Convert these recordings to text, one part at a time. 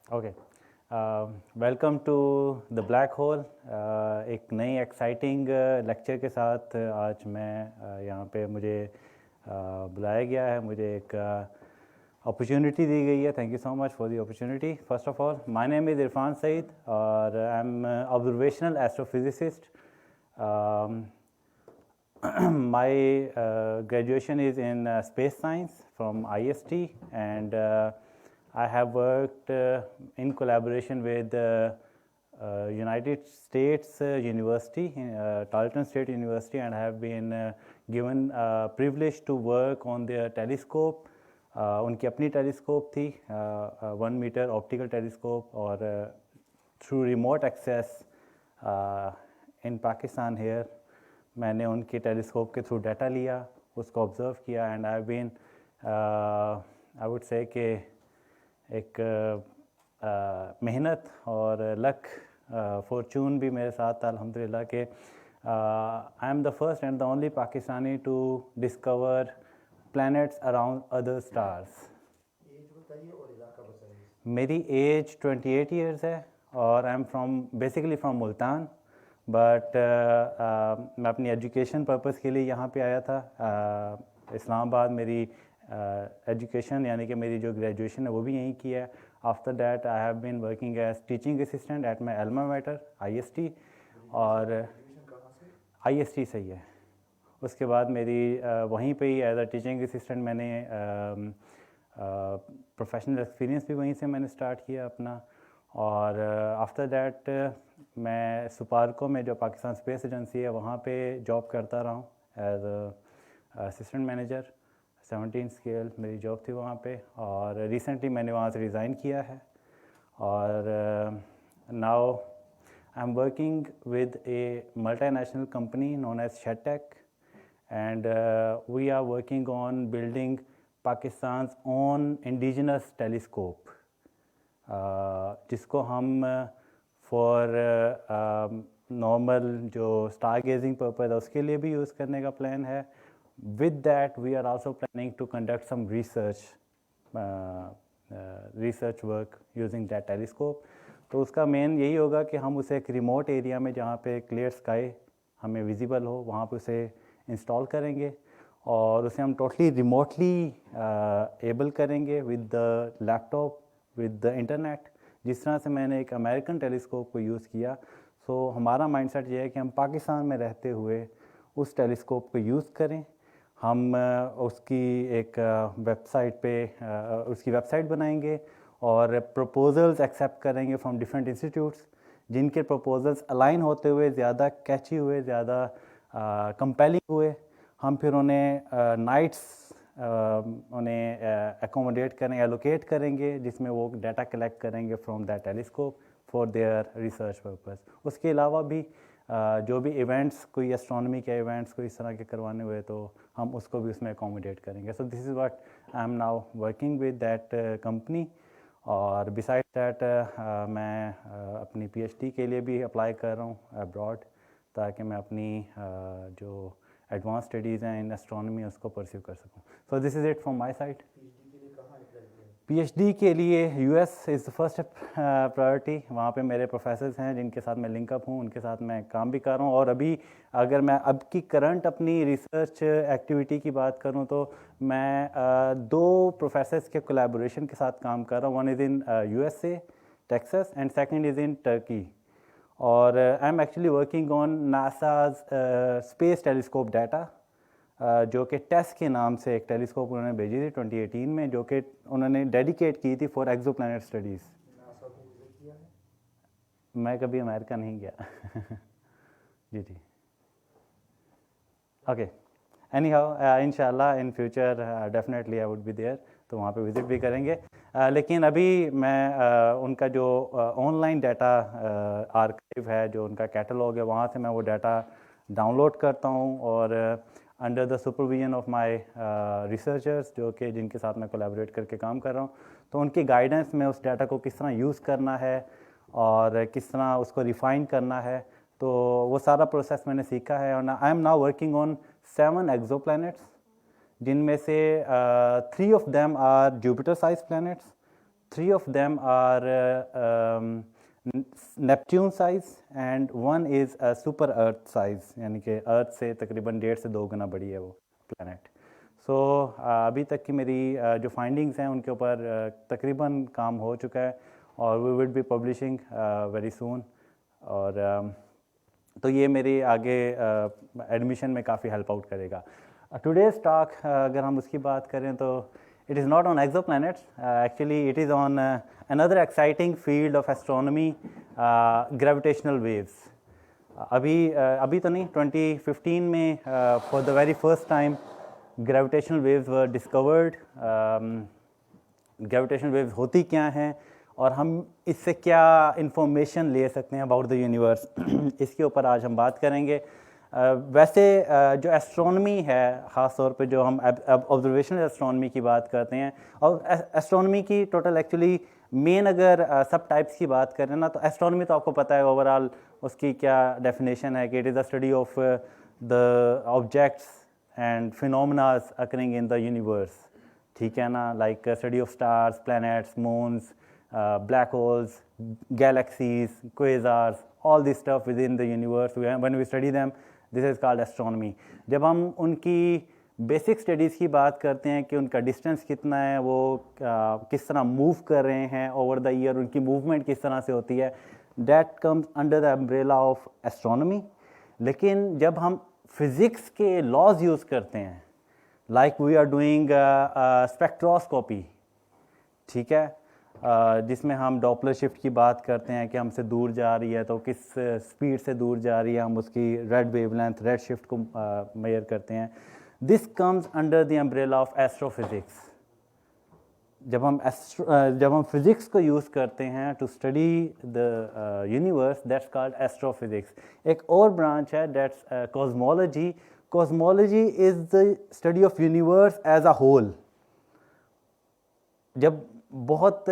Okay, welcome to the black hole. एक नई exciting lecture के साथ आज मैं यहाँ पे मुझे बुलाया गया है। मुझे एक अपॉर्चुनिटी दी गई है। Thank you so much for the opportunity. First of all, my name is Irfan Saeed और I am observational astrophysicist. My graduation is in space science from IST, and I have worked in collaboration with United States University, Tarleton State University, and I have been given privilege to work on their telescope. उनकी अपनी telescope थी, 1 metre optical telescope, और through remote access इन Pakistan hair मैंने उनके telescope के through data लिया, उसको observe किया, and I been I would say कि एक मेहनत और लक फॉर्चून भी मेरे साथ था अल्हम्दुलिल्लाह के I am the first and the only Pakistani to discover planets around other stars. मेरी एज 28 ईयर्स है और I am basically from Multan, but मैं अपनी एजुकेशन पर्पज़ के लिए यहाँ पे आया था। इस्लामाबाद मेरी एजुकेशन यानी कि मेरी जो ग्रेजुएशन है वो भी यहीं की है। After that I have been working as teaching assistant at my alma mater IST, और IST सही है। उसके बाद मेरी वहीं पे ही एज अ टीचिंग असिस्टेंट मैंने प्रोफेशनल एक्सपीरियंस भी वहीं से मैंने स्टार्ट किया अपना। और आफ्टर दैट मैं सुपारको में, जो पाकिस्तान स्पेस एजेंसी है, वहाँ पे जॉब करता रहा हूँ एज असिस्टेंट मैनेजर। 17 स्केल मेरी जॉब थी वहाँ पे, और रिसेंटली मैंने वहाँ से रिज़ाइन किया है। और now I am working with a multinational company known as Shetek, and we are working on building Pakistan's own indigenous telescope, जिसको हम फॉर नॉर्मल जो स्टार गेजिंग पर्पज़ है उसके लिए भी यूज़ करने का प्लान है। With that we are also planning to conduct some research work using that telescope. तो उसका मेन यही होगा कि हम उसे एक रिमोट एरिया में, जहाँ पे क्लियर स्काई हमें विजिबल हो, वहाँ पे उसे इंस्टॉल करेंगे और उसे हम टोटली रिमोटली एबल करेंगे with the laptop, with the internet, जिस तरह से मैंने एक अमेरिकन टेलीस्कोप को यूज़ किया। सो हमारा माइंडसेट ये है कि हम पाकिस्तान में रहते हुए उस टेलीस्कोप को यूज़ करें। हम उसकी एक वेबसाइट पे उसकी वेबसाइट बनाएंगे और प्रपोजल्स एक्सेप्ट करेंगे फ्रॉम डिफरेंट इंस्टीट्यूट्स, जिनके प्रपोजल्स अलाइन होते हुए, ज़्यादा कैची हुए, ज़्यादा कंपेलिंग हुए, हम फिर उन्हें नाइट्स उन्हें एकोमोडेट करें, एलोकेट करेंगे, जिसमें वो डाटा कलेक्ट करेंगे from that telescope for their research purpose. उसके अलावा भी जो भी इवेंट्स, कोई एस्ट्रोनॉमी के इवेंट्स कोई इस तरह के करवाने हुए, तो हम उसको भी उसमें एकोमोडेट करेंगे। So this is what I am now working with that company. और बिसाइड दैट मैं अपनी PhD के लिए भी अप्लाई कर रहा हूँ अब्रॉड, ताकि मैं अपनी जो एडवांस स्टडीज़ हैं इन एस्ट्रोनॉमी उसको परस्यू कर सकूँ। So this is it from my side. PhD के लिए US is the first priority. वहाँ पे मेरे प्रोफेसर्स हैं जिनके साथ मैं लिंकअप हूँ, उनके साथ मैं काम भी कर रहा हूँ। और अभी अगर मैं अब की करंट अपनी रिसर्च एक्टिविटी की बात करूँ तो मैं 2 प्रोफेसर्स के कोलैबोरेशन के साथ काम कर रहा हूँ। One is in USA Texas and second is in Turkey. और I am actually working on NASA's space telescope data, जो कि टेस्ट के नाम से एक टेलीस्कोप उन्होंने भेजी थी 2018 में, जो कि उन्होंने डेडिकेट की थी फॉर एक्सोप्लैनेट स्टडीज़। मैं कभी अमेरिका नहीं गया जी जी। ओके, एनी हाउ इंशाल्लाह in future definitely I would be there, तो वहाँ पे विज़िट भी करेंगे। लेकिन अभी मैं उनका जो ऑनलाइन डाटा आर्काइव है, जो उनका कैटलॉग है, वहाँ से मैं वो डाटा डाउनलोड करता हूँ और under the supervision of my researchers, जो कि जिनके साथ मैं कोलैबोरेट करके काम कर रहा हूँ, तो उनकी गाइडेंस में उस डाटा को किस तरह यूज़ करना है और किस तरह उसको रिफ़ाइन करना है, तो वो सारा प्रोसेस मैंने सीखा है। और I am now working on 7 exoplanets, जिनमें से 3 of them are Jupiter size planets. 3 of them are Neptune size and one is super earth size, यानी कि अर्थ से तकरीबन 1.5 से 2 गुना बड़ी है वो प्लैनेट। सो अभी तक की मेरी जो फाइंडिंग्स हैं उनके ऊपर तकरीबन काम हो चुका है और we will be publishing very soon. और तो ये मेरी आगे एडमिशन में काफ़ी हेल्प आउट करेगा। टुडेज़ टॉक अगर हम उसकी बात करें तो it is not on exoplanets, actually it is on another exciting field of astronomy, gravitational waves. अभी तो नहीं, 2015 में for the very first time gravitational waves were discovered. Gravitational waves होती क्या हैं और हम इससे क्या इंफॉर्मेशन ले सकते हैं अबाउट द यूनिवर्स, इसके ऊपर आज हम बात करेंगे। वैसे जो एस्ट्रोनॉमी है, ख़ास तौर पे जो हम ऑब्जर्वेशनल एस्ट्रोनॉमी की बात करते हैं, और एस्ट्रोनॉमी की टोटल एक्चुअली मेन अगर सब टाइप्स की बात करें ना, तो एस्ट्रोनॉमी तो आपको पता है ओवरऑल उसकी क्या डेफिनेशन है कि it is the study of the objects and phenomenas occurring in the universe, ठीक है ना, like study of stars, planets, moons, black holes, galaxies, quasars, all this stuff within the universe. When we study them, this is called astronomy. जब हम उनकी basic studies की बात करते हैं कि उनका डिस्टेंस कितना है, वो किस तरह मूव कर रहे हैं ओवर द ईयर, उनकी मूवमेंट किस तरह से होती है, that comes under the umbrella of astronomy. लेकिन जब हम फिज़िक्स के लॉज यूज़ करते हैं, like we are doing spectroscopy, ठीक है, जिसमें हम डॉपलर शिफ्ट की बात करते हैं कि हमसे दूर जा रही है तो किस स्पीड से दूर जा रही है, हम उसकी रेड वेवलेंथ, रेड शिफ्ट को मेजर करते हैं। This comes under the umbrella of astrophysics. जब हम फिज़िक्स को यूज़ करते हैं to study the universe, that's called astrophysics. एक और ब्रांच है, that's cosmology. Cosmology is the study of universe as a whole. जब बहुत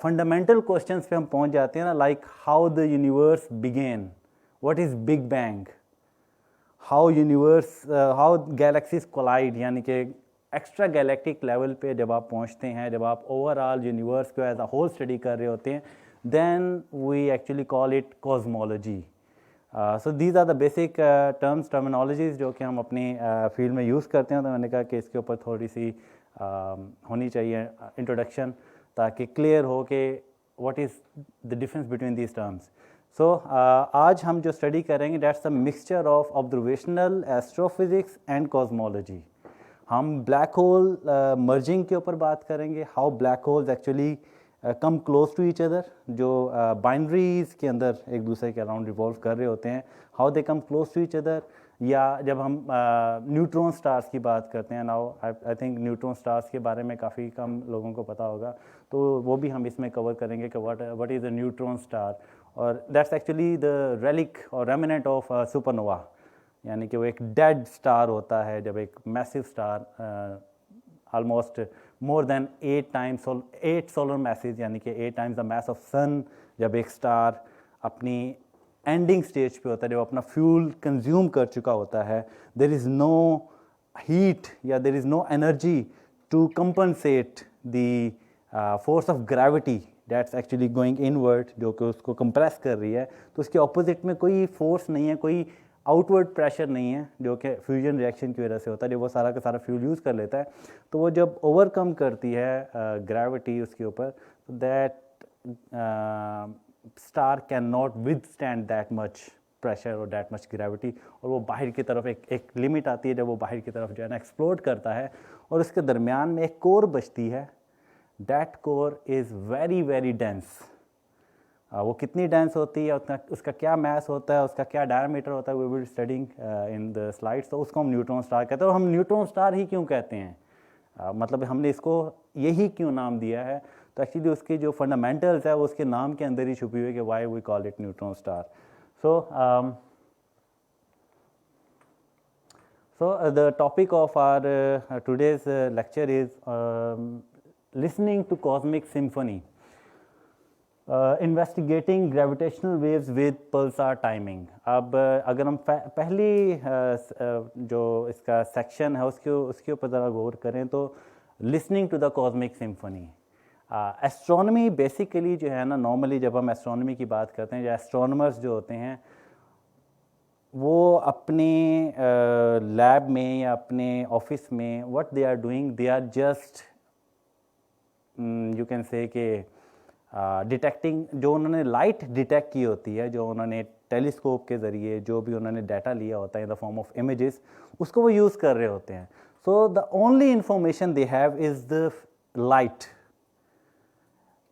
फंडामेंटल क्वेश्चंस पे हम पहुंच जाते हैं ना, like how the universe began, what is big bang, how galaxies collide, यानी कि एक्स्ट्रा गैलेक्टिक लेवल पे जब आप पहुंचते हैं, जब आप ओवरऑल यूनिवर्स को एज अ होल स्टडी कर रहे होते हैं, then we actually call it cosmology. So these are the basic terminologies जो कि हम अपनी फील्ड में यूज़ करते हैं। तो मैंने कहा कि इसके ऊपर थोड़ी सी होनी चाहिए इंट्रोडक्शन, ताकि क्लियर हो कि what is the difference between these terms. So आज हम जो स्टडी करेंगे, that's the mixture of observational astrophysics and cosmology. हम ब्लैक होल मर्जिंग के ऊपर बात करेंगे, how black holes actually come close to each other, जो बाइंड्रीज के अंदर एक दूसरे के अराउंड रिवॉल्व कर रहे होते हैं, how they come close to each other. या जब हम न्यूट्रॉन स्टार्स की बात करते हैं, now I think neutron stars के बारे में काफ़ी कम लोगों को पता होगा, तो वो भी हम इसमें कवर करेंगे कि what is a neutron star. और दैट्स एक्चुअली द रेलिक और रेमिनेंट ऑफ सुपरनोवा, यानी कि वो एक डेड स्टार होता है जब एक massive star almost more than 8 solar message, यानी कि 8 टाइम्स द मास ऑफ सन, जब एक स्टार अपनी एंडिंग स्टेज पे होता है, जब अपना फ्यूल कंज्यूम कर चुका होता है, देयर इज़ नो हीट या there is no energy to compensate the force of gravity that's actually going inward, जो कि उसको कंप्रेस कर रही है। तो उसके ऑपोजिट में कोई फोर्स नहीं है, कोई आउटवर्ड प्रेशर नहीं है, जो कि फ्यूजन रिएक्शन की वजह से होता है, जब वो सारा का सारा फ्यूल यूज़ कर लेता है। तो वो जब ओवरकम करती है ग्रेविटी उसके ऊपर, that star can not withstand that much pressure और दैट मच ग्रेविटी, और वो बाहर की तरफ एक लिमिट आती है जब वो बाहर की तरफ जो है ना एक्सप्लोड करता है, और उसके दरमियान में एक कोर बचती है। That core is very very dense. वो कितनी डेंस होती है, उसका क्या मैस होता है, उसका क्या डायमीटर होता है, we will studying in the slides. तो उसको हम न्यूट्रॉन स्टार कहते हैं। और हम न्यूट्रॉन स्टार ही क्यों कहते हैं, मतलब हमने इसको यही क्यों नाम दिया है, तो एक्चुअली उसकी जो फंडामेंटल्स है वो उसके नाम के अंदर ही छुपी हुई है कि why we call it neutron star. So the topic of our today's lecture is listening to cosmic symphony, investigating gravitational waves with pulsar timing. अब अगर हम पहली जो इसका सेक्शन है उसके ऊपर ज़रा गौर करें तो listening to the cosmic symphony, astronomy basically जो है ना, नॉर्मली जब हम एस्ट्रोनॉमी की बात करते हैं, जो एस्ट्रोनॉमर्स जो होते हैं वो अपने लैब में या अपने ऑफिस में what they are doing, they are just you can say कि डिटेक्टिंग, जो उन्होंने लाइट डिटेक्ट की होती है, जो उन्होंने टेलीस्कोप के ज़रिए जो भी उन्होंने डाटा लिया होता है in the form of images, उसको वो यूज़ कर रहे होते हैं. So the only information they have is the light.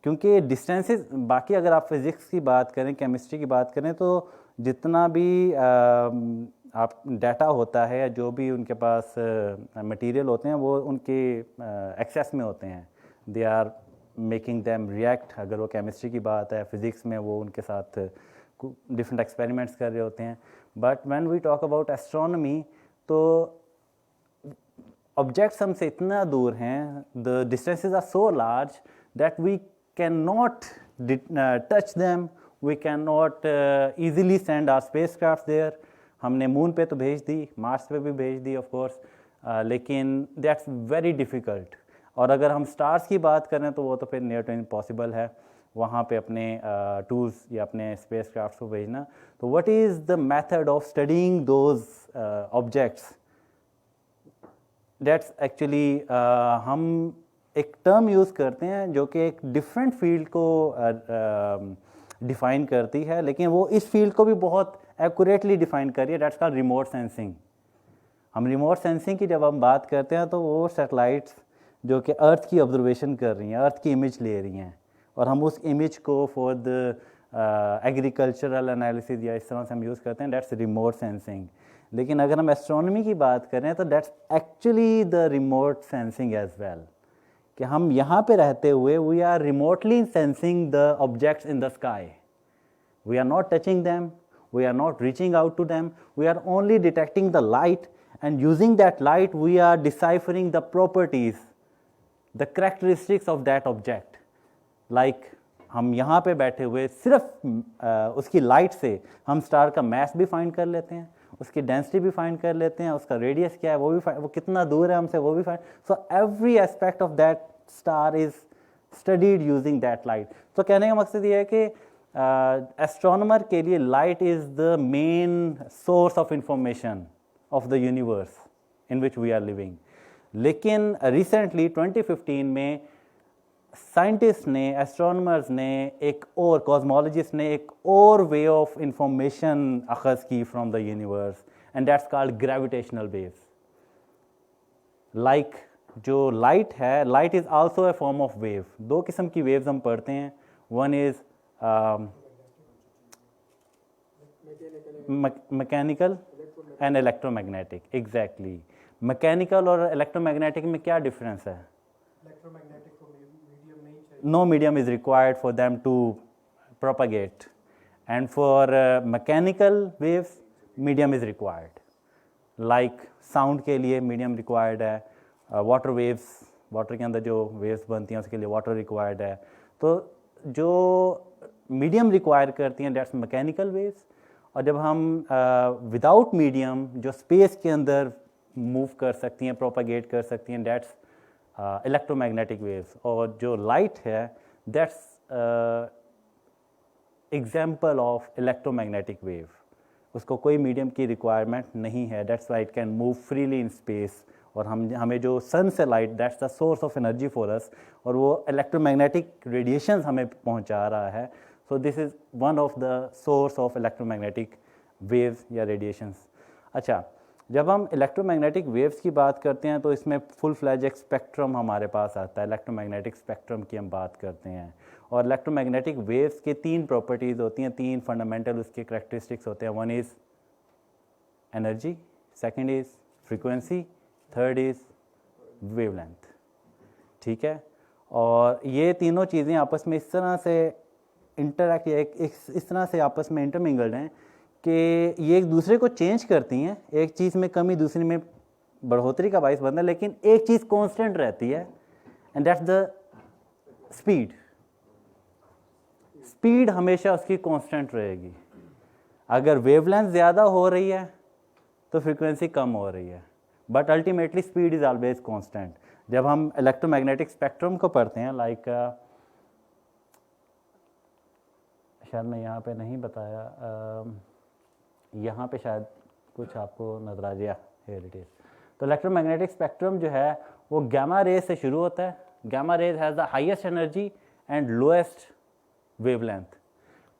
क्योंकि डिस्टेंसेस, बाकी अगर आप फिज़िक्स की बात करें, केमिस्ट्री की बात करें, तो जितना भी आप डाटा होता है या जो भी उनके पास मटेरियल होते हैं वो उनके एक्सेस में होते हैं. They are making them react. अगर वो केमिस्ट्री की बात है, फिज़िक्स में वो उनके साथ डिफरेंट एक्सपेरिमेंट्स कर रहे होते हैं. But when we talk about astronomy, तो ऑब्जेक्ट्स हमसे इतना दूर हैं, the distances are so large that we can not touch them, we can not easily send our spacecraft there. हमने मून पे तो भेज दी, मार्स पे भी भेज दी ऑफ कोर्स, लेकिन दैट्स वेरी डिफ़िकल्ट. और अगर हम स्टार्स की बात करें तो वो तो फिर नियर टू इम्पॉसिबल है वहाँ पे अपने टूल्स या अपने स्पेसक्राफ्ट को भेजना. तो what is the method of studying those objects? That's actually हम एक टर्म यूज़ करते हैं जो कि एक डिफरेंट फील्ड को डिफ़ाइन करती है, लेकिन वो इस फील्ड को भी बहुत एक्यूरेटली डिफ़ाइन कर रही है. That's called remote sensing. हम रिमोट सेंसिंग की जब हम बात करते हैं तो वो सैटेलाइट्स जो कि अर्थ की ऑब्जर्वेशन कर रही हैं, अर्थ की इमेज ले रही हैं, और हम उस इमेज को फॉर द एग्रीकल्चरल एनालिसिस या इस तरह से हम यूज़ करते हैं. That's remote sensing. लेकिन अगर हम एस्ट्रोनॉमी की बात करें तो that's actually the remote sensing as well, कि हम यहाँ पे रहते हुए we are remotely sensing the objects in the sky. We are not touching them, we are not reaching out to them, we are only detecting the light, and using that light we are deciphering the properties, the characteristics of that object. Like हम यहाँ पे बैठे हुए सिर्फ उसकी light से हम star का मास भी फाइंड कर लेते हैं, उसकी डेंसिटी भी फाइंड कर लेते हैं, उसका रेडियस क्या है वो भी वो कितना दूर है हमसे वो भी find. So every aspect of that star is studied using that light. तो कहने का मकसद ये है कि एस्ट्रोनॉमर के लिए light is the main source of information of the universe in which we are living. लेकिन रिसेंटली 2015 में साइंटिस्ट ने, एस्ट्रोनॉमर्स ने एक और, कॉस्मोलॉजिस्ट ने एक और वे ऑफ इंफॉर्मेशन अखज़ की from the universe, and that's called gravitational waves. Like जो लाइट है, light is also a form of wave. दो किस्म की वेव्स हम पढ़ते हैं. One is mechanical and electromagnetic. Exactly. Mechanical और इलेक्ट्रोमैग्नेटिक में क्या डिफरेंस है? No medium is required for them to propagate, and for mechanical waves medium is required. Like sound के लिए medium required है, water waves, water के अंदर जो waves बनती हैं उसके लिए water required है. तो जो medium require करती हैं that's mechanical waves. और जब हम without medium जो space के अंदर move कर सकती हैं, propagate कर सकती हैं, that's इलेक्ट्रोमैग्नेटिक वेव्स. और जो लाइट है that's example of electromagnetic wave. उसको कोई मीडियम की रिक्वायरमेंट नहीं है. That's why it can move freely in space. और हमें जो सन से light, that's the source of energy for us, और वो इलेक्ट्रोमैग्नेटिक रेडिएशंस हमें पहुंचा रहा है. So this is one of the source of electromagnetic waves या रेडिएशंस. अच्छा, जब हम इलेक्ट्रोमैग्नेटिक वेव्स की बात करते हैं तो इसमें फुल फ्लैज एक स्पेक्ट्रम हमारे पास आता है. इलेक्ट्रोमैग्नेटिक स्पेक्ट्रम की हम बात करते हैं. और इलेक्ट्रोमैग्नेटिक वेव्स की तीन प्रॉपर्टीज़ होती हैं, तीन फंडामेंटल उसके करैक्टरिस्टिक्स होते हैं. One is energy, second is frequency, third is wavelength. ठीक है. और ये तीनों चीज़ें आपस में इस तरह से इंटरैक्ट या इस तरह से आपस में इंटरमिंगल्ड हैं कि ये एक दूसरे को चेंज करती हैं. एक चीज़ में कमी दूसरी में बढ़ोतरी का बायस बनता है, लेकिन एक चीज़ कांस्टेंट रहती है, and that's the speed. Speed हमेशा उसकी कांस्टेंट रहेगी. अगर वेवलेंथ ज़्यादा हो रही है तो फ्रीक्वेंसी कम हो रही है, but ultimately speed is always constant. जब हम इलेक्ट्रोमैग्नेटिक स्पेक्ट्रम को पढ़ते हैं, लाइक शायद मैं यहाँ पे नहीं बताया, यहाँ पे शायद कुछ आपको नजर आ जाए, हियर इट इज। तो इलेक्ट्रोमैग्नेटिक स्पेक्ट्रम जो है वो गामा रेज से शुरू होता है। Gamma rays has the highest energy and lowest wavelength.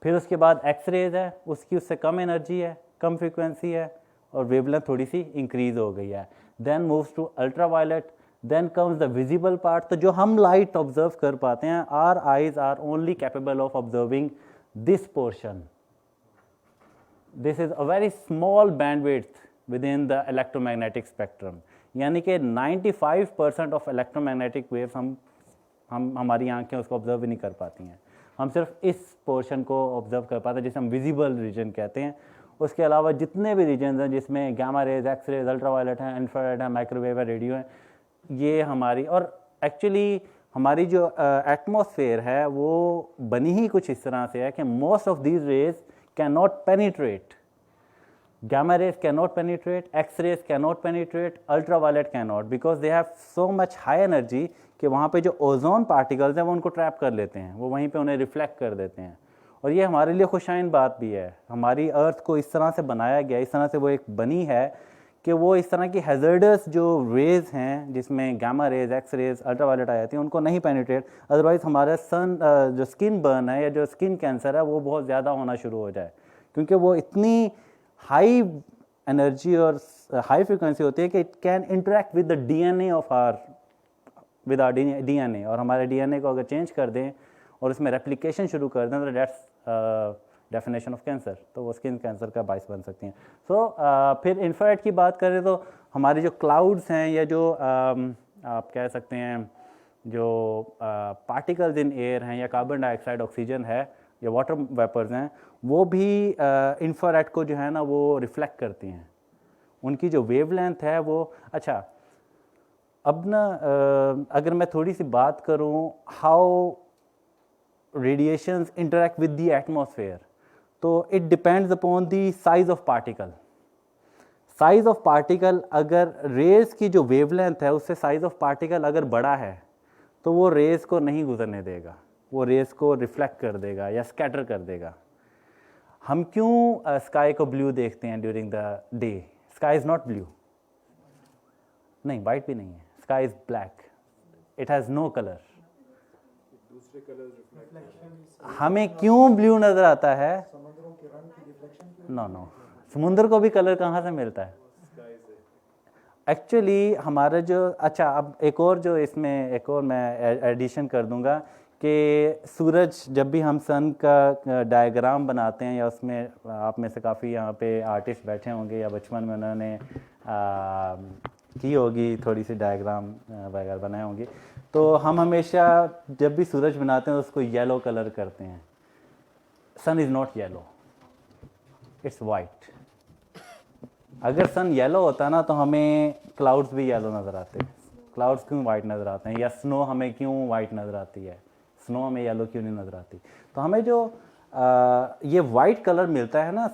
फिर उसके बाद एक्स रेज है, उसकी उससे कम एनर्जी है, कम फ्रीक्वेंसी है और वेवलेंथ थोड़ी सी इंक्रीज हो गई है। Then moves to ultra violet, then comes the visible part. तो जो हम लाइट ऑब्जर्व कर पाते हैं, our eyes are only capable of observing this portion. This is a very small bandwidth within the electromagnetic spectrum, यानी कि 95% of electromagnetic waves हमारी आंखें उसको ऑब्जर्व ही नहीं कर पाती हैं। हम सिर्फ इस पोर्शन को ऑब्जर्व कर पाते हैं जिसे हम विजिबल रीजन कहते हैं। उसके अलावा जितने भी रीजन हैं जिसमें gamma rays, X rays, ultraviolet है, इंफ्रारेड है, माइक्रोवेव है, रेडियो है, ये हमारी, और एक्चुअली हमारी जो एटमॉस्फेयर है वो बनी ही कुछ इस तरह से है कि most of these raise can not penetrate. Gamma rays cannot penetrate, X-rays cannot penetrate, ultraviolet cannot, because they have so much high energy कि वहाँ पे जो ओजोन पार्टिकल्स हैं वो उनको ट्रैप कर लेते हैं, वो वहीं पे उन्हें रिफ्लेक्ट कर देते हैं। और ये हमारे लिए खुशाइन बात भी है। हमारी अर्थ को इस तरह से बनाया गया, इस तरह से वो एक बनी है कि वो इस तरह की हैजर्डस जो रेज हैं जिसमें gamma rays, X rays, ultraviolet आ जाती हैं, उनको नहीं पेनिट्रेट। अदरवाइज हमारा सन जो स्किन बर्न है या जो स्किन कैंसर है वो बहुत ज़्यादा होना शुरू हो जाए, क्योंकि वो इतनी हाई एनर्जी और हाई फ्रीक्वेंसी होती है कि it can interact with the DNA of our DNA, और हमारे डीएनए को अगर चेंज कर दें और उसमें रेप्लिकेशन शुरू कर दें तो दैट्स डेफिनेशन ऑफ कैंसर, तो वो स्किन कैंसर का बाइस बन सकती हैं। सो फिर इंफ्रारेड की बात करें तो हमारे जो क्लाउड्स हैं या जो आप कह सकते हैं जो पार्टिकल्स इन एयर हैं या कार्बन डाइऑक्साइड, ऑक्सीजन है या वाटर वेपर्स हैं, वो भी इंफ्रारेड को जो है ना वो रिफ्लेक्ट करती हैं। उनकी जो वेवलेंथ है वो, अच्छा अब ना अगर मैं थोड़ी सी बात करूं how radiations interact with the atmosphere, तो it depends upon the size of particle. Size of particle, अगर रेज की जो वेवलेंथ है उससे साइज ऑफ पार्टिकल अगर बड़ा है तो वो रेज को नहीं गुजरने देगा, वो रेज को रिफ्लेक्ट कर देगा या स्कैटर कर देगा। हम क्यों स्काई को ब्लू देखते हैं during the day? Sky is not blue, नहीं वाइट भी नहीं है, sky is black, it has no colour. हमें क्यों ब्लू नजर आता है? नो, समुद्र को भी कलर कहाँ से मिलता है? एक्चुअली हमारा जो, अच्छा अब एक और जो इसमें एक और मैं एडिशन कर दूंगा कि सूरज, जब भी हम सन का डायग्राम बनाते हैं या उसमें आप में से काफ़ी यहाँ पे आर्टिस्ट बैठे होंगे या बचपन में उन्होंने की होगी थोड़ी सी डायग्राम वगैरह बनाए होंगे, तो हम हमेशा जब भी सूरज बनाते हैं उसको येलो कलर करते हैं। Sun is not yellow, it's white. अगर सन येलो होता ना तो हमें क्लाउड्स भी येलो नज़र आते। क्लाउड्स क्यों वाइट नज़र आते हैं, या स्नो हमें क्यों वाइट नज़र आती है, स्नो हमें येलो क्यों नहीं नज़र आती? तो हमें जो ये वाइट कलर मिलता है ना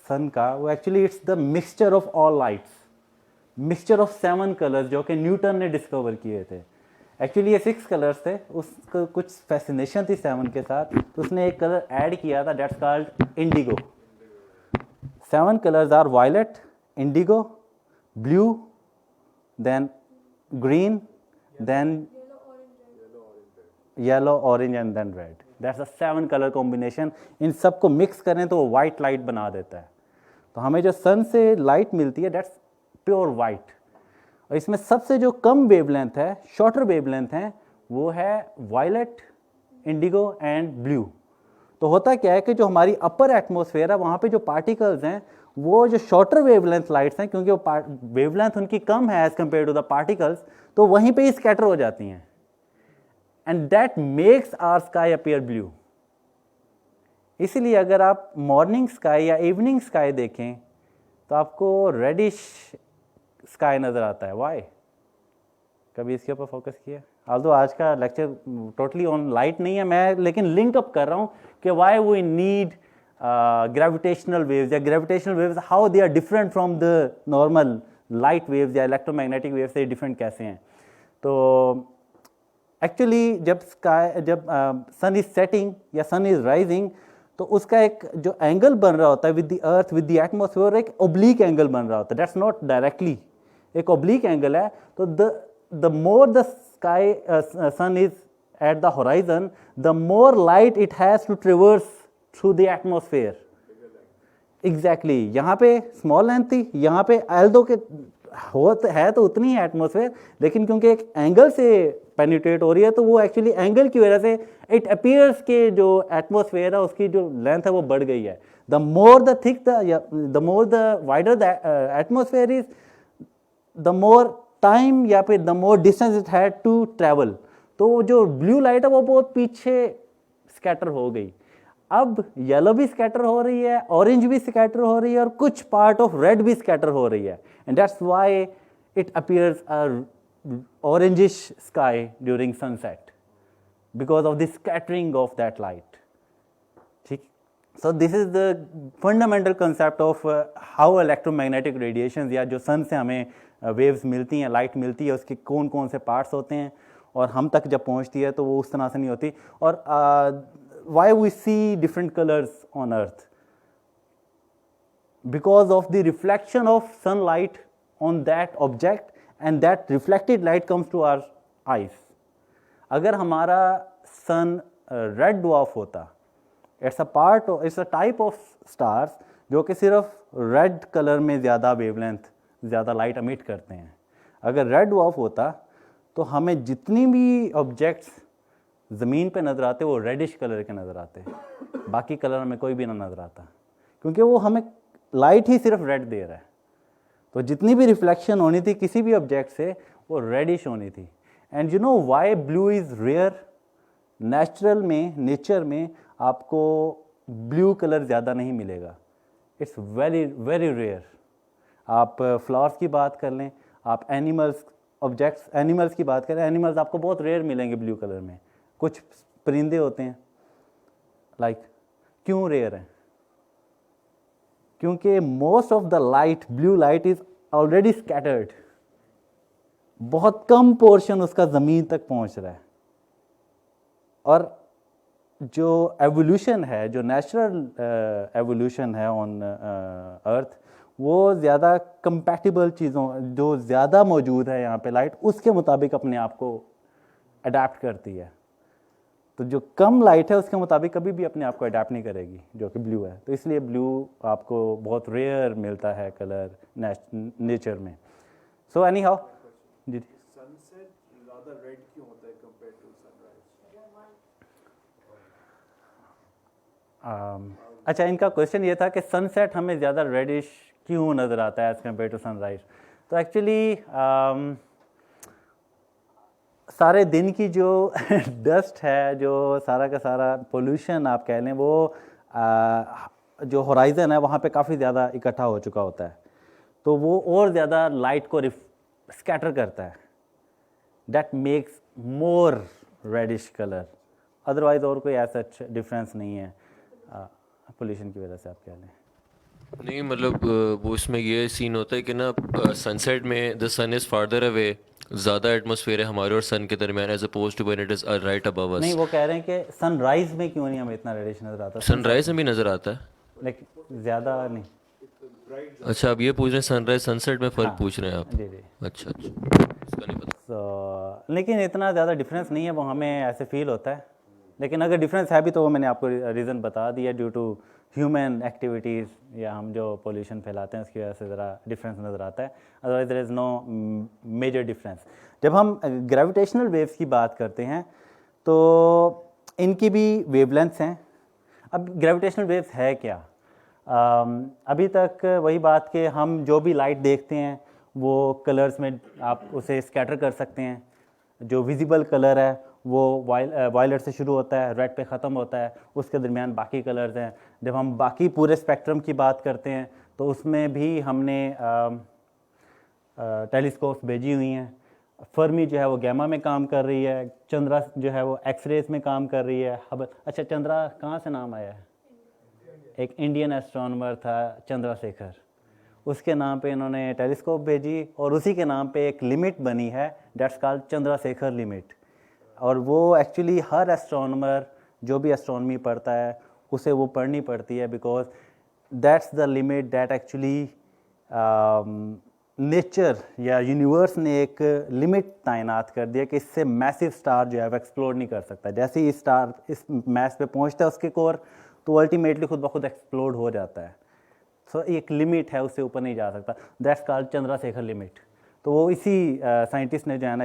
सन का, वो actually it's the mixture of all lights, mixture of 7 colours जो कि न्यूटन ने डिस्कवर किए थे। एक्चुअली ये 6 कलर्स थे, उसको कुछ फैसिनेशन थी 7 के साथ, तो उसने एक कलर ऐड किया था, that's called indigo. 7 colours are violet, indigo, blue, then green, then yellow, orange and then red. That's a 7 color combination. इन सब को मिक्स करें तो वो वाइट लाइट बना देता है। तो हमें जो सन से लाइट मिलती है दैट्स प्योर वाइट। और इसमें सबसे जो कम वेवलेंथ है, शॉर्टर वेवलेंथ है, वो है वायलेट, इंडिगो एंड ब्लू। तो होता क्या है कि जो हमारी अपर एटमॉस्फेयर है वहाँ पे जो पार्टिकल्स हैं वो जो शॉर्टर वेवलेंथ लाइट्स हैं, क्योंकि वो वेवलेंथ उनकी कम है as compare to the particles, तो वहीं पे ही स्कैटर हो जाती हैं, and that makes our sky appear blue. इसीलिए अगर आप मॉर्निंग स्काई या इवनिंग स्काई देखें तो आपको रेडिश स्काई नज़र आता है। वाई? कभी इसके ऊपर फोकस किया? आल्दो आज का लेक्चर टोटली ऑन लाइट नहीं है, मैं लेकिन लिंक अप कर रहा हूँ कि why we need gravitational waves, या gravitational waves how they are different from the normal light waves या इलेक्ट्रोमैग्नेटिक वेव्स से डिफरेंट कैसे हैं। तो एक्चुअली जब सन इज सेटिंग या सन इज राइजिंग तो उसका एक जो एंगल बन रहा होता है with the earth with the atmosphere, एक ओब्लिक एंगल बन रहा होता है, दैट्स नॉट डायरेक्टली, एक ओब्लिक एंगल है। तो the more the sky sun is at the horizon, the more light it has to traverse through the atmosphere. Exactly, यहाँ पे स्मॉल लेंथ थी, यहाँ पे एल्दो के है तो उतनी ही एटमॉस्फेयर, लेकिन क्योंकि एक एंगल से पेनिट्रेट हो रही है तो वो एक्चुअली एंगल की वजह से इट अपीयर्स के जो एटमॉस्फेयर है उसकी जो लेंथ है वो बढ़ गई है। The more the thick the more the wider the atmosphere is, the more time या फिर the more distance it had to travel. तो जो ब्लू लाइट है वो बहुत पीछे स्कैटर हो गई। अब येलो भी स्कैटर हो रही है, ऑरेंज भी स्कैटर हो रही है, और कुछ पार्ट ऑफ रेड भी स्कैटर हो रही है, and that's why it appears a orangish sky during sunset because of the scattering of that light. ठीक, so this is the fundamental concept of how electromagnetic radiations या जो सन से हमें waves मिलती हैं, लाइट मिलती है, उसके कौन कौन से पार्ट्स होते हैं और हम तक जब पहुंचती है तो वो उस तरह से नहीं होती। और why we see different colors on earth, because of the reflection of sunlight on that object and that reflected light comes to our eyes. अगर हमारा सन रेड ड्वार्फ होता, it's a type of stars जो कि सिर्फ red colour में ज़्यादा wavelength, ज़्यादा light अमिट करते हैं। अगर रेड ड्वार्फ होता तो हमें जितनी भी ऑब्जेक्ट्स ज़मीन पे नज़र आते वो रेडिश कलर के नज़र आते, बाकी कलर हमें कोई भी ना नज़र आता, क्योंकि वो हमें लाइट ही सिर्फ रेड दे रहा है। तो जितनी भी रिफ्लेक्शन होनी थी किसी भी ऑब्जेक्ट से वो रेडिश होनी थी। And you know why blue is rare? Natural में, नेचर में आपको ब्लू कलर ज़्यादा नहीं मिलेगा, इट्स वेरी वेरी रेयर। आप फ्लावर्स की बात कर लें, आप एनिमल्स, ऑब्जेक्ट्स, एनिमल्स की बात करें, एनिमल्स आपको बहुत रेयर मिलेंगे ब्लू कलर में। कुछ परिंदे होते हैं, लाइक क्यों रेयर हैं? क्योंकि most of the light, blue light is already scattered, बहुत कम पोर्शन उसका ज़मीन तक पहुंच रहा है। और जो एवोल्यूशन है, जो नेचुरल एवोल्यूशन है ऑन अर्थ, वो ज़्यादा कंपैटिबल चीज़ों, जो ज़्यादा मौजूद है यहाँ पे लाइट, उसके मुताबिक अपने आप को अडेप्ट करती है। तो जो कम लाइट है उसके मुताबिक कभी भी अपने आप को अडेप्ट नहीं करेगी, जो कि ब्लू है। तो इसलिए ब्लू आपको बहुत रेयर मिलता है कलर नेचर में। सो एनी हाउ जी, सनसेट ज़्यादा रेड क्यों होता है कंपेयर टू सनराइज? अच्छा, इनका क्वेश्चन ये था कि सनसेट हमें ज़्यादा रेडिश क्यों नज़र आता है एज़ कम्पेयर टू सनराइज। तो एक्चुअली सारे दिन की जो डस्ट है, जो सारा का सारा पोल्यूशन आप कह लें, वो जो होराइज़न है वहाँ पे काफ़ी ज़्यादा इकट्ठा हो चुका होता है, तो वो और ज़्यादा लाइट को स्कैटर करता है, that makes more reddish colour. Otherwise और कोई ऐसा डिफरेंस नहीं है पोल्यूशन की वजह से आप कह लें। नहीं मतलब वो इसमें ये सीन होता है कि ना सनसेट में the sun is farther away, ज़्यादा एटमॉस्फेयर है हमारे और सन के दरमियान, as opposed to when it is right above us. नहीं, वो कह रहे हैं कि सनराइज में क्यों नहीं हमें इतना रेडिश नज़र आता? सनराइज में भी नज़र आता है, लेकिन ज़्यादा नहीं। अच्छा आप ये पूछ रहे हैं सनराइज सनसेट में फ़र्क हाँ, पूछ रहे हैं आप? जी जी। अच्छा अच्छा, इसका नहीं पता। लेकिन इतना ज़्यादा डिफरेंस नहीं है, वो हमें ऐसे फील होता है। लेकिन अगर डिफरेंस है भी तो वो मैंने आपको रीज़न बता दिया, ड्यू टू ह्यूमन एक्टिविटीज़ या हम जो पोल्यूशन फैलाते हैं उसकी वजह से ज़रा डिफरेंस नज़र आता है। Otherwise there is no major difference. जब हम ग्रेविटेशनल वेव्स की बात करते हैं तो इनकी भी वेवलेंथ्स हैं। अब ग्रेविटेशनल वेव्स है क्या? अभी तक वही बात कि हम जो भी लाइट देखते हैं वो कलर्स में आप उसे स्कैटर कर सकते हैं। जो विजिबल कलर है वो वायलेट से शुरू होता है, रेड पे ख़त्म होता है, उसके दरमियान बाकी कलर्स हैं। जब हम बाकी पूरे स्पेक्ट्रम की बात करते हैं तो उसमें भी हमने टेलीस्कोप्स भेजी हुई हैं। फर्मी जो है वो गैमा में काम कर रही है, चंद्रा जो है वो एक्सरेज में काम कर रही है। हबल, अच्छा चंद्रा कहाँ से नाम आया है? एक इंडियन एस्ट्रोनॉमर था चंद्रशेखर, उसके नाम पे इन्होंने टेलीस्कोप भेजी और उसी के नाम पे एक लिमिट बनी है, दैट्स कॉल्ड चंद्रशेखर लिमिट। और वो एक्चुअली हर एस्ट्रोनॉमर जो भी एस्ट्रोनॉमी पढ़ता है उसे वो पढ़नी पड़ती है, because that's the limit that actually nature या यूनिवर्स ने एक लिमिट तैनात कर दिया कि इससे मैसिव स्टार जो है वो एक्सप्लोड नहीं कर सकता। जैसे ही स्टार इस मैस पे पहुंचता है उसके कोर, तो अल्टीमेटली खुद ब खुद एक्सप्लोड हो जाता है। सो एक लिमिट है, उससे ऊपर नहीं जा सकता। That's called Chandrasekhar limit. तो वो इसी साइंटिस्ट ने जो है ना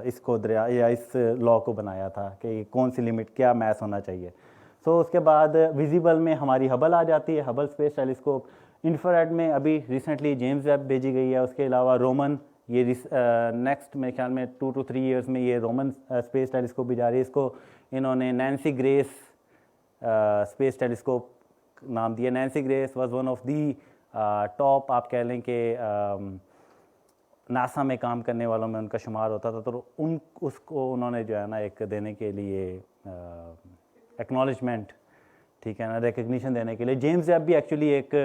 इसको दरिया या इस लॉ को बनाया था कि कौन सी लिमिट, क्या मैस होना चाहिए। सो उसके बाद विजिबल में हमारी हबल आ जाती है, हबल स्पेस टेलीस्कोप। इंफ्रारेड में अभी रिसेंटली जेम्स वेब भेजी गई है। उसके अलावा रोमन, ये नेक्स्ट मेरे ख्याल में 2 to 3 ईयर्स में ये रोमन स्पेस टेलीस्कोप भी जा रही है। इसको इन्होंने नैन्सी ग्रेस स्पेस टेलीस्कोप नाम दिया। Nancy grace was one of the top, आप कह लें कि नासा में काम करने वालों में उनका शुमार होता था। तो उसको उन्होंने जो है ना एक देने के लिए एक्नॉलेजमेंट, ठीक है ना, रिकग्निशन देने के लिए। जेम्स वेब भी एक्चुअली एक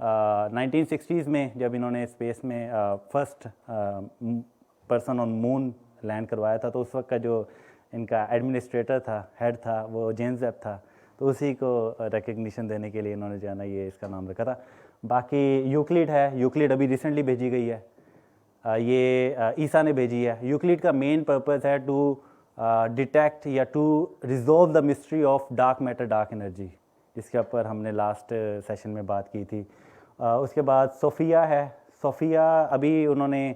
1960s में जब इन्होंने स्पेस में first person on moon land करवाया था, तो उस वक्त का जो इनका एडमिनिस्ट्रेटर था, हेड था, वो जेम्स वेब था। तो उसी को रिकग्निशन देने के लिए इन्होंने जो है ना ये इसका नाम रखा था। बाकी यूक्लिड है, यूक्लिड अभी रिसेंटली भेजी गई है। ये ईसा ने भेजी है। यूक्लिड का मेन पर्पस है टू डिटेक्ट या to resolve the mystery of dark matter, dark energy, जिसके ऊपर हमने लास्ट सेशन में बात की थी। उसके बाद सोफिया है। सोफिया अभी उन्होंने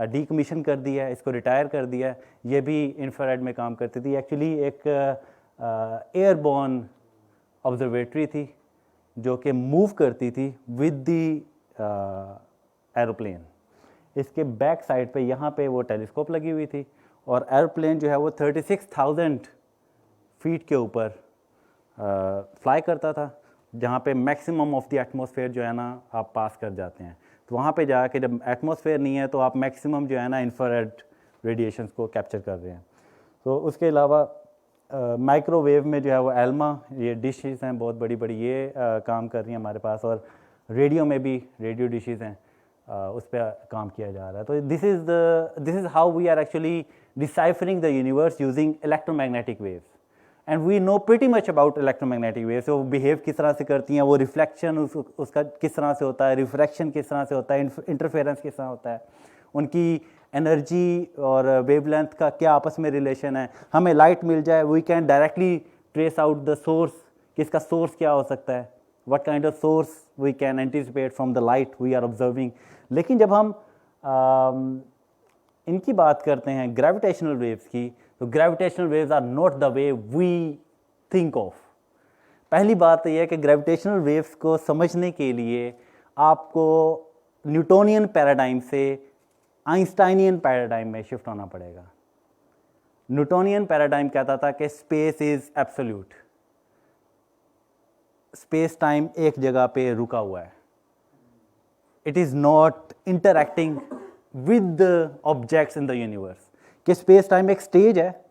डीकमीशन कर दिया है, इसको रिटायर कर दिया है। ये भी इंफ्रारेड में काम करती थी। एक्चुअली एक एयरबॉर्न ऑब्जर्वेटरी थी जो कि मूव करती थी विद दी एरोप्लेन। इसके बैक साइड पे यहाँ पे वो टेलीस्कोप लगी हुई थी, और एरोप्लेन जो है वो 36,000 फीट के ऊपर फ्लाई करता था, जहाँ पे मैक्सिमम ऑफ द एटमॉस्फेयर जो है ना आप पास कर जाते हैं। तो वहाँ पे जाके जब एटमॉस्फेयर नहीं है तो आप मैक्सिमम जो है ना इंफ्रारेड रेडिएशंस को कैप्चर कर रहे हैं। तो उसके अलावा माइक्रोवेव में जो है वो एल्मा, ये डिशेस हैं बहुत बड़ी बड़ी, ये काम कर रही हैं हमारे पास। और रेडियो में भी रेडियो डिशेस हैं, उस पर काम किया जा रहा है। तो this is how we are actually deciphering the universe using electromagnetic waves. And we know pretty much about electromagnetic waves. वो बिहेव किस तरह से करती हैं, वो रिफ्लेक्शन उसका किस तरह से होता है, रिफ्रैक्शन किस तरह से होता है, इंटरफेरेंस किस तरह होता है, उनकी एनर्जी और वेवलेंथ का क्या आपस में रिलेशन है। हमें लाइट मिल जाए, we can directly trace out the source, कि इसका सोर्स क्या हो सकता है, what kind of source we can anticipate from the light we are observing. लेकिन जब हम इनकी बात करते हैं ग्रेविटेशनल वेव्स की, तो gravitational waves are not the way we think of. पहली बात यह है कि ग्रेविटेशनल वेव्स को समझने के लिए आपको न्यूटोनियन पैराडाइम से आइंस्टाइनियन पैराडाइम में शिफ्ट होना पड़ेगा। न्यूटोनियन पैराडाइम कहता था कि space is absolute, space time एक जगह पे रुका हुआ है, it is not interacting with the objects in the universe. कि स्पेस टाइम एक स्टेज है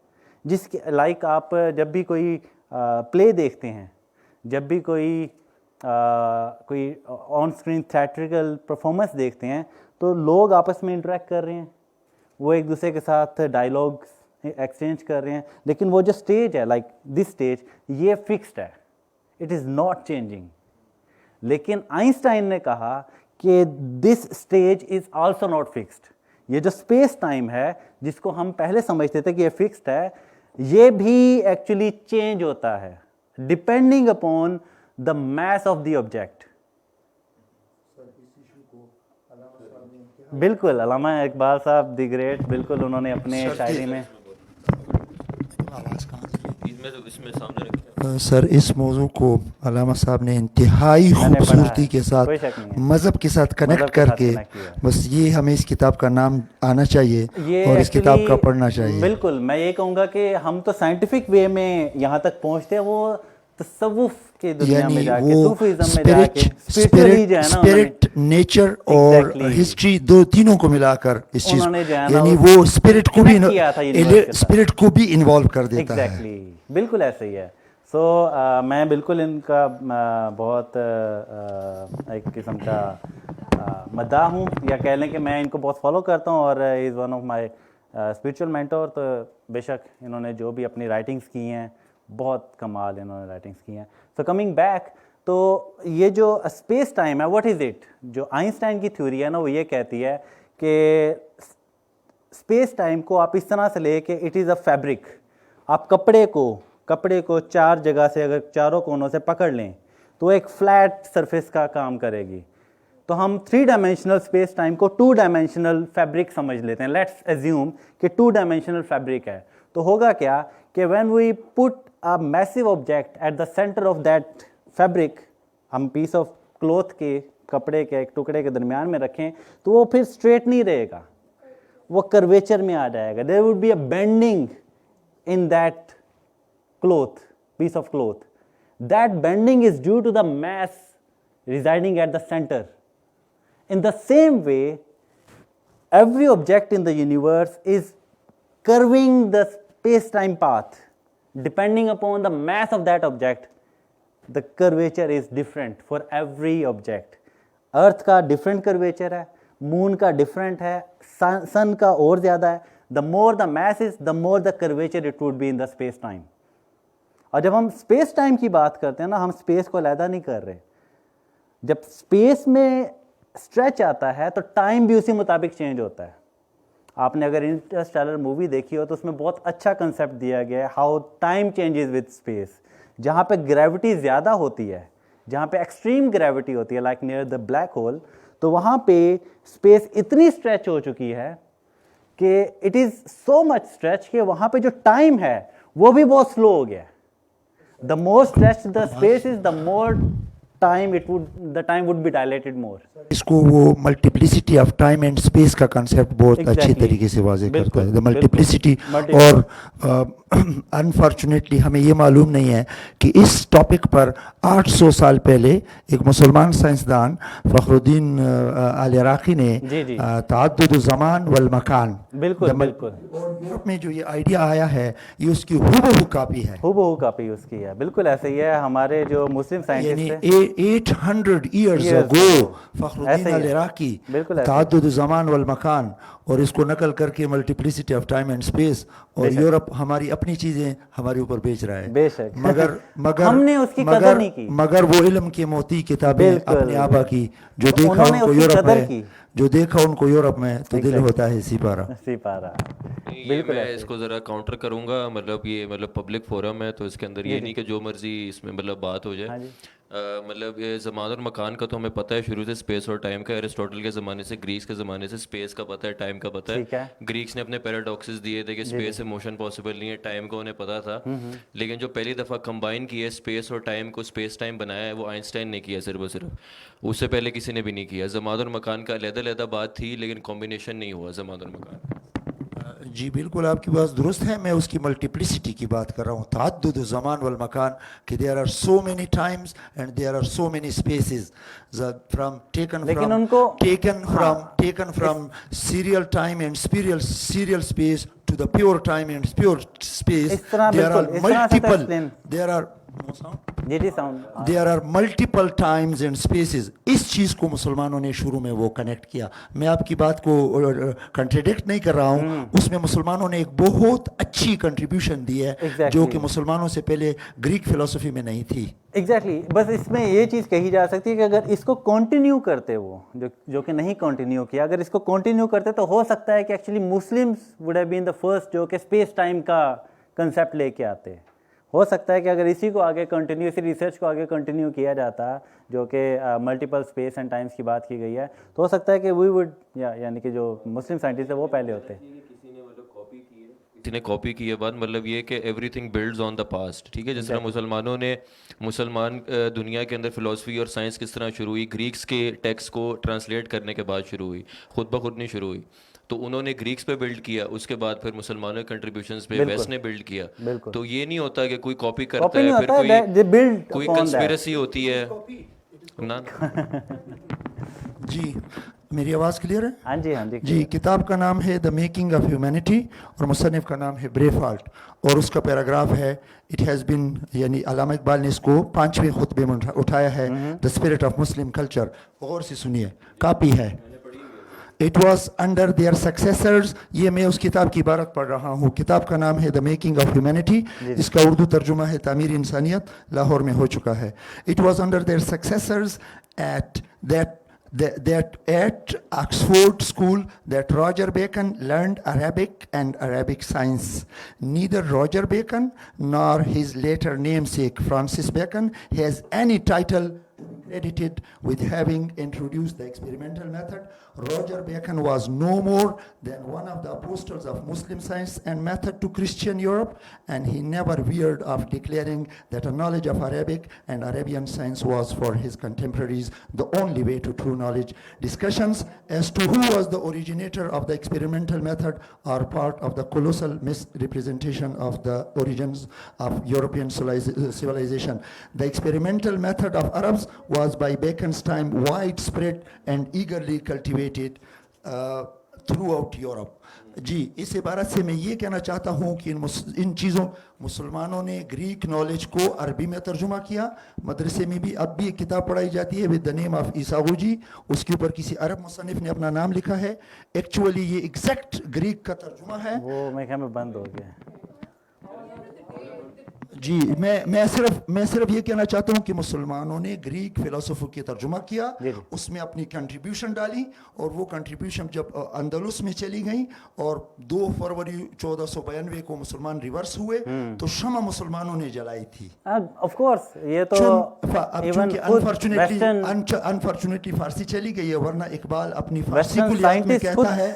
जिसके लाइक आप जब भी कोई प्ले देखते हैं, जब भी कोई ऑन स्क्रीन थिएट्रिकल परफॉर्मेंस देखते हैं, तो लोग आपस में इंटरेक्ट कर रहे हैं, वो एक दूसरे के साथ डायलॉग्स एक्सचेंज कर रहे हैं, लेकिन वो जो स्टेज है लाइक दिस स्टेज, ये फिक्स्ड है, इट इज़ नॉट चेंजिंग। लेकिन आइंस्टाइन ने कहा कि this stage is also not fixed. ये जो स्पेस टाइम है जिसको हम पहले समझते थे कि ये फिक्स्ड है, ये भी एक्चुअली चेंज होता है depending upon the mass of the object. बिल्कुल, अल्लामा इकबाल साहब द ग्रेट, बिल्कुल उन्होंने अपने शायरी में इसमें सामने रखा सर इस मौजू को अल्लामा साहब ने इंतहाई खूबसूरती के साथ मज़हब के साथ कनेक्ट करके, बस ये हमें इस किताब का नाम आना चाहिए और इस किताब का पढ़ना चाहिए। बिल्कुल, मैं ये कहूँगा कि हम तो साइंटिफिक वे में यहाँ तक पहुँचते हैं, वो तसव्वुफ के दुनिया में जाके, सूफीज़म में जाके, स्पिरिट, नेचर और हिस्ट्री, दो तीनों को मिलाकर इस चीज, यानी वो स्पिरिट को भी इन्वॉल्व कर देता है। एग्जैक्टली, बिल्कुल ऐसे ही है। सो मैं बिल्कुल इनका बहुत एक किस्म का मद्दाह हूँ, या कह लें कि मैं इनको बहुत फॉलो करता हूँ, और is one of my spiritual mentor. तो बेशक इन्होंने जो भी अपनी राइटिंग्स की हैं बहुत कमाल इन्होंने राइटिंग्स की हैं। सो कमिंग बैक, तो ये जो स्पेस टाइम है, व्हाट इज़ इट? जो आइंस्टाइन की थ्योरी है ना, वो ये कहती है कि स्पेस टाइम को आप इस तरह से ले कि इट इज़ अ फैब्रिक। आप कपड़े को चार जगह से अगर चारों कोनों से पकड़ लें तो एक फ्लैट सरफेस का काम करेगी। तो हम 3 डायमेंशनल स्पेस टाइम को 2 डायमेंशनल फैब्रिक समझ लेते हैं। लेट्स एज्यूम कि 2 डायमेंशनल फैब्रिक है, तो होगा क्या कि when we put a massive object at the centre of that fabric, हम पीस ऑफ क्लॉथ के कपड़े के एक टुकड़े के दरमियान में रखें तो वो फिर स्ट्रेट नहीं रहेगा, वो कर्वेचर में आ जाएगा। There would be a bending in that cloth, piece of cloth. That bending is due to the mass residing at the center. In the same way, every object in the universe is curving the space-time path. Depending upon the mass of that object, the curvature is different for every object. Earth का different curvature है, moon का different है, sun का और ज़्यादा है. The more the mass is, the more the curvature it would be in the space-time. और जब हम स्पेस टाइम की बात करते हैं ना, हम स्पेस को अलहदा नहीं कर रहे। जब स्पेस में स्ट्रेच आता है तो टाइम भी उसी मुताबिक चेंज होता है। आपने अगर इंटरस्टेलर मूवी देखी हो तो उसमें बहुत अच्छा कंसेप्ट दिया गया है, how time changes with space. जहाँ पे ग्रेविटी ज़्यादा होती है, जहाँ पे एक्सट्रीम ग्रेविटी होती है like near the black whole, तो वहाँ पे स्पेस इतनी स्ट्रेच हो चुकी है कि it is so much stretch कि वहाँ पे जो टाइम है वो भी बहुत स्लो हो गया है। The more stretched the space is, the more time the time would be dilated more. इसको वो multiplicity of time and space का कंसेप्ट बहुत अच्छे तरीके से वाज़ेह करता है। द मल्टीप्लिसिटी, और अनफॉर्चुनेटली हमें ये मालूम नहीं है कि इस टॉपिक पर 800 साल पहले एक मुसलमान साइंसदान फ़खरुद्दीन अल इराक़ी ने तअद्दुद ज़मान वल मकान, बिल्कुल यूरोप में जो ये आइडिया आया है ये उसकी हुबहू कॉपी है, हुबहू कॉपी उसकी है। बिल्कुल ऐसे ही है। हमारे जो मुस्लिम साइंटिस्ट हैं 800 years ago फ़खरुद्दीन अल इराक़ी तअद्दुद ज़मान वल मकान, और इसको नकल करके multiplicity of time and space, और यूरोप हमारी अपनी चीज़ें हमारे ऊपर बेच रहा है। बेशक। मगर हमने उसकी कदर नहीं की। मगर वो इल्म की मोती किताबें अपने आबा की, जो देखा उनको यूरोप में, जो देखा उनको यूरोप में, तो दिल होता है सिपारा। बिल्कुल, मैं इसको ज़रा काउंटर करूँगा। मतलब ये पब्लिक फोरम है, तो इसके अंदर ये नहीं कि जो मर्जी इसमें बात हो जाए। मतलब ये ज़मान और मकान का तो हमें पता है शुरू से, स्पेस और टाइम का। एरिस्टोटल के ज़माने से, ग्रीक्स के ज़माने से स्पेस का पता है, टाइम का पता है। ग्रीक्स ने अपने पैराडॉक्सेस दिए थे कि स्पेस से मोशन पॉसिबल नहीं है, टाइम को उन्हें पता था। लेकिन जो पहली दफ़ा कंबाइन किया स्पेस और टाइम को, स्पेस टाइम बनाया है, वो आइंस्टाइन ने किया सिर्फ और सिर्फ। उससे पहले किसी ने भी नहीं किया। ज़मान और मकान का अलग-अलग बात थी, लेकिन कॉम्बिनेशन नहीं हुआ ज़मान और मकान। जी बिल्कुल, आपकी बात दुरुस्त है। मैं उसकी मल्टीप्लिसिटी की बात कर रहा हूँ, तअद्दुद ज़मान वल मकान, कि there are so many times and there are so many spaces from taken from serial time and serial space to the pure time and pure space. There are multiple times and spaces. इस चीज़ को मुसलमानों ने शुरू में वो connect किया। मैं आपकी बात को कंट्रडिक्ट नहीं कर रहा हूँ, उसमें मुसलमानों ने एक बहुत अच्छी कंट्रीब्यूशन दी है, जो कि मुसलमानों से पहले ग्रीक फिलोसफी में नहीं थी। एग्जैक्टली बस इसमें ये चीज़ कही जा सकती है कि अगर इसको कंटिन्यू करते, वो जो कि नहीं कंटिन्यू किया, अगर इसको कंटिन्यू करते तो हो सकता है कि actually Muslims would have been the first जो कि स्पेस टाइम का कंसेप्ट लेके आते। हो सकता है कि अगर इसी को आगे कंटिन्यू, इसी रिसर्च को आगे कंटिन्यू किया जाता, जो कि मल्टीपल स्पेस एंड टाइम्स की बात की गई है, तो हो सकता है कि वी वुड, यानी कि जो मुस्लिम साइंटिस्ट है वो पहले होते। किसी ने कॉपी की है बात, मतलब ये कि everything builds on the past. ठीक है, जिस तरह मुसलमान दुनिया के अंदर फिलोसफी और साइंस किस तरह शुरू हुई, ग्रीक्स के टेक्स्ट को ट्रांसलेट करने के बाद शुरू हुई, खुद ब खुद नहीं शुरू हुई। तो उन्होंने ग्रीक्स पे बिल्ड किया, उसके बाद फिर मुसलमानों के कंट्रीब्यूशंस पे वेस्ट ने बिल्ड किया। तो ये नहीं होता कि कोई कॉपी करता है फिर कोई कंस्पिरेसी होती है ना। जी मेरी आवाज़ क्लियर है? हाँ जी, हाँ जी। जी, किताब का नाम है द मेकिंग ऑफ ह्यूमैनिटी और मुसन्निफ का नाम है ब्रेफाल्ट, और उसका पैराग्राफ है इट हैज़ बिन, यानी अल्लामा इकबाल ने इसको 5वें खुतबे में उठाया है, the spirit of Muslim culture. गौर से सुनिए, कापी है। It was under their successors. ये मैं उस किताब की इबारत पढ़ रहा हूँ. किताब का नाम है The Making of Humanity. इसका उर्दू तर्जुमा है तामीर इंसानियत, लाहौर में हो चुका है. It was under their successors at at Oxford School that Roger Bacon learned Arabic and Arabic science. Neither Roger Bacon nor his later namesake Francis Bacon has any title credited with having introduced the experimental method. Roger Bacon was no more than one of the apostles of Muslim science and method to Christian Europe, and he never wearied of declaring that a knowledge of Arabic and Arabian science was for his contemporaries the only way to true knowledge. Discussions as to who was the originator of the experimental method are part of the colossal misrepresentation of the origins of European civilization. The experimental method of Arabs was by Bacon's time widespread and eagerly cultivated throughout Europe. जी, इस इबारत से मैं ये कहना चाहता हूँ कि इन चीज़ों मुसलमानों ने ग्रीक नॉलेज को अरबी में तर्जुमा किया. मदरसे में भी अब भी एक किताब पढ़ाई जाती है विद द नेम ऑफ ईसाऊजी. उसके ऊपर किसी अरब मुसन्निफ ने अपना नाम लिखा है. एक्चुअली ये एग्जैक्ट ग्रीक का तर्जुमा है. वो मैं ख्याल में बंद हो गया. जी, मैं सिर्फ ये कहना चाहता हूँ कि मुसलमानों ने ग्रीक फिलोसोफर की तर्जुमा किया, उसमें अपनी कंट्रीब्यूशन डाली, और वो कंट्रीब्यूशन जब अंदलुस में चली गई और 2 फरवरी 1492 को मुसलमान रिवर्स हुए तो शमा मुसलमानों ने जलाई थी. ऑफ कोर्स ये तो इवन अनफॉर्चुनेटली फारसी चली गई है, वरना इकबाल अपनी फारसी कुलियात में कहता है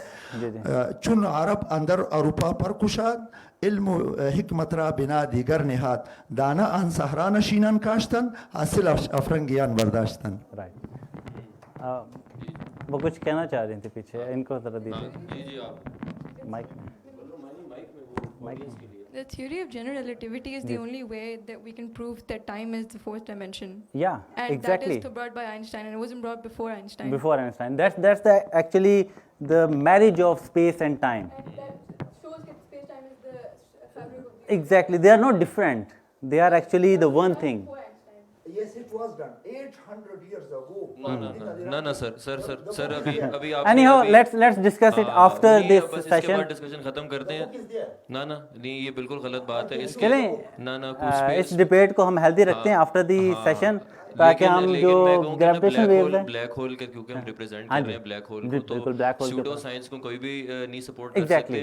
चुन अरब अंदर अरूपा पर कुशाद इल्म हिकमत रा बिना दिगर निहात दाना अन सहरा नशीनन काश्तन हासिल अफरंगियान बर्दाश्तन. राइट. वो कुछ कहना चाह रही थी पीछे, इनको जरा दीजिए mic. The theory of general relativity is the only way that we can prove that time is the fourth dimension. Yeah, and exactly. And that is brought by Einstein, and it wasn't brought before Einstein. Before Einstein. That's the actually the marriage of space and time. And that shows that space-time is the fabric of the Exactly. They are not different. They are actually the one thing. Yes, it was done 800 years ago. ना sir अभी आप Anyhow, let's discuss it after this session. Discussion खत्म करते हैं. ना नहीं, ये बिल्कुल गलत बात है. इसके ना इस डिबेट को हम हेल्दी रखते हैं आफ्टर दी सेशन, ताकि हम जो ग्रेविटेशन वेव्स है, ब्लैक होल के क्योंकि हम रिप्रेजेंट कर रहे हैं ब्लैक होल को, बिल्कुल ब्लैक होल स्यूडो साइंस को कोई भी नहीं सपोर्ट कर सकते.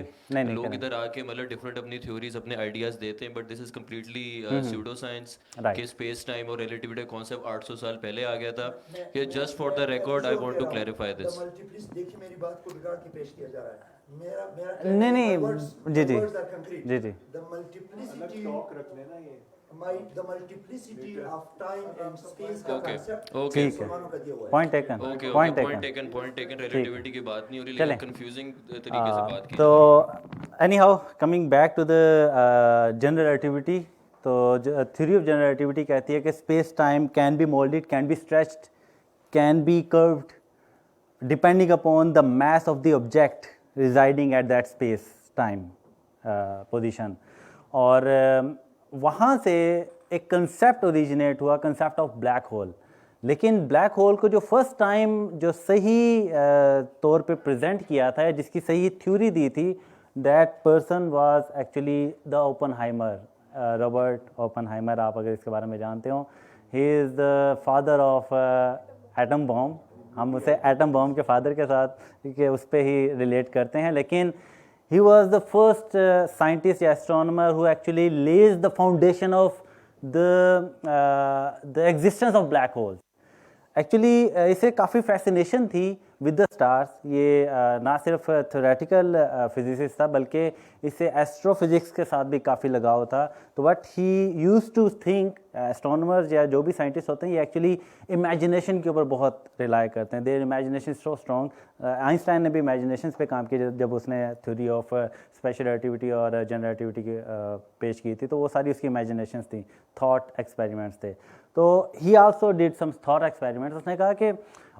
लोग इधर आके मतलब डिफरेंट अपनी थ्योरीज अपने आइडियाज देते हैं, but this is completely pseudo science के स्पेस टाइम और रिलेटिविटी कॉन्सेप्ट 800 साल पहले आ गया था. कि just for the record I want to clarify this. देखिए मेरी बात को बिगाड़ के पेश किया जा रहा है. मेरा नहीं जी the multiplicity the multiplicity of time and space का concept मुसलमानों का दिया हुआ है. Point taken. रिलेटिविटी की बात नहीं हो रही, लेकिन कंफ्यूजिंग तरीके से बात की. तो anyhow coming back to the general relativity, तो थ्योरी ऑफ जनरल रिलेटिविटी कहती है कि space time can be moulded, can be stretched, can be curved depending upon the mass of the object residing at that space time position. और वहाँ से एक concept originate हुआ, concept of black hole. लेकिन black hole को जो first time जो सही तौर पे प्रेजेंट किया था, जिसकी सही थ्योरी दी थी, that person was actually the Oppenheimer, Robert Oppenheimer. आप अगर इसके बारे में जानते हो, he is the father of atom bomb. हम उसे एटम बॉम्ब के फादर के साथ के उस पर ही रिलेट करते हैं. लेकिन he was the first scientist, astronomer who actually lays the foundation of the existence of black holes. Actually इसे काफ़ी fascination थी with the stars. ये ना सिर्फ theoretical physicist था, बल्कि इसे astrophysics के साथ भी काफ़ी लगाव था. तो what he used to think, astronomers या जो भी scientists होते हैं, ये actually imagination के ऊपर बहुत rely करते हैं. Their imagination is so strong. Einstein ने भी imaginations पे काम किया जब उसने theory of special relativity और general relativity की पेश की थी. तो वो सारी उसकी imaginations थी, thought experiments थे. तो he also did some thought experiments. उसने कहा कि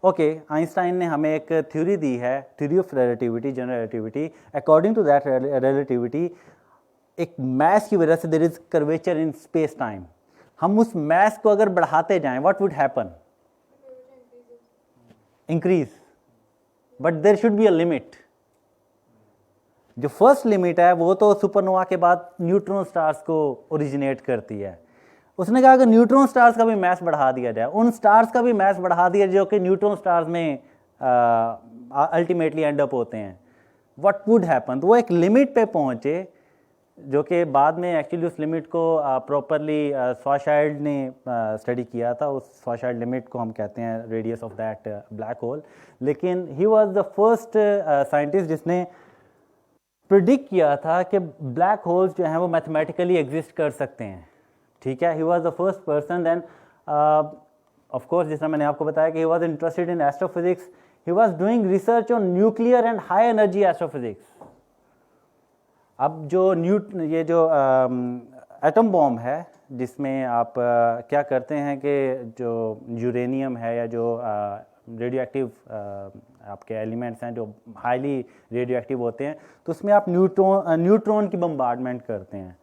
ओके, आइंस्टाइन ने हमें एक थ्योरी दी है, theory of relativity, general relativity. According to that relativity, एक मैस की वजह से there is curvature in space time. हम उस मैस को अगर बढ़ाते जाएं, what would happen? Increase. But there should be a limit. जो फर्स्ट लिमिट है वो तो सुपरनोवा के बाद न्यूट्रॉन स्टार्स को ओरिजिनेट करती है। उसने कहा कि न्यूट्रॉन स्टार्स का भी मैस बढ़ा दिया जाए, उन स्टार्स का भी मैस बढ़ा दिया जो कि न्यूट्रॉन स्टार्स में अल्टीमेटली एंड अप होते हैं। What would happen? तो वो एक लिमिट पे पहुंचे जो कि बाद में एक्चुअली उस लिमिट को प्रॉपरली स्वाशाइल्ड ने स्टडी किया था। उस स्वाशाइल्ड लिमिट को हम कहते हैं radius of that black hole. लेकिन he was the first scientist जिसने प्रिडिक्ट किया था कि ब्लैक होल्स जो हैं वो मैथमेटिकली एग्जिस्ट कर सकते हैं। ठीक है, he was the first person. Then of course जिस तरह मैंने आपको बताया कि he was interested in astrophysics, he was doing research on nuclear and high energy astrophysics. अब जो ये जो एटम बॉम्ब है जिसमें आप क्या करते हैं कि जो यूरेनियम है या जो रेडियो एक्टिव आपके एलिमेंट्स हैं जो हाईली रेडियो एक्टिव होते हैं, तो उसमें आप न्यूट्रॉन की बम्बार्डमेंट करते हैं।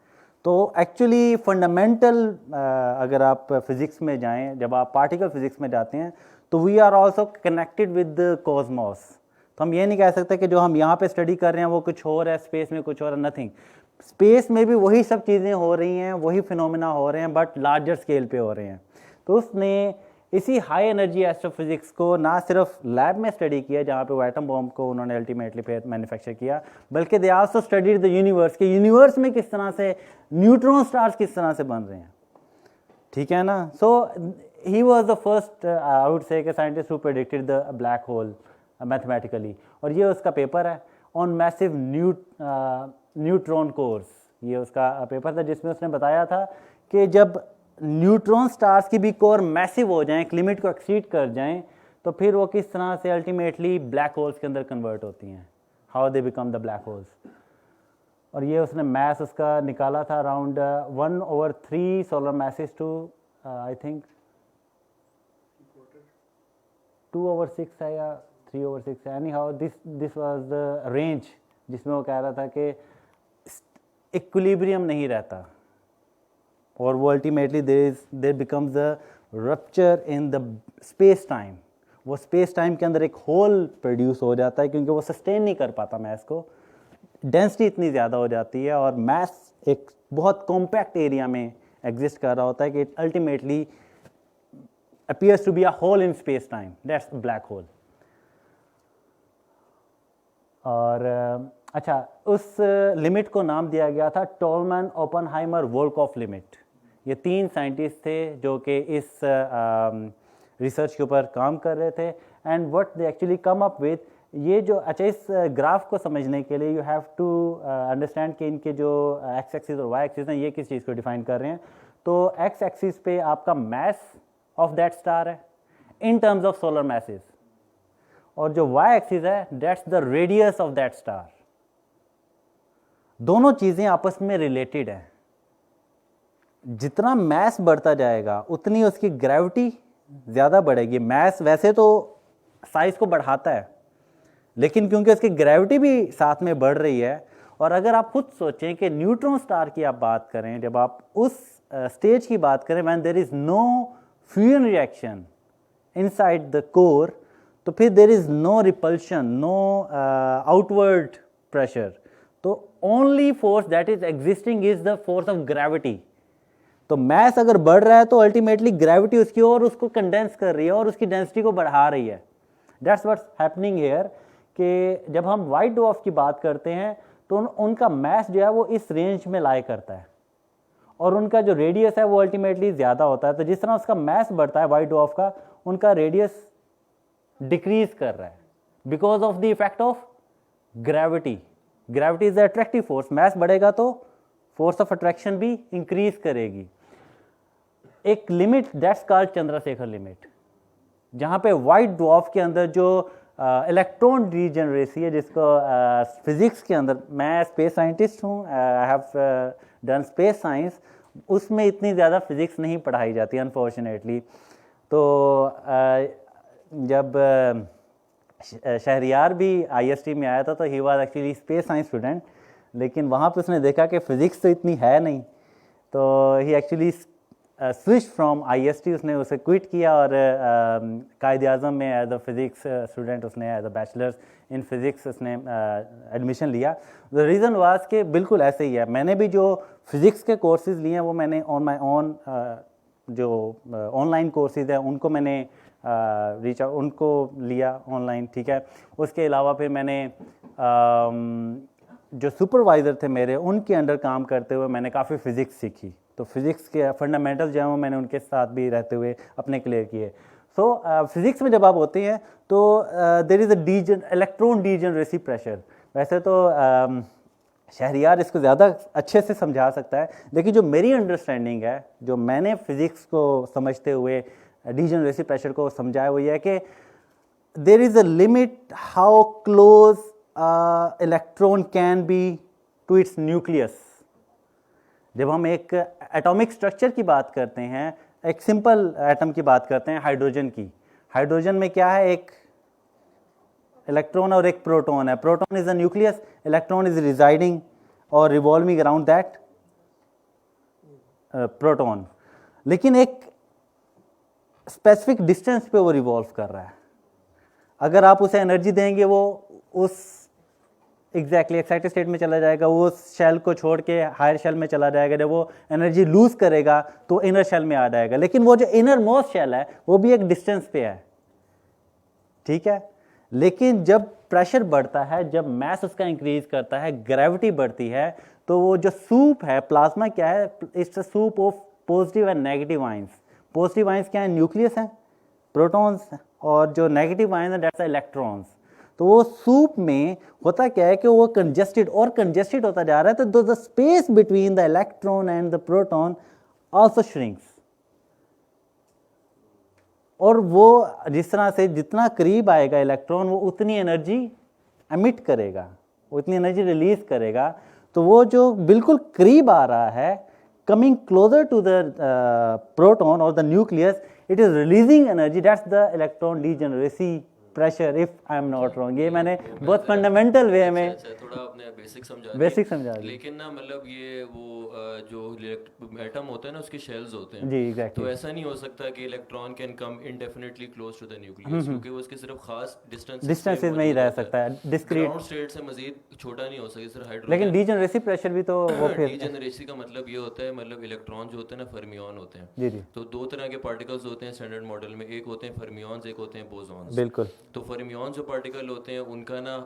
तो एक्चुअली फंडामेंटल अगर आप फिज़िक्स में जाएं, जब आप पार्टिकल फिज़िक्स में जाते हैं तो we are also connected with the cosmos. तो हम ये नहीं कह सकते कि जो हम यहाँ पे स्टडी कर रहे हैं वो कुछ और है, स्पेस में कुछ और है, नथिंग। स्पेस में भी वही सब चीज़ें हो रही हैं, वही फिनोमेना हो रहे हैं, बट लार्जर स्केल पे हो रहे हैं। तो उसने इसी हाई एनर्जी एस्ट्रोफिजिक्स को ना सिर्फ लैब में स्टडी किया जहाँ पे वो एटम बॉम्ब को उन्होंने अल्टीमेटली फिर मैन्युफैक्चर किया, बल्कि they also studied the universe के यूनिवर्स में किस तरह से न्यूट्रॉन स्टार्स किस तरह से बन रहे हैं। ठीक है ना? So he was the first I would say scientist who predicted the black hole mathematically. और ये उसका पेपर है ऑन मैसिव न्यूट्रॉन कोर्स। ये उसका पेपर था जिसमें उसने बताया था कि जब न्यूट्रॉन स्टार्स की भी कोर मैसिव हो जाएं, एक लिमिट को एक्सीड कर जाएं, तो फिर वो किस तरह से अल्टीमेटली ब्लैक होल्स के अंदर कन्वर्ट होती हैं, how they become the black holes. और ये उसने मैस उसका निकाला था around 1/3 solar masses to I think 2/6 है या 3/6 है। Anyhow this was the range जिसमें वो कह रहा था कि इक्विलिब्रियम नहीं रहता और वो ultimately there becomes the rupture in the space time. वो स्पेस टाइम के अंदर एक होल प्रोड्यूस हो जाता है क्योंकि वो सस्टेन नहीं कर पाता मैस को, डेंसिटी इतनी ज़्यादा हो जाती है और मैस एक बहुत कॉम्पैक्ट एरिया में एग्जिस्ट कर रहा होता है कि it ultimately appears to be a hole in space time, that's a black hole। और अच्छा, उस लिमिट को नाम दिया गया था टॉलमैन ओपेनहाइमर वोल्कोफ लिमिट। ये 3 साइंटिस्ट थे जो कि इस रिसर्च के ऊपर काम कर रहे थे। And what they actually come up with, ये जो अच्छा इस ग्राफ को समझने के लिए यू हैव टू अंडरस्टैंड कि इनके जो एक्स एक्सिस और वाई एक्सिस हैं ये किस चीज़ को डिफाइन कर रहे हैं। तो एक्स एक्सिस पे आपका मैस ऑफ दैट स्टार है in terms of solar message, और जो वाई एक्सिस है that's the radius of that star. दोनों चीज़ें आपस में रिलेटेड हैं। जितना मैस बढ़ता जाएगा उतनी उसकी ग्रेविटी ज़्यादा बढ़ेगी। मैस वैसे तो साइज को बढ़ाता है, लेकिन क्योंकि उसकी ग्रेविटी भी साथ में बढ़ रही है, और अगर आप खुद सोचें कि न्यूट्रॉन स्टार की आप बात करें, जब आप उस स्टेज की बात करें when there is no fusion reaction inside the core, तो फिर there is no repulsion, no outward pressure, तो only force that is existing is the force of gravity. तो मैस अगर बढ़ रहा है तो अल्टीमेटली ग्रेविटी उसकी ओर उसको कंडेंस कर रही है और उसकी डेंसिटी को बढ़ा रही है। दैट्स व्हाट्स हैपनिंग हियर कि जब हम वाइट ड्वार्फ की बात करते हैं तो उनका मैस जो है वो इस रेंज में लाई करता है और उनका जो रेडियस है वो अल्टीमेटली ज़्यादा होता है। तो जिस तरह उसका मैस बढ़ता है वाइट ड्वार्फ का, उनका रेडियस डिक्रीज कर रहा है because of the effect of gravity. Gravity is the attractive force, mass बढ़ेगा तो फोर्स ऑफ अट्रैक्शन भी इंक्रीज करेगी। एक limit that's called Chandrasekhar limit, जहाँ पे वाइट ड्वार्फ के अंदर जो इलेक्ट्रॉन रीजनरेसी है, जिसको फिजिक्स के अंदर, मैं स्पेस साइंटिस्ट हूँ, I have done space science, उसमें इतनी ज़्यादा फिजिक्स नहीं पढ़ाई जाती अनफॉर्चुनेटली। तो जब शहरियार भी IST में आया था तो he was actually space science student, लेकिन वहाँ पे उसने देखा कि फ़िज़िक्स तो इतनी है नहीं, तो he actually switch from IST, उसने उसे क्विट किया और कायद-ए-आज़म में एज अ फिज़िक्स स्टूडेंट उसने as a bachelors in physics उसने एडमिशन लिया। द रीज़न वाज कि बिल्कुल ऐसे ही है, मैंने भी जो फिज़िक्स के कोर्सेज़ लिए हैं वो मैंने ऑन माई ओन जो ऑनलाइन कोर्सेज़ हैं उनको मैंने उनको लिया ऑनलाइन, ठीक है। उसके अलावा फिर मैंने जो सुपरवाइज़र थे मेरे उनके अंडर काम करते हुए मैंने काफ़ी फ़िज़िक्स सीखी, तो फिज़िक्स के फंडामेंटल जो हैं वो मैंने उनके साथ भी रहते हुए अपने क्लियर किए। सो फिज़िक्स में जब आप होते हैं तो there is a electron degeneracy pressure. वैसे तो शहरियार इसको ज़्यादा अच्छे से समझा सकता है, लेकिन जो मेरी अंडरस्टैंडिंग है, जो मैंने फिज़िक्स को समझते हुए डीजनरेसी प्रेशर को समझा है, वो ये है कि there is a limit how close electron can be to its nucleus. जब हम एक एटॉमिक स्ट्रक्चर की बात करते हैं, एक सिंपल एटम की बात करते हैं हाइड्रोजन की, हाइड्रोजन में क्या है, एक इलेक्ट्रॉन और एक प्रोटॉन है। Proton is a nucleus, electron is residing और रिवॉल्विंग अराउंड दैट प्रोटॉन, लेकिन एक स्पेसिफिक डिस्टेंस पे वो रिवॉल्व कर रहा है। अगर आप उसे एनर्जी देंगे वो उस एग्जैक्टली एक्साइटेड स्टेट में चला जाएगा, वो उस शेल को छोड़ के हायर शेल में चला जाएगा। जब वो एनर्जी लूज करेगा तो इनर शेल में आ जाएगा, लेकिन वो जो इनर मोस्ट शेल है वो भी एक डिस्टेंस पे है, ठीक है। लेकिन जब प्रेशर बढ़ता है, जब मैस उसका इंक्रीज करता है, ग्रेविटी बढ़ती है, तो वो जो सूप है प्लाज्मा क्या है, it's a soup of positive and negative ions. Positive ions क्या है, न्यूक्लियस है, प्रोटॉन्स, और जो नेगेटिव आयंस है दैट्स इलेक्ट्रॉन्स। तो वो सूप में होता क्या है कि वो कंजेस्टेड और कंजेस्टेड होता जा रहा है, तो the space between the electron and the proton also shrinks. और वो जिस तरह से जितना करीब आएगा इलेक्ट्रॉन, वो उतनी एनर्जी एमिट करेगा, उतनी एनर्जी रिलीज करेगा। तो वो जो बिल्कुल करीब आ रहा है, coming closer to the proton और the nucleus, it is releasing energy, that's the electron degeneracy pressure, if I am not wrong. ये मैंने बहुत फंडामेंटल वे में थोड़ा अपने बेसिक समझा समझा दिया। लेकिन ना मतलब ये वो जो एटम होता है ना उसके शेल्स होते हैं जी एग्जैक्टली। तो ऐसा नहीं हो सकता कि electron can come indefinitely close to the nucleus, क्योंकि वो उसके सिर्फ खास डिस्टेंसेस में ही रह सकता है, डिस्क्रीट ग्राउंड स्टेट से मजीद छोटा नहीं हो सकता सिर्फ हाइड्रोजन। लेकिन डीजनरेसी प्रेशर भी तो वो फिर डीजनरेसी का मतलब ये होता है, मतलब इलेक्ट्रॉन जो होते हैं ना फर्मियन होते हैं। जी जी तो दो तरह के पार्टिकल्स होते हैं स्टैंडर्ड मॉडल में, एक होते हैं फर्मियंस, एक होते हैं बोसॉन्स। बिल्कुल। तो फर्मियन जो पार्टिकल होते हैं उनका ना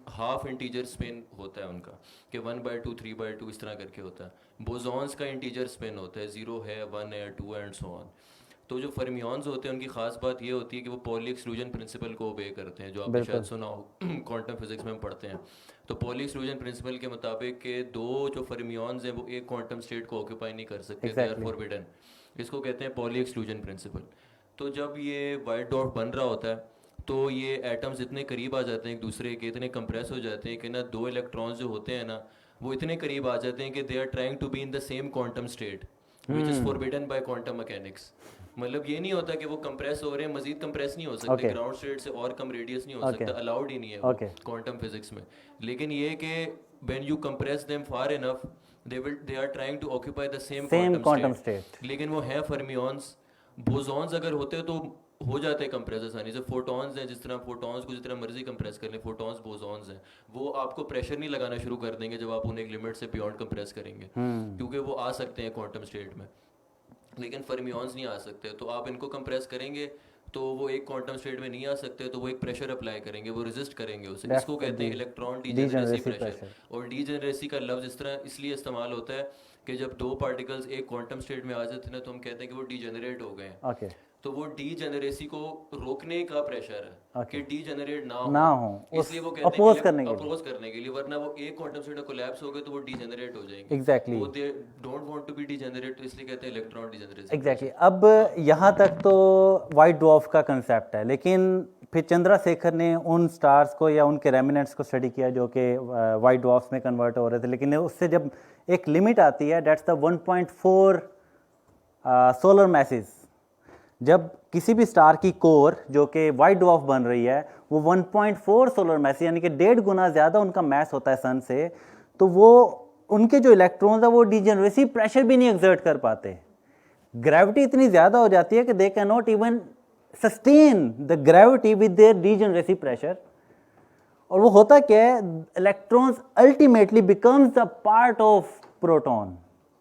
हाफ इंटीजर स्पिन होता है उनका, कि 1/2 3/2 इस तरह करके होता है। बोसॉन्स का इंटीजर स्पिन होता है, 0 है, 1 है, 2 एंड सो ऑन। तो जो फर्मियंस होते हैं उनकी खास बात ये होती है कि वो पॉली एक्सक्लूजन प्रिंसिपल को ओबे करते हैं, जो आपने शायद सुना हो क्वांटम फिजिक्स में हम पढ़ते हैं। तो पॉली एक्सक्लूजन प्रिंसिपल के मुताबिक के दो जो फर्मियंस हैं वो एक क्वांटम स्टेट को ऑक्यूपाई नहीं कर सकते, दे आर फॉरबिडन। इसको कहते हैं पॉली एक्सक्लूजन प्रिंसिपल। तो जब ये वाइट डॉट बन रहा होता है तो ये एटम्स इतने करीब आ जाते हैं एक दूसरे के, इतने कंप्रेस हो जाते हैं कि ना दो इलेक्ट्रॉन्स जो होते हैं ना वो इतने करीब आ जाते हैं कि they are trying to be in the same quantum state which is forbidden by quantum mechanics. मतलब ये नहीं होता कि वो कंप्रेस हो रहे हैं, मजीद कंप्रेस नहीं हो सकते, ग्राउंड स्टेट से और कम रेडियस नहीं हो सकता, अलाउड ही नहीं है क्वांटम फिजिक्स में। लेकिन ये कि when you compress them far enough they are trying to occupy the same quantum state. लेकिन वो है फर्मियंस। बोसॉन्स अगर होते तो हो जाते हैं कंप्रेस आसानी से। फोटॉन्स हैं, जिस तरह फोटॉन्स को जिस तरह मर्जी कंप्रेस कर लें, फोटॉन्स बोसॉन्स हैं, वो आपको प्रेशर नहीं लगाना शुरू कर देंगे जब आप उन्हें एक लिमिट से बियॉन्ड कंप्रेस करेंगे, क्योंकि वो आ सकते हैं क्वांटम स्टेट में। लेकिन फर्मियंस नहीं आ सकते, तो आप इनको कंप्रेस करेंगे तो वो एक क्वांटम स्टेट में नहीं आ सकते, तो वो एक प्रेशर अप्लाई करेंगे, वो रेजिस्ट करेंगे उसे। इसको कहते हैं इलेक्ट्रॉन डीजनरेसी प्रेशर। और डीजनरेसी का लफ्ज इस तरह इसलिए इस्तेमाल होता है कि जब दो पार्टिकल्स एक क्वांटम स्टेट में आ जाते हैं ना तो हम कहते हैं कि वो डीजनरेट हो गए हैं। तो वो डीजनरेसी को रोकने का प्रेशर है कि डीजनरेट ना हो, इसलिए वो कहते हैं अपोज करने के लिए, वरना वो एक क्वांटम स्टेट में कोलैप्स हो गए तो वो डीजनरेट हो जाएंगे। एग्जैक्टली। वो they don't want to be degenerate, तो इसलिए कहते हैं इलेक्ट्रॉन डीजनरेसी। एग्जैक्टली। अब यहाँ तक तो वाइट ड्वार्फ का कंसेप्ट है, लेकिन फिर चंद्रशेखर ने उन स्टार्स को या उनके रेमिनेंट्स को स्टडी किया जो कि वाइट ड्वार्फ्स में कन्वर्ट हो रहे थे। लेकिन उससे जब एक लिमिट आती है, दैट्स द 1.4 सोलर मैसेज। जब किसी भी स्टार की कोर जो कि वाइट ड्वार्फ बन रही है वो 1.4 सोलर मैसेज यानी कि 1.5 गुना ज़्यादा उनका मैस होता है सन से, तो वो उनके जो इलेक्ट्रॉन्स है वो डीजनरेसी प्रेशर भी नहीं एक्सर्ट कर पाते। ग्रेविटी इतनी ज़्यादा हो जाती है कि they can not even sustain the gravity with their degenerative pressure. और वो होता क्या है, electrons ultimately becomes the part of proton.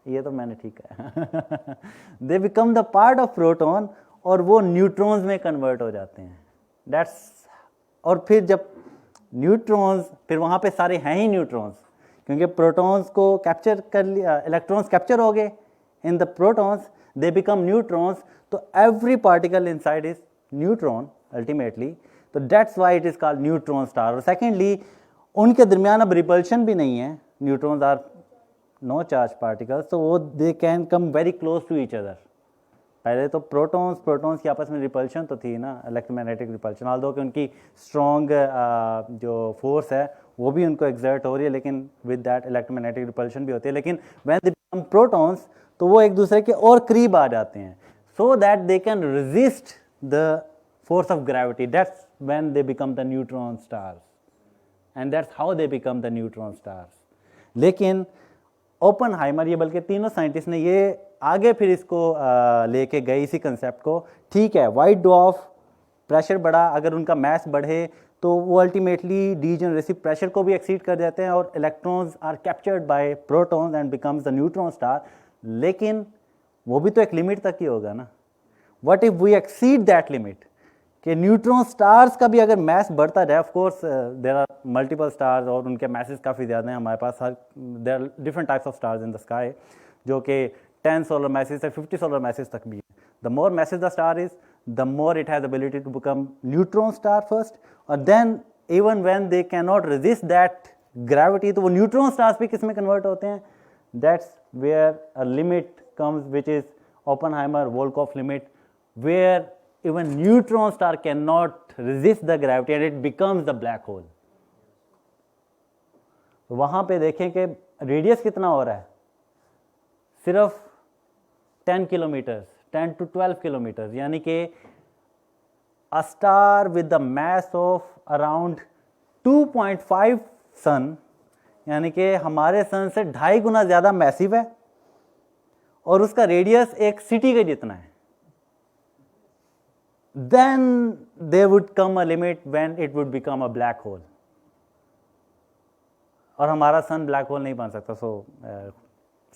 ये तो मैंने ठीक है they become the part of proton और वो न्यूट्रॉन्स में कन्वर्ट हो जाते हैं। दैट्स, और फिर जब न्यूट्रॉन्स, फिर वहाँ पे सारे हैं ही न्यूट्रॉन्स, क्योंकि प्रोटॉन्स को कैप्चर कर लिया, इलेक्ट्रॉन्स कैप्चर हो गए in the protons, they become neutrons. तो every particle inside is neutron ultimately. तो that's why it is called neutron star. और सेकेंडली उनके दरमियान अब रिपल्शन भी नहीं है, neutrons are no charge particles, तो वो they can come very close to each other. पहले तो प्रोटॉन्स की आपस में रिपल्शन तो थी ना, इलेक्ट्रोमैग्नेटिक रिपल्शन, ऑल्दो कि उनकी स्ट्रॉन्ग जो फोर्स है वो भी उनको एग्जर्ट हो रही है, लेकिन विद दैट इलेक्ट्रोमैग्नेटिक रिपल्शन भी होती है। लेकिन व्हेन दे बिकम प्रोटॉन्स तो वो एक दूसरे के और करीब आ जाते हैं, so that they can resist the force of gravity. That's when they become the neutron stars, and that's how they become the neutron stars. लेकिन ओपनहाइमर, ये बल्कि तीनों साइंटिस्ट ने ये आगे फिर इसको लेके गए इसी कंसेप्ट को। ठीक है, वाइट ड्वार्फ प्रेशर बढ़ा, अगर उनका मास बढ़े तो वो अल्टीमेटली डीजनरेसिव प्रेशर को भी एक्सीड कर जाते हैं और electrons are captured by protons and becomes the neutron star. लेकिन वो भी तो एक लिमिट तक ही होगा ना। What if we exceed that limit, कि न्यूट्रॉन स्टार्स का भी अगर मैस बढ़ता जाए, of course there are multiple stars और उनके मैसेज काफ़ी ज़्यादा हैं हमारे पास, हर there are different types of stars in the sky, जो कि 10 सोलर मैसेज से 50 सोलर मैसेज तक भी है। The more masses the star is, the more it has ability to become neutron star first, और then even when they can not resist that gravity, तो वो neutron stars भी किस में कन्वर्ट होते हैं? That's where a limit comes which is Oppenheimer Volkoff limit, where even neutron star cannot resist the gravity and it becomes the black hole. तो वहाँ पे देखें कि रेडियस कितना हो रहा है, सिर्फ 10 किलोमीटर्स, 10 to 12 किलोमीटर्स, यानी कि a star with the mass of around 2.5 सन, यानी कि हमारे सन से 2.5 गुना ज़्यादा मैसिव है और उसका रेडियस एक सिटी के जितना है। Then there would come a limit when it would become a black hole. और हमारा सन ब्लैक होल नहीं बन सकता, सो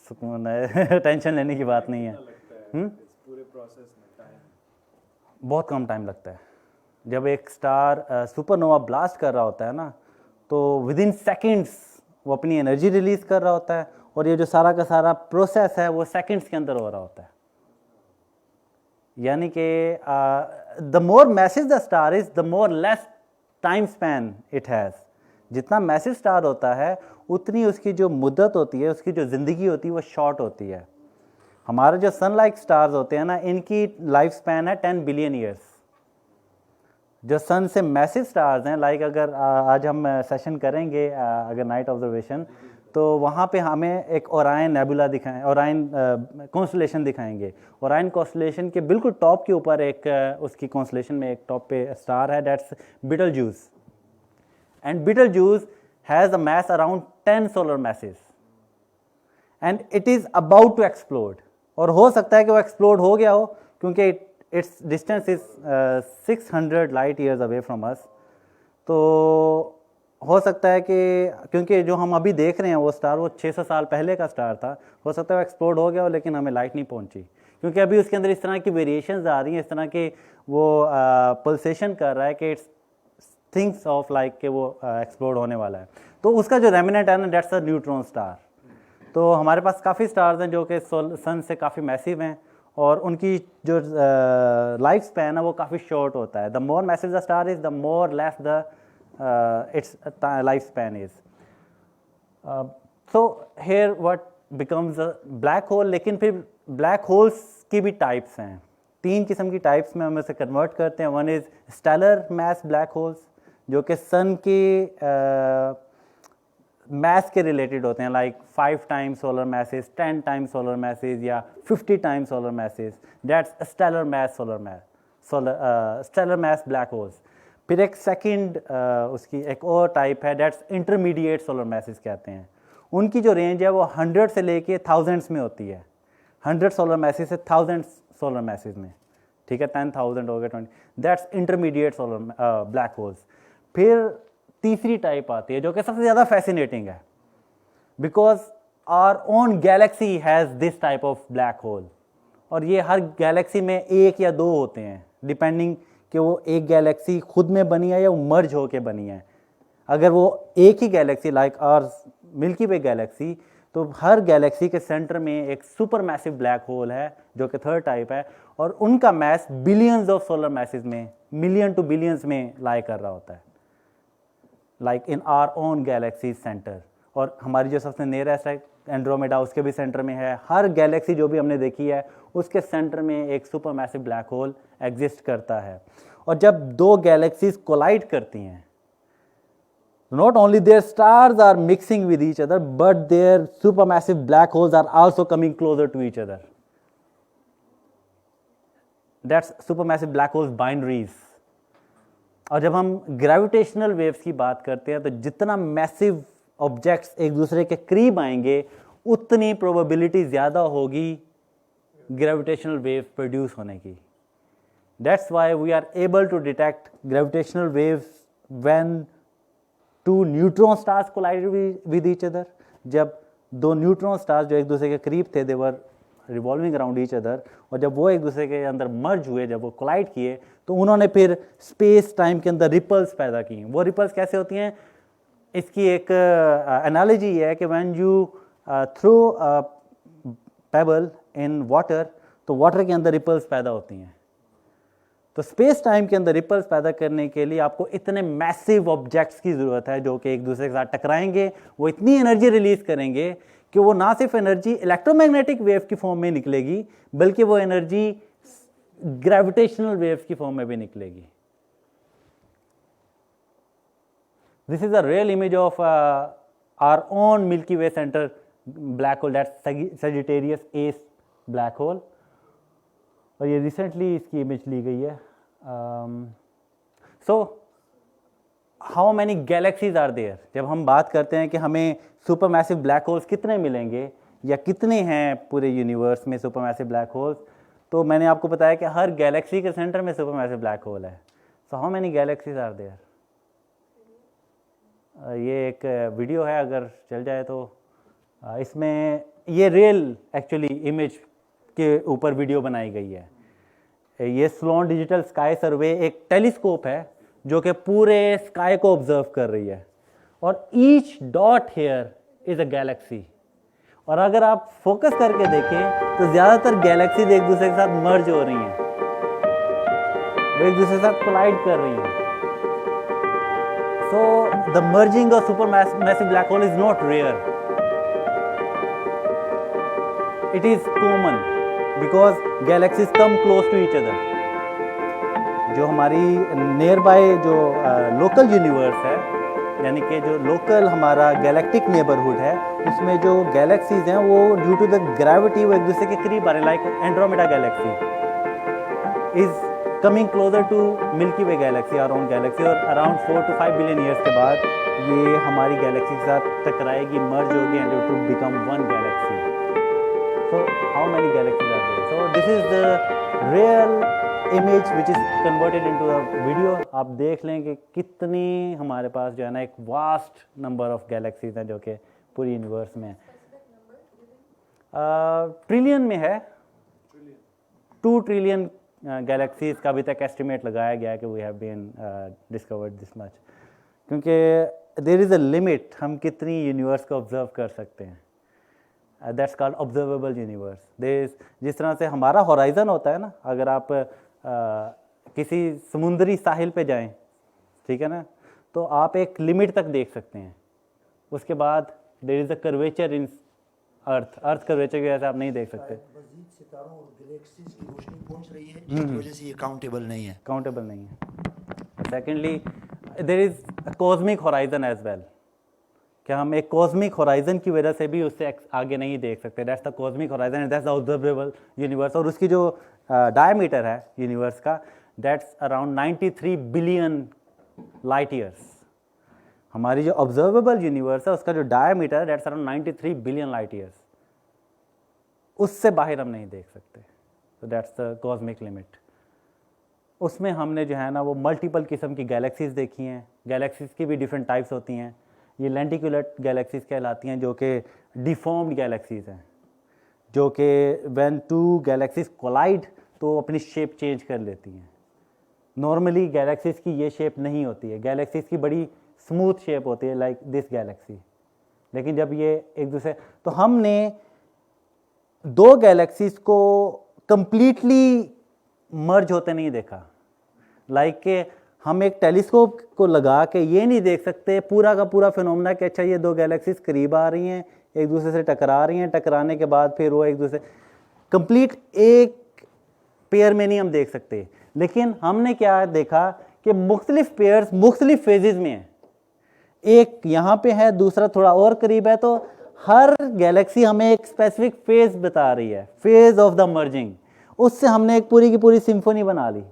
सुकून है टेंशन लेने की बात नहीं है। पूरे प्रोसेस में टाइम बहुत कम टाइम लगता है। जब एक स्टार सुपरनोवा ब्लास्ट कर रहा होता है ना, तो विद इन सेकेंड्स वो अपनी एनर्जी रिलीज कर रहा होता है, और ये जो सारा का सारा प्रोसेस है वो सेकेंड्स के अंदर हो रहा होता है। यानी कि the more massive the star is, the more less time span it has. जितना मैसिव स्टार होता है उतनी उसकी जो मुद्दत होती है, उसकी जो ज़िंदगी होती है वो शॉर्ट होती है। हमारे जो सन लाइक स्टार्स होते हैं ना, इनकी लाइफ स्पैन है 10 बिलियन ईयर्स। जो सन से मैसिव स्टार्स हैं, लाइक अगर आज हम सेशन करेंगे अगर नाइट ऑब्जर्वेशन, तो वहाँ पे हमें एक ओरायन नेबुला दिखाएं, ओरायन कॉन्स्टलेशन दिखाएंगे। ओरायन कॉन्स्टलेशन के बिल्कुल टॉप के ऊपर एक उसकी कॉन्स्टलेशन में एक टॉप पे स्टार है, that's Betelgeuse, and Betelgeuse has a mass around 10 solar masses and it is about to explode. और हो सकता है कि वो एक्सप्लोड हो गया हो, क्योंकि it's distance is 600 light years away from us. तो हो सकता है कि क्योंकि जो हम अभी देख रहे हैं वो स्टार, वो 600 साल पहले का स्टार था, हो सकता है वो एक्सप्लोड हो गया हो, लेकिन हमें लाइट नहीं पहुंची, क्योंकि अभी उसके अंदर इस तरह की वेरिएशंस आ रही हैं, इस तरह के वो पल्सेशन कर रहा है कि इट्स थिंग्स ऑफ लाइक कि वो एक्सप्लोड होने वाला है। तो उसका जो रेमिनेंट है ना, दैट्स अ न्यूट्रॉन स्टार। तो हमारे पास काफ़ी स्टार्स हैं जो कि सन से काफ़ी मैसिव हैं, और उनकी जो लाइफ स्पैन है वो काफ़ी शॉर्ट होता है। The more massive the star is, the more less the its lifespan is. So here what becomes a black hole। लेकिन फिर ब्लैक होल्स की भी टाइप्स हैं, 3 किस्म की टाइप्स में हम इसे कन्वर्ट करते हैं। One is stellar mass black holes, जो कि सन के मैस के रिलेटेड होते हैं, like 5 times solar masses, 10 times solar masses या 50 times solar masses, that's stellar mass stellar mass black holes. फिर एक सेकंड उसकी एक और टाइप है, दैट्स इंटरमीडिएट सोलर मैसेज कहते हैं। उनकी जो रेंज है वो 100 से लेके थाउजेंड्स में होती है। 100 सोलर मैसेज से 1000 सोलर मैसेज में, ठीक है, 10,000 हो गया 20, that's intermediate solar black holes. फिर तीसरी टाइप आती है जो कि सबसे ज़्यादा फैसिनेटिंग है, because our own galaxy has this type of black hole, और ये हर गैलेक्सी में एक या दो होते हैं, डिपेंडिंग कि वो एक गैलेक्सी खुद में बनी है या वो मर्ज होके बनी है। अगर वो एक ही galaxy like our Milky Way galaxy, तो हर गैलेक्सी के सेंटर में एक सुपर मैसिव ब्लैक होल है जो कि थर्ड टाइप है, और उनका mass billions of solar masses में, मिलियन टू बिलियंस में लाई कर रहा होता है, like in our own galaxy centre. और हमारी जो सबसे नियरेस्ट है एंड्रोमेडा, उसके भी सेंटर में है। हर गैलेक्सी जो भी हमने देखी है उसके सेंटर में एक super massive black whole exist करता है। और जब दो गैलेक्सीज कोलाइड करती हैं, not only their stars are mixing with each other, but their supermassive black holes are also coming closer to each other. That's supermassive black holes binaries. और जब हम ग्रेविटेशनल वेव्स की बात करते हैं, तो जितना मैसिव ऑब्जेक्ट्स एक दूसरे के करीब आएंगे, उतनी प्रोबेबिलिटी ज़्यादा होगी ग्रेविटेशनल वेव प्रोड्यूस होने की। That's why we are able to detect gravitational waves when two neutron stars collided with each other. जब दो न्यूट्रॉन स्टार्स जो एक दूसरे के करीब थे, दे वर रिवॉल्विंग अराउंड ईच अदर, और जब वो एक दूसरे के अंदर मर्ज हुए, जब वो कोलाइड किए, तो उन्होंने फिर स्पेस टाइम के अंदर रिपल्स पैदा की। वो रिपल्स कैसे होती हैं? इसकी एक एनालॉजी है कि when you throw pebble in water, तो वाटर के अंदर रिपल्स पैदा होती हैं। तो स्पेस टाइम के अंदर रिपल्स पैदा करने के लिए आपको इतने मैसिव ऑब्जेक्ट्स की ज़रूरत है जो कि एक दूसरे के साथ टकराएंगे, वो इतनी एनर्जी रिलीज करेंगे कि वो ना सिर्फ एनर्जी इलेक्ट्रोमैग्नेटिक वेव की फॉर्म में निकलेगी, बल्कि वो एनर्जी ग्रेविटेशनल वेव्स की फॉर्म में भी निकलेगी। This is a real image of our own Milky Way centre black hole, that's Sagittarius A black hole, और ये रिसेंटली इसकी इमेज ली गई है। So how many galaxies are there? जब हम बात करते हैं कि हमें सुपर मैसिव ब्लैक होल्स कितने मिलेंगे या कितने हैं पूरे यूनिवर्स में सुपर मैसिव ब्लैक होल्स, तो मैंने आपको बताया कि हर गैलेक्सी के सेंटर में सुपर मैसिव ब्लैक होल है। So how many galaxies are there? ये एक वीडियो है, अगर चल जाए तो इसमें ये रियल एक्चुअली इमेज के ऊपर वीडियो बनाई गई है। ये स्लोन डिजिटल स्काई सर्वे एक टेलीस्कोप है जो कि पूरे स्काई को ऑब्जर्व कर रही है, और each dot here is a Galaxy. और अगर आप फोकस करके देखें तो ज़्यादातर गैलेक्सीज एक दूसरे के साथ मर्ज हो रही हैं, वो एक दूसरे के साथ कोलाइड कर रही हैं। So the merging of super massive black hole is not rare, it is common because galaxies come close to each other. जो हमारी नियर बाय जो लोकल यूनिवर्स है, यानी कि जो लोकल हमारा गैलेक्टिक नेबरहुड है, उसमें जो गैलेक्सीज हैं वो ड्यू टू द ग्रेविटी वो एक दूसरे के करीब आ रहे हैं। Like Andromeda galaxy is coming closer to Milky Way galaxy, our own galaxy, और अराउंड 4 to 5 बिलियन ईयर्स के बाद ये हमारी गैलेक्सी के साथ टकराएगी, मर्ज होगी, and it will become one Galaxy. So how many galaxies are there? So this is the real image which is converted into a video. आप देख लें कि कितनी हमारे पास जो है ना एक वास्ट नंबर ऑफ गैलेक्सीज हैं जो कि पूरी यूनिवर्स में है। ट्रिलियन में है, 2 ट्रिलियन गैलेक्सीज का अभी तक एस्टिमेट लगाया गया है कि we have been discovered this much, क्योंकि देयर इज़ अ लिमिट हम कितनी यूनिवर्स को ऑब्जर्व कर सकते हैं। That's called observable universe. जिस तरह से हमारा होराइज़न होता है ना, अगर आप किसी समुद्री साहिल पे जाएं, ठीक है ना, तो आप एक लिमिट तक देख सकते हैं, उसके बाद there is a curvature in earth curvature की वजह से आप नहीं देख सकते। मज़ीद सितारों और गैलेक्सीज की रोशनी पहुंच रही है, जिसकी वजह से ये काउंटेबल नहीं है। काउंटेबल नहीं है। Secondly there is a cosmic horizon as well, क्या हम एक कॉस्मिक होराइज़न की वजह से भी उससे आगे नहीं देख सकते। That's the cosmic horizon and that's the observable universe. और उसकी जो डायमीटर है यूनिवर्स का, that's around 93 billion light years. हमारी जो ऑब्जर्वेबल यूनिवर्स है उसका जो diameter that's around 93 billion light years. उससे बाहर हम नहीं देख सकते। तो दैट्स द कॉस्मिक लिमिट। उसमें हमने जो है ना वो मल्टीपल किस्म की गैलेक्सीज देखी हैं। गैलेक्सीज की भी डिफरेंट टाइप्स होती हैं। ये लेंटिकुलर गैलेक्सीज कहलाती हैं, जो कि डिफॉर्म्ड गैलेक्सीज हैं, जो कि व्हेन टू गैलेक्सीज कोलाइड तो अपनी शेप चेंज कर लेती हैं। नॉर्मली गैलेक्सीज की ये शेप नहीं होती है, गैलेक्सीज की बड़ी स्मूथ शेप होती है लाइक दिस गैलेक्सी। लेकिन जब ये एक दूसरे, तो हमने दो गैलेक्सीज को कंप्लीटली मर्ज होते नहीं देखा। लाइक के हम एक टेलीस्कोप को लगा के ये नहीं देख सकते पूरा का पूरा फिनोमेना कि अच्छा ये दो गैलेक्सीज करीब आ रही हैं, एक दूसरे से टकरा रही हैं, टकराने के बाद फिर वो एक दूसरे कंप्लीट एक पेयर में नहीं हम देख सकते। लेकिन हमने क्या देखा कि मुख्तलिफ पेयर्स मुख्तलिफ फेजेस में हैं। एक यहाँ पे है, दूसरा थोड़ा और करीब है, तो हर गैलेक्सी हमें एक स्पेसिफिक फेज बता रही है, फेज ऑफ द मर्जिंग। उससे हमने एक पूरी की पूरी सिम्फनी बना ली,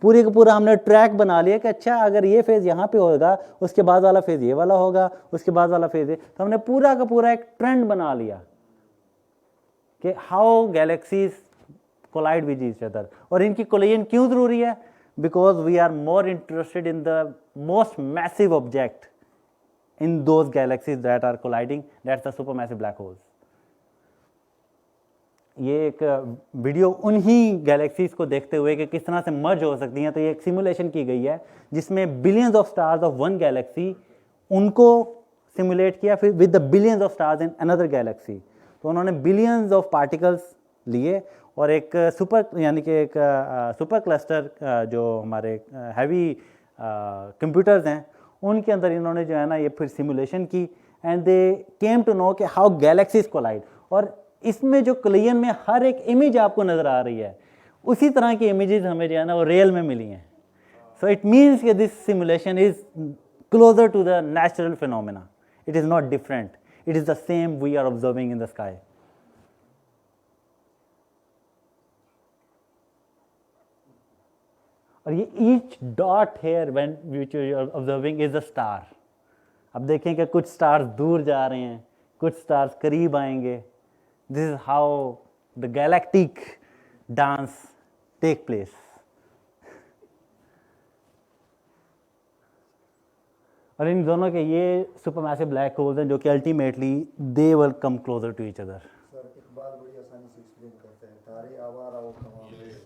पूरी का पूरा हमने ट्रैक बना लिया कि अच्छा अगर ये फेज यहाँ पे होगा, उसके बाद वाला फेज ये वाला होगा, उसके बाद वाला फेज ये। तो हमने पूरा का पूरा एक ट्रेंड बना लिया कि how galaxies collide with each other. और इनकी कोलिजन क्यों जरूरी है? Because we are more interested in the most massive object in those galaxies that are colliding, that's the supermassive black holes. ये एक वीडियो उन्हीं गैलेक्सीज को देखते हुए कि किस तरह से मर्ज हो सकती हैं। तो ये एक सिमुलेशन की गई है जिसमें billions of stars of one Galaxy, उनको सिमुलेट किया फिर with the billions of stars in another Galaxy. तो उन्होंने बिलियंस ऑफ पार्टिकल्स लिए और एक सुपर यानी कि एक सुपर क्लस्टर जो हमारे हैवी कंप्यूटर्स हैं उनके अंदर इन्होंने जो है ना ये फिर सिमुलेशन की and they came to know कि हाउ गैलेक्सीज कोलाइड। और इसमें जो कोलिजन में हर एक इमेज आपको नज़र आ रही है, उसी तरह की इमेजेस हमें जो है ना वो रियल में मिली हैं। सो इट मीन्स कि this simulation is closer to the natural phenomena, it is not different, it is the same we are observing in the sky. और ये each dot here when which you are observing is a star. अब देखें कि कुछ stars दूर जा रहे हैं, कुछ स्टार्स करीब आएंगे। This is how the galactic dance take place. और इन दोनों के ये सुपरमैसिव ब्लैक होल्स हैं जो कि ultimately they will come closer to each other. Sir Iqbal बड़ी आसानी से एक्सप्लेन करते हैं, तारे आवारा वो कमामेज,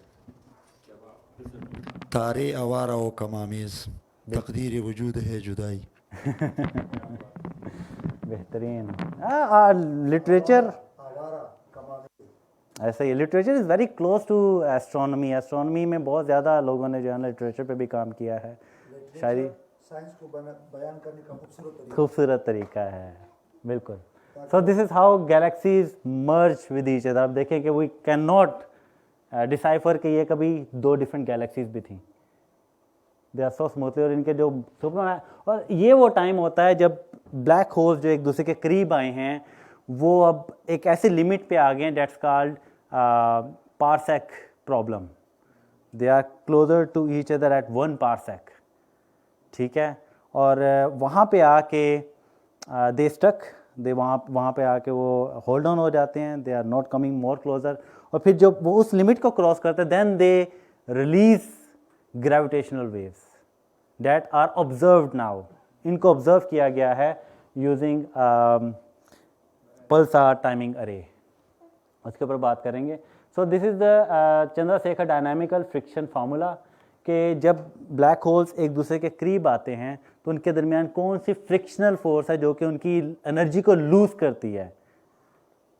तारे आवारा व कमामेज, तकदीर वजूद है जुदाई। बेहतरीन। लिटरेचर आवारा कमामेज, ऐसा ही literature is very close to astronomy. Astronomy में बहुत ज़्यादा लोगों ने जो है ना लिटरेचर पे भी काम किया है। शायरी साइंस को बयान करने का खूबसूरत तरीका है, बिल्कुल। So this is how galaxies merge with each other. आप देखें कि वी कैन नॉट डिसाइफर कि ये कभी दो डिफरेंट गैलेक्सीज भी थी। They are so smoothly. और इनके जो सुपर, और ये वो टाइम होता है जब ब्लैक होल्स जो एक दूसरे के करीब आए हैं वो अब एक ऐसी लिमिट पे आ गए हैं that's called parsec problem. They are closer to each other at 1 parsec, ठीक है। और वहाँ पे आके दे स्टक, दे वहाँ पे आके वो होल्ड ऑन हो जाते हैं, they are not coming more closer. और फिर जब वो उस लिमिट को क्रॉस करते हैं then they release gravitational waves that are observed now. इनको ऑब्जर्व किया गया है यूजिंग पल्सार टाइमिंग अरे, उसके ऊपर बात करेंगे। So this is the Chandrashekhar dynamical friction formula कि जब ब्लैक होल्स एक दूसरे के करीब आते हैं तो उनके दरमियान कौन सी फ्रिक्शनल फोर्स है जो कि उनकी एनर्जी को लूज करती है,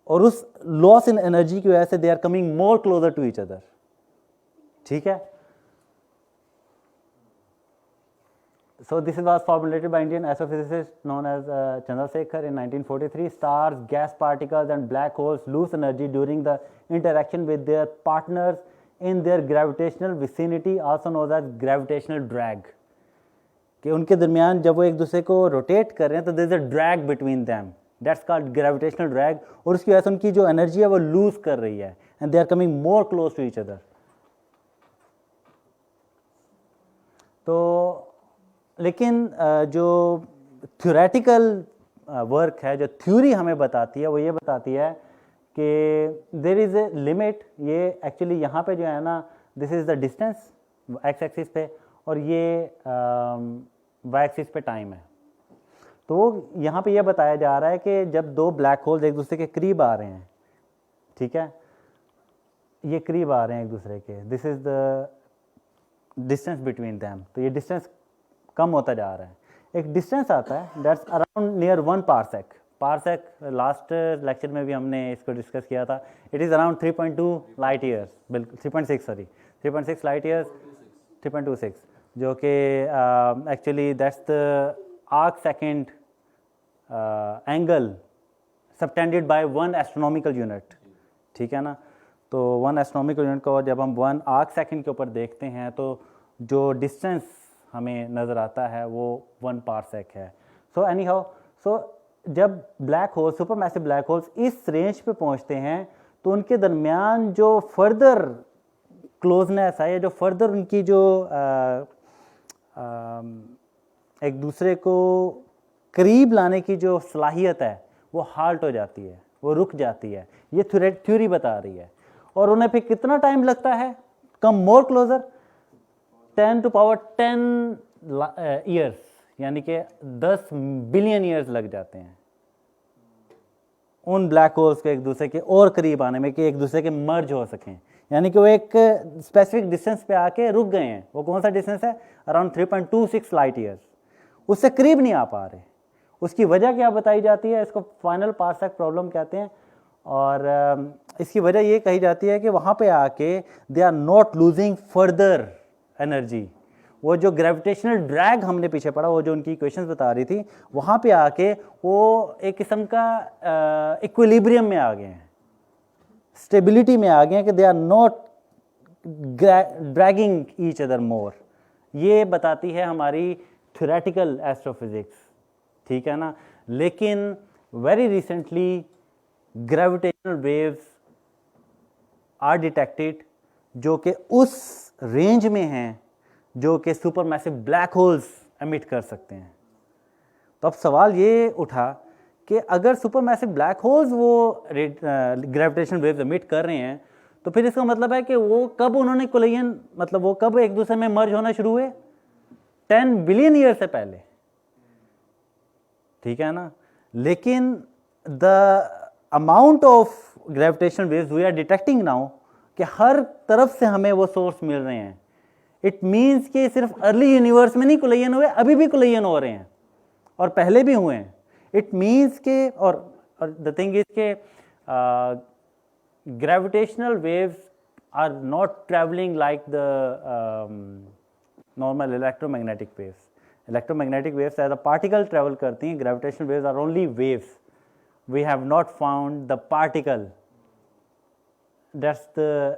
और उस लॉस इन एनर्जी की वजह से they are coming more closer to each other, ठीक है। So this was formulated by Indian astrophysicist known as Chandrasekhar in 1943. Stars, gas particles and black holes lose energy during the interaction with their partners in their gravitational vicinity, also known as gravitational drag. कि उनके दरमियान जब वो एक दूसरे को rotate कर रहे हैं तो there is a drag between them, that's called gravitational drag, और उसकी वजह से उनकी जो एनर्जी है वो लूज कर रही है and they are coming more close to each other. तो लेकिन जो थ्योरेटिकल वर्क है, जो थ्योरी हमें बताती है वो ये बताती है कि देर इज़ ए लिमिट, ये एक्चुअली यहाँ पे जो है ना, this is the distance x axis पे, और ये वाई एक्सिस पे टाइम है। तो यहाँ पे ये बताया जा रहा है कि जब दो ब्लैक होल्स एक दूसरे के करीब आ रहे हैं, ठीक है, ये करीब आ रहे हैं एक दूसरे के, this is the distance between them, तो ये डिस्टेंस कम होता जा रहा है। एक डिस्टेंस आता है that's around near 1 parsec. Parsec last lecture में भी हमने इसको डिस्कस किया था। It is around 3.2 light years, बिल्कुल 3.6 सॉरी 3.6 लाइट ईयर्स, 3.26, जो कि actually that's the arc second angle subtended bye 1 astronomical unit, ठीक है ना। तो 1 एस्ट्रोनॉमिकल यूनिट को जब हम 1 आर्क सेकेंड के ऊपर देखते हैं तो जो डिस्टेंस हमें नज़र आता है वो 1 पारसेक है। सो एनी हाउ, सो जब black hole, super massive black holes इस रेंज पे पहुंचते हैं तो उनके दरमियान जो फर्दर क्लोजनेस है या जो फर्दर उनकी जो एक दूसरे को करीब लाने की जो सलाहियत है वो हाल्ट हो जाती है, वो रुक जाती है। ये थ्योरी बता रही है। और उन्हें फिर कितना टाइम लगता है, come more closer 10 to power 10 years, यानी कि 10 बिलियन ईयर्स लग जाते हैं उन ब्लैक होल्स के एक दूसरे के और करीब आने में, कि एक दूसरे के मर्ज हो सकें। यानी कि वो एक स्पेसिफिक डिस्टेंस पे आके रुक गए हैं। वो कौन सा डिस्टेंस है, अराउंड 3.26 लाइट ईयर्स, उससे करीब नहीं आ पा रहे। उसकी वजह क्या बताई जाती है, इसको फाइनल पारसेक प्रॉब्लम कहते हैं। और इसकी वजह ये कही जाती है कि वहाँ पे आके they are not losing further energy. वो जो ग्रेविटेशनल ड्रैग हमने पीछे पढ़ा, वो जो उनकी इक्वेशंस बता रही थी, वहाँ पे आके वो एक किस्म का इक्विलिब्रियम में आ गए हैं, स्टेबिलिटी में आ गए हैं, कि they are not dragging each other more. ये बताती है हमारी थ्योरेटिकल एस्ट्रोफिजिक्स, ठीक है ना। लेकिन very recently gravitational waves are detected जो कि उस रेंज में हैं जो कि super massive black holes emit कर सकते हैं। तो अब सवाल ये उठा कि अगर सुपर मैसिव ब्लैक होल्स वो ग्रेविटेशनल वेव्स एमिट कर रहे हैं, तो फिर इसका मतलब है कि वो कब उन्होंने कोलिजन, मतलब वो कब एक दूसरे में मर्ज होना शुरू हुए, 10 बिलियन ईयर से पहले, ठीक है ना। लेकिन the amount of gravitational waves we are detecting now, कि हर तरफ से हमें वो सोर्स मिल रहे हैं। इट मीन्स कि सिर्फ अर्ली यूनिवर्स में नहीं कोलिजन हुए, अभी भी कोलिजन हो रहे हैं और पहले भी हुए हैं। इट मीन्स के, और द थिंग इज के gravitational waves are not travelling like the normal electromagnetic waves. Electromagnetic waves as a particle travel करती हैं, gravitational waves are only waves. We have not found the particle. That's the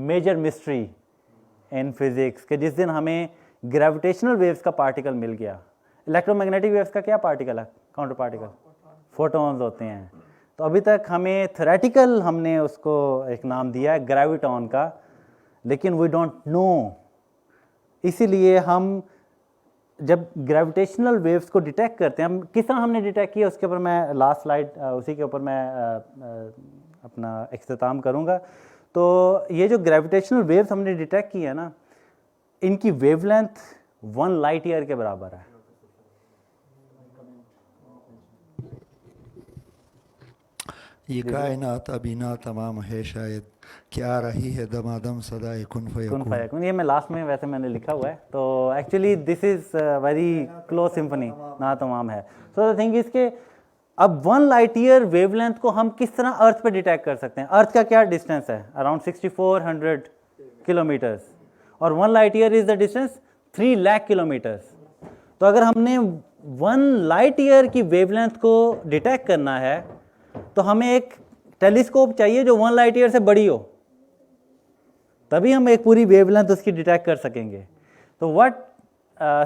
major mystery in physics, कि जिस दिन हमें gravitational waves का particle मिल गया। Electromagnetic waves का क्या पार्टिकल है, काउंटर पार्टिकल, फोटॉन्स होते हैं। तो अभी तक हमें थ्योरेटिकल हमने उसको एक नाम दिया है ग्रेविटॉन का, लेकिन वी डोंट नो। इसीलिए हम जब ग्रेविटेशनल वेव्स को डिटेक्ट करते हैं, हम किस तरह हमने डिटेक्ट किया, उसके ऊपर मैं लास्ट स्लाइड उसी के ऊपर मैं अपना इख्तिताम करूँगा। तो ये जो ग्रेविटेशनल वेव्स हमने डिटेक्ट की है ना, इनकी वेवलेंथ 1 लाइट ईयर के बराबर है। ये कायनात अभी ना तमाम है, शायद क्या रही है दमादम सदाए कुन फयकुन। ये मैं लास्ट में वैसे मैंने लिखा हुआ है। तो actually this is very close symphony, ना तमाम है। सो द थिंग इज के अब 1 लाइट ईयर वेवलेंथ को हम किस तरह अर्थ पे डिटेक्ट कर सकते हैं। अर्थ का क्या डिस्टेंस है, अराउंड 6400 किलोमीटर्स, और 1 light year is the distance 3 lakh kilometres. तो अगर हमने 1 लाइट ईयर की वेवलेंथ को डिटेक्ट करना है तो हमें एक टेलीस्कोप चाहिए जो 1 लाइट ईयर से बड़ी हो, तभी हम एक पूरी वेवलेंथ उसकी डिटेक्ट कर सकेंगे। तो what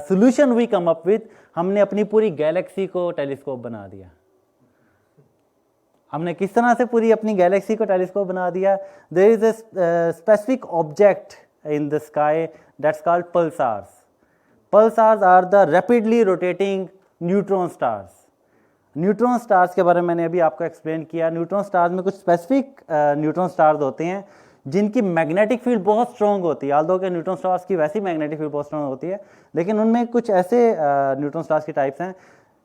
solution we come up with, हमने अपनी पूरी गैलेक्सी को टेलीस्कोप बना दिया। हमने किस तरह से पूरी अपनी गैलेक्सी को टेलीस्कोप बना दिया। There is a specific object in the sky that's called pulsars. Pulsars are the rapidly rotating neutron stars. Neutron stars के बारे में मैंने अभी आपको एक्सप्लेन किया। न्यूट्रॉन स्टार्स में कुछ स्पेसिफिक न्यूट्रॉन स्टार्स होते हैं जिनकी मैग्नेटिक फील्ड बहुत स्ट्रॉन्ग होती है। आल्दो के न्यूट्रॉन स्टार्स की वैसी मैग्नेटिक फील्ड बहुत स्ट्रॉन्ग होती है, लेकिन उनमें कुछ ऐसे न्यूट्रॉन स्टार्स की टाइप्स हैं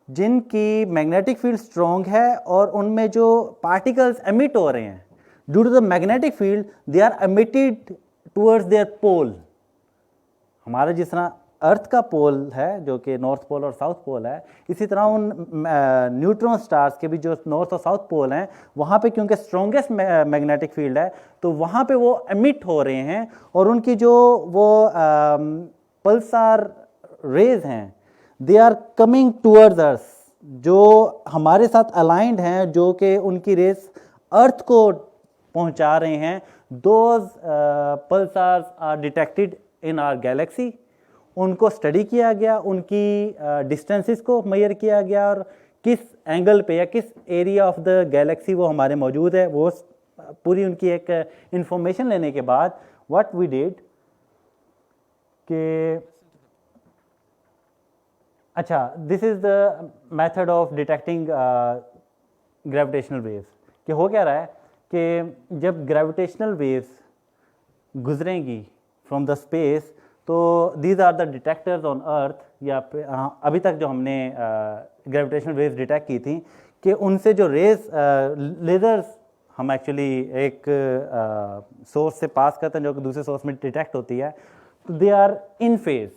जिनकी मैग्नेटिक फील्ड स्ट्रॉन्ग है और उनमें जो पार्टिकल्स एमिट हो रहे हैं due to the magnetic field they are emitted towards their pole. हमारे जिस तरह अर्थ का पोल है जो कि नॉर्थ पोल और साउथ पोल है, इसी तरह उन न्यूट्रॉन स्टार्स के भी जो नॉर्थ और साउथ पोल हैं वहाँ पे क्योंकि स्ट्रॉन्गेस्ट मैग्नेटिक फील्ड है तो वहाँ पे वो एमिट हो रहे हैं और उनकी जो वो पल्सार रेज हैं दे आर कमिंग टूवर्ड्स अर्थ, जो हमारे साथ अलाइंड हैं, जो कि उनकी रेस अर्थ को पहुंचा रहे हैं। Those pulsars are detected in our galaxy. उनको स्टडी किया गया, उनकी डिस्टेंसेस को मेजर किया गया और किस एंगल पे या किस एरिया ऑफ द गैलेक्सी वो हमारे मौजूद है, वो पूरी उनकी एक इंफॉर्मेशन लेने के बाद व्हाट वी डिड कि अच्छा this is the method of detecting gravitational waves. कि हो क्या रहा है कि जब ग्रेविटेशनल वेव्स गुजरेंगी फ्रॉम द स्पेस तो these are the detectors on earth, या अभी तक जो हमने ग्रेविटेशनल वेव्स डिटेक्ट की थी कि उनसे जो रेज लेजर्स हम एक्चुअली एक सोर्स से पास करते हैं जो कि दूसरे सोर्स में डिटेक्ट होती है, तो they are in phase,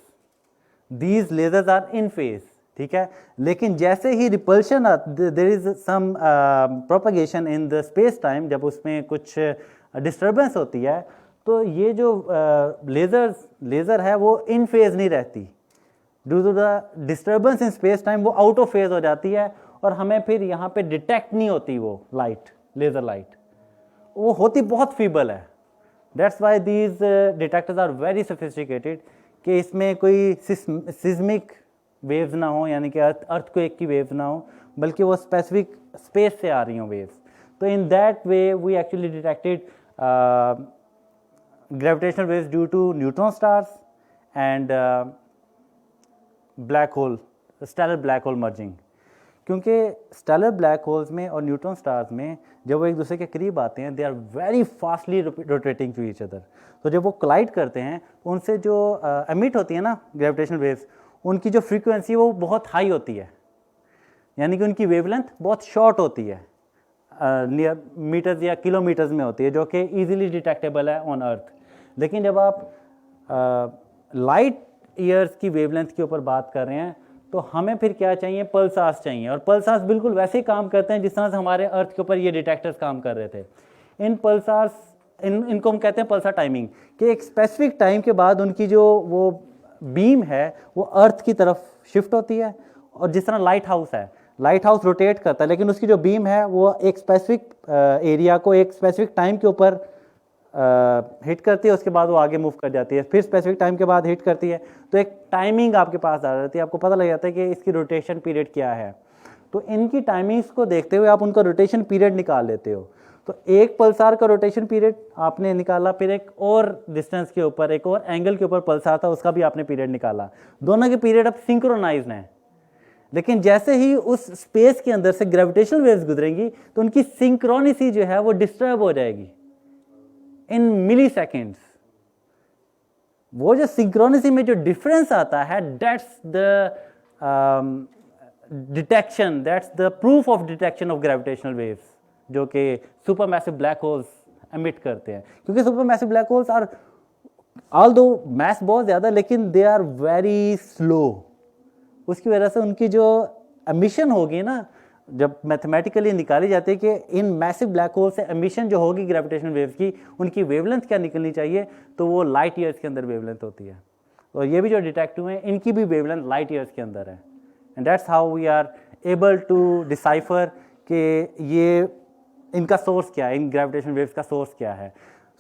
these lasers are in phase, ठीक है। लेकिन जैसे ही repulsion there is some propagation in the space time, जब उसमें कुछ डिस्टर्बेंस होती है तो ये जो लेज़र है वो इन फेज नहीं रहती, due to the disturbance in space time वो आउट ऑफ फेज हो जाती है और हमें फिर यहाँ पे डिटेक्ट नहीं होती वो लाइट, लेज़र लाइट, वो होती बहुत फीबल है। That's why these detectors are very sophisticated कि इसमें कोई सिस्मिक वेव्स ना हो, यानी कि अर्थक्वेक की वेव्स ना हो, बल्कि वो स्पेसिफिक स्पेस से आ रही हों वेव्स। तो in that way we actually detected gravitational waves due to neutron stars and black hole, stellar black hole merging। क्योंकि स्टेलर ब्लैक होल्स में और न्यूट्रॉन स्टार्स में जब वो एक दूसरे के करीब आते हैं they are very fastly rotating to each other, तो जब वो कोलाइड करते हैं तो उनसे जो एमिट होती है ना ग्रेविटेशनल वेव्स, उनकी जो फ्रीक्वेंसी वो बहुत हाई होती है, यानी कि उनकी वेवलेंथ बहुत शॉर्ट होती है, नियर मीटर्स या किलोमीटर्स में होती है, जो कि ईजिली डिटेक्टेबल है ऑन अर्थ। लेकिन जब आप लाइट ईयर्स की वेवलेंथ के ऊपर बात कर रहे हैं तो हमें फिर क्या चाहिए, पल्सार्स चाहिए, और पल्सार्स बिल्कुल वैसे ही काम करते हैं जिस तरह से हमारे अर्थ के ऊपर ये डिटेक्टर्स काम कर रहे थे। इन पल्सार्स इनको हम कहते हैं पल्सार टाइमिंग, कि एक स्पेसिफिक टाइम के बाद उनकी जो वो बीम है वो अर्थ की तरफ शिफ्ट होती है, और जिस तरह लाइट हाउस है, लाइट हाउस रोटेट करता है लेकिन उसकी जो बीम है वो एक स्पेसिफिक एरिया को एक स्पेसिफिक टाइम के ऊपर हिट करती है, उसके बाद वो आगे मूव कर जाती है, फिर स्पेसिफिक टाइम के बाद हिट करती है, तो एक टाइमिंग आपके पास आ जाती है, आपको पता लग जाता है कि इसकी रोटेशन पीरियड क्या है। तो इनकी टाइमिंग्स को देखते हुए आप उनका रोटेशन पीरियड निकाल लेते हो। तो एक पल्सार का रोटेशन पीरियड आपने निकाला, फिर एक और डिस्टेंस के ऊपर एक और एंगल के ऊपर पल्सार था उसका भी आपने पीरियड निकाला, दोनों के पीरियड अब सिंक्रोनाइज्ड हैं। लेकिन जैसे ही उस स्पेस के अंदर से ग्रेविटेशनल वेव्स गुजरेंगी तो उनकी सिंक्रोनिसी जो है वो डिस्टर्ब हो जाएगी इन मिली सेकेंड्स। वो जो सिंक्रोनिसी में जो डिफरेंस आता है that's the detection, that's the proof of detection of gravitational waves, जो कि सुपरमैसिव ब्लैक होल्स एमिट करते हैं। क्योंकि supermassive black holes are although mass बहुत ज़्यादा लेकिन दे आर वेरी स्लो, उसकी वजह से उनकी जो एमिशन होगी ना, जब मैथमेटिकली निकाली जाती है कि इन मैसिव ब्लैक होल से एमिशन जो होगी ग्रेविटेशनल वेव्स की, उनकी वेवलेंथ क्या निकलनी चाहिए, तो वो लाइट ईयर्स के अंदर वेवलेंथ होती है। और ये भी जो डिटेक्ट हुए हैं इनकी भी वेवलेंथ लाइट ईयर्स के अंदर है। And that's how we are able to decipher कि ये इनका सोर्स क्या है, इन ग्रेविटेशनल वेव्स का सोर्स क्या है।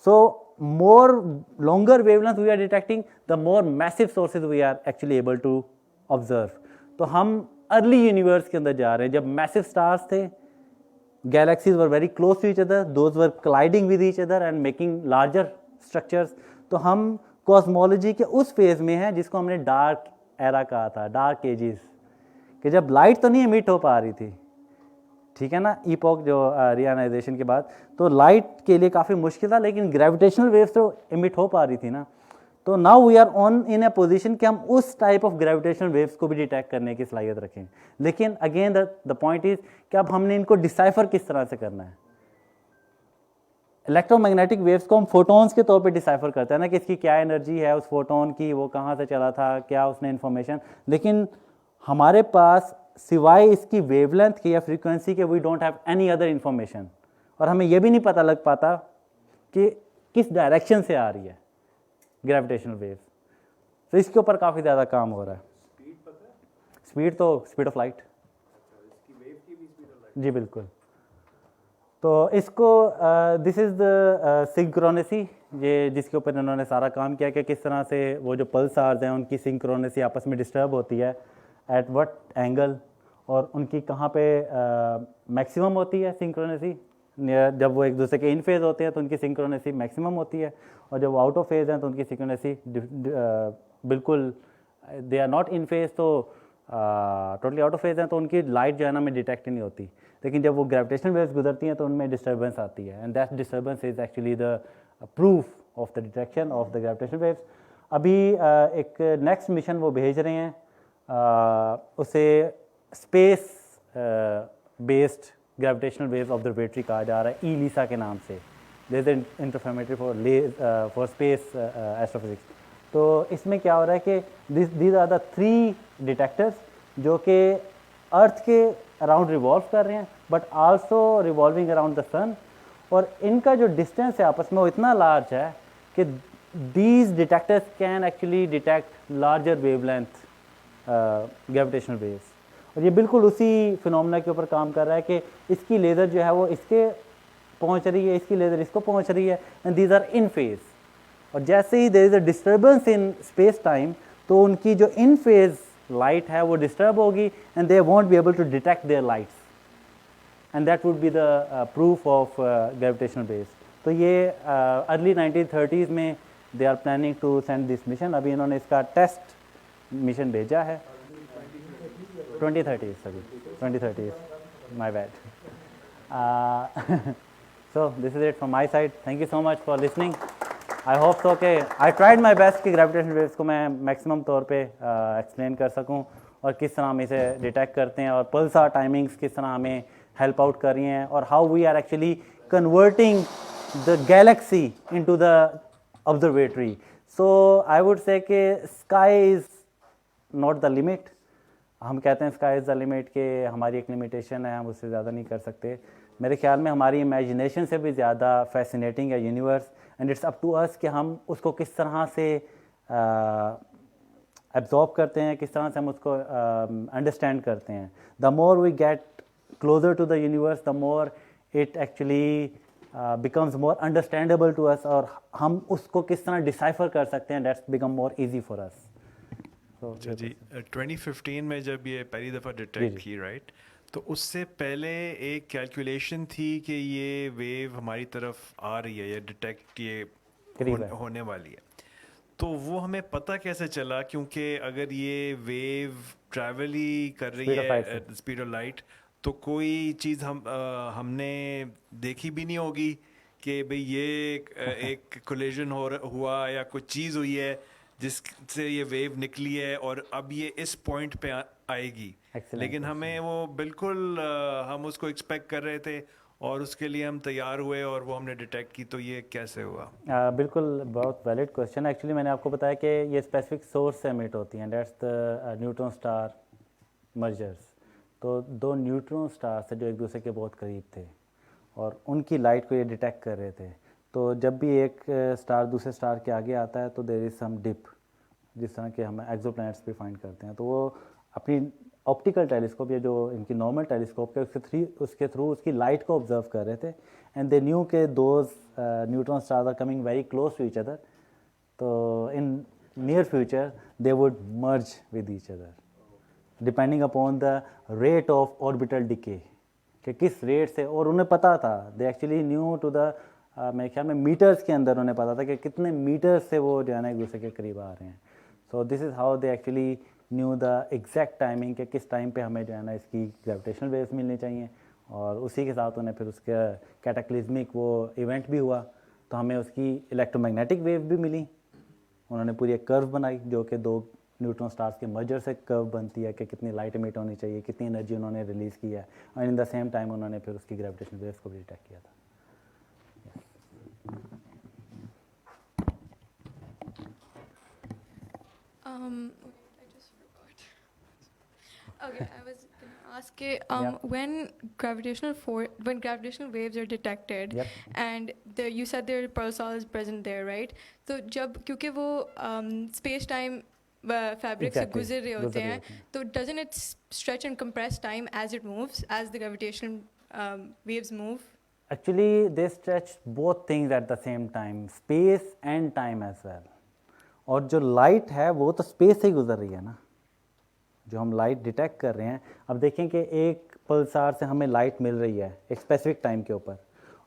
So more longer wavelength we are detecting, the more massive sources we are actually able to observe. तो हम अर्ली यूनिवर्स के अंदर जा रहे हैं, जब मैसिव स्टार्स थे, galaxies were very close to each other, those were colliding with each other and making larger structures. तो हम कॉस्मोलॉजी के उस फेज में हैं जिसको हमने डार्क एरा कहा था, डार्क एजेस, कि जब लाइट तो नहीं एमिट हो पा रही थी ठीक है ना, ईपॉक जो रियनाइजेशन के बाद, तो लाइट के लिए काफ़ी मुश्किल था, लेकिन ग्रेविटेशनल वेव्स तो इमिट हो पा रही थी ना। तो now we are on in a position कि हम उस टाइप ऑफ ग्रेविटेशनल वेव्स को भी डिटेक्ट करने की सलाहियत रखें। लेकिन अगेन द पॉइंट इज कि अब हमने इनको डिसाइफर किस तरह से करना है। इलेक्ट्रोमैग्नेटिक वेव्स को हम फोटॉन्स के तौर पे डिसाइफर करते हैं ना, कि इसकी क्या एनर्जी है उस फोटोन की, वो कहाँ से चला था, क्या उसने इन्फॉर्मेशन, लेकिन हमारे पास सिवाय इसकी वेवलेंथ की या फ्रीक्वेंसी के we don't have any other information, और हमें यह भी नहीं पता लग पाता कि किस डायरेक्शन से आ रही है ग्रेविटेशनल वेव्स। तो इसके ऊपर काफ़ी ज़्यादा काम हो रहा है। स्पीड तो स्पीड ऑफ लाइट, जी बिल्कुल। तो इसको दिस इज़ द सिंक्रोनेसी, ये जिसके ऊपर इन्होंने सारा काम किया कि किस तरह से वो जो पल्सार्स हैं उनकी सिंक्रोनेसी आपस में डिस्टर्ब होती है, एट व्हाट एंगल, और उनकी कहाँ पे मैक्सिमम होती है सिंक्रोनेसी। जब वो एक दूसरे के इन फेज होते हैं तो उनकी सिंक्रोनेसी मैक्सिमम होती है, और जब वो आउट ऑफ फेज हैं तो उनकी सिंक्रोनेसी बिल्कुल, they are not in phase तो टोटली आउट ऑफ फेज हैं, तो उनकी लाइट जो है ना हमें डिटेक्ट ही नहीं होती। लेकिन जब वो ग्रेविटेशनल वेव्स गुजरती हैं तो उनमें डिस्टर्बेंस आती है, and that disturbance is actually the proof of the detection of the gravitational waves. अभी एक नेक्स्ट मिशन वो भेज रहे हैं, उसे space based gravitational waves observatory कहा जा रहा है, ईलिसा के नाम से। There is interferometry for space astrophysics. तो इसमें क्या हो रहा है कि दीज आर द 3 डिटेक्टर्स जो कि अर्थ के अराउंड रिवॉल्व कर रहे हैं, but also revolving around the sun, और इनका जो डिस्टेंस है आपस में वो इतना लार्ज है कि these detectors can actually detect larger wavelength gravitational waves. और ये बिल्कुल उसी फिनोमेना के ऊपर काम कर रहा है कि इसकी लेज़र जो है वो इसके पहुंच रही है, इसकी लेज़र इसको पहुंच रही है, and these are in phase. और जैसे ही there is a disturbance in space time, तो उनकी जो इन फेज लाइट है वो डिस्टर्ब होगी, and they won't be able to detect their lights, and that would be the proof of gravitational waves. तो ये अर्ली 1930s में they are planning to send this mission. अभी इन्होंने इसका टेस्ट मिशन भेजा है 2030, sorry 2030, my bad. So this is it from my side. Thank you so much for listening. I hope so कि I tried my best कि gravitational waves को मैं maximum तौर पे एक्सप्लेन कर सकूं, और किस तरह हम इसे डिटेक्ट करते हैं, और पल्सार टाइमिंग्स किस तरह हमें हेल्प आउट कर रही हैं, और how we are actually converting the galaxy into the observatory. So I would say कि sky is not the limit. हम कहते हैं स्काई इज़ द लिमिट, कि हमारी एक लिमिटेशन है, हम उससे ज़्यादा नहीं कर सकते। मेरे ख्याल में हमारी इमेजिनेशन से भी ज़्यादा फैसिनेटिंग है universe, and it's up to us कि हम उसको किस तरह से एब्जॉर्ब करते हैं, किस तरह से हम उसको अंडरस्टैंड करते हैं। The more we get closer to the universe, the more it actually becomes more understandable to us, और हम उसको किस तरह डिसाइफर कर सकते हैं, that's become more easy for us. अच्छा जी, 2015 में जब ये पहली दफ़ा डिटेक्ट की, राइट, तो उससे पहले एक कैलकुलेशन थी कि ये वेव हमारी तरफ आ रही है या डिटेक्ट ये होने वाली है। तो वो हमें पता कैसे चला? क्योंकि अगर ये वेव ट्रैवल ही कर रही है स्पीड ऑफ लाइट, तो कोई चीज़ हमने देखी भी नहीं होगी कि भाई ये एक कोलिजन हुआ या कोई चीज़ हुई है जिससे ये वेव निकली है और अब ये इस पॉइंट पे आएगी। लेकिन हमें वो बिल्कुल हम उसको एक्सपेक्ट कर रहे थे और उसके लिए हम तैयार हुए और वो हमने डिटेक्ट की, तो ये कैसे हुआ? बिल्कुल, बहुत वैलिड क्वेश्चन। एक्चुअली मैंने आपको बताया कि ये स्पेसिफिक सोर्स से एमिट होती हैं, that's the neutron star mergers. तो 2 न्यूट्रॉन स्टार्स जो एक दूसरे के बहुत करीब थे और उनकी लाइट को ये डिटेक्ट कर रहे थे। तो जब भी एक स्टार दूसरे स्टार के आगे आता है तो देयर इज़ सम डिप, जिस तरह के हम एक्सोप्लैनेट्स भी फाइंड करते हैं। तो वो अपनी ऑप्टिकल टेलीस्कोप या जो इनकी नॉर्मल टेलीस्कोप है उसके थ्रू उसकी लाइट को ऑब्जर्व कर रहे थे, एंड दे न्यू के those neutron stars are coming very close to each other. तो in near future they would merge with each other depending upon the rate of orbital decay, कि किस rate से। और उन्हें पता था, they actually knew to the मेरे ख्याल में मीटर्स के अंदर उन्हें पता था कि कितने मीटर्स से वो जो है ना एक दूसरे के करीब आ रहे हैं। So this is how they actually new the exact timing, कि किस टाइम पे हमें जो है ना इसकी ग्रेविटेशनल वेव्स मिलनी चाहिए और उसी के साथ उन्हें फिर उसका कैटाक्लिज्मिक वो इवेंट भी हुआ, तो हमें उसकी इलेक्ट्रोमैग्नेटिक वेव भी मिली। उन्होंने पूरी एक कर्व बनाई जो कि 2 न्यूट्रॉन स्टार्स के मर्जर से कर्व बनती है कि कितनी लाइट इमिट होनी चाहिए, कितनी एनर्जी उन्होंने रिलीज़ की है, और इन द सेम टाइम उन्होंने फिर उसकी ग्रेविटेशनल वेव्स को भी डिटेक्ट किया था। I just forgot. Okay, I was gonna ask you, when gravitational waves are detected, Yep. and you said there pulsar is present there, right? तो जब क्योंकि वो space time fabric से Exactly. गुजर रहे होते गुजर रहे हैं, होते हैं। तो doesn't it stretch and compress time as it moves, as the gravitational waves move? Actually, they stretch both things at the same time, space and time as well. और जो लाइट है वो तो स्पेस से ही गुजर रही है ना, जो हम लाइट डिटेक्ट कर रहे हैं। अब देखें कि एक पल्सार से हमें लाइट मिल रही है एक स्पेसिफिक टाइम के ऊपर,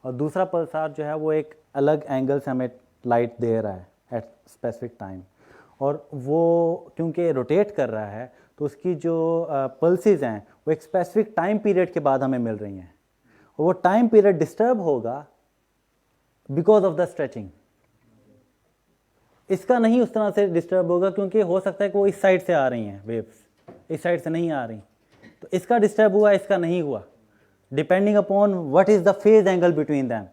और दूसरा पल्सार जो है वो एक अलग एंगल से हमें लाइट दे रहा है एट स्पेसिफिक टाइम, और वो क्योंकि रोटेट कर रहा है तो उसकी जो पल्सेस हैं वो एक स्पेसिफिक टाइम पीरियड के बाद हमें मिल रही हैं, और वो टाइम पीरियड डिस्टर्ब होगा बिकॉज ऑफ द स्ट्रेचिंग। इसका नहीं उस तरह से डिस्टर्ब होगा क्योंकि हो सकता है कि वो इस साइड से आ रही हैं वेव्स, इस साइड से नहीं आ रही, तो इसका डिस्टर्ब हुआ, इसका नहीं हुआ, depending upon what is the phase angle between them.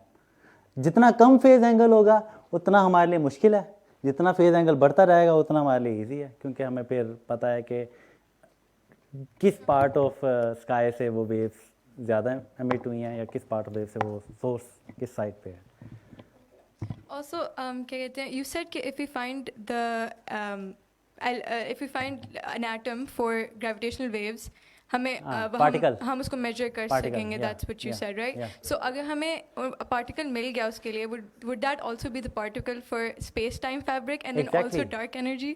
जितना कम फेज एंगल होगा उतना हमारे लिए मुश्किल है, जितना फेज एंगल बढ़ता रहेगा उतना हमारे लिए ईजी है, क्योंकि हमें फिर पता है कि किस पार्ट ऑफ स्काई से वो वेव्स ज़्यादा एमिट हुई हैं या किस पार्ट ऑफ वेव से वो सोर्स किस साइड पे है। Also, क्या कहते हैं, you said कि if we find if we find an atom for gravitational waves, हमें हम उसको measure कर सकेंगे, yeah, that's what you yeah, said, right? yeah. So अगर हमें particle मिल गया उसके लिए, would that also be the particle for space-time fabric and then also Exactly. dark energy?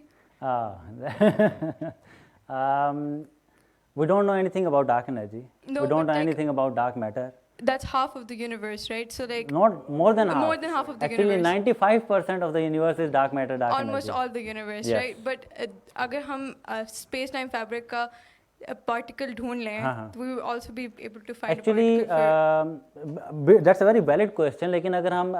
We don't know anything about dark energy. No, We don't but know like- anything about dark matter. That's half of the universe, right? So like Not more than half. More than half of the Actually, universe. 95% of the universe is dark matter, dark almost energy. all the universe, Yes. right? But अगर हम space-time fabric का particle ढूंढ लें, हाँ, हाँ. we will also be able to find Actually, a particle for that's a very valid question. लेकिन अगर हम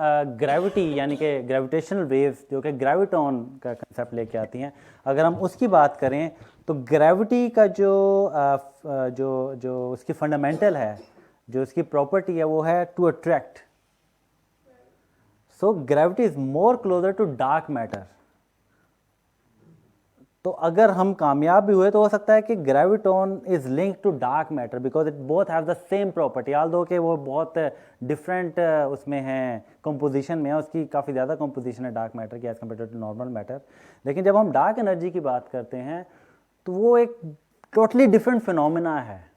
gravity यानी कि gravitational waves जो कि graviton का concept लेके आती हैं, अगर हम उसकी बात करें तो gravity का जो उसकी fundamental है, जो उसकी प्रॉपर्टी है वो है to attract. So gravity is more closer to dark matter. तो अगर हम कामयाब भी हुए तो हो सकता है कि graviton is link to dark matter because it both have the same property, although कि वो बहुत डिफरेंट उसमें हैं, कंपोजिशन में है, उसकी काफ़ी ज़्यादा कंपोजिशन है डार्क मैटर की as compare to normal matter. लेकिन जब हम डार्क एनर्जी की बात करते हैं तो वो एक टोटली डिफरेंट फिनोमेना है।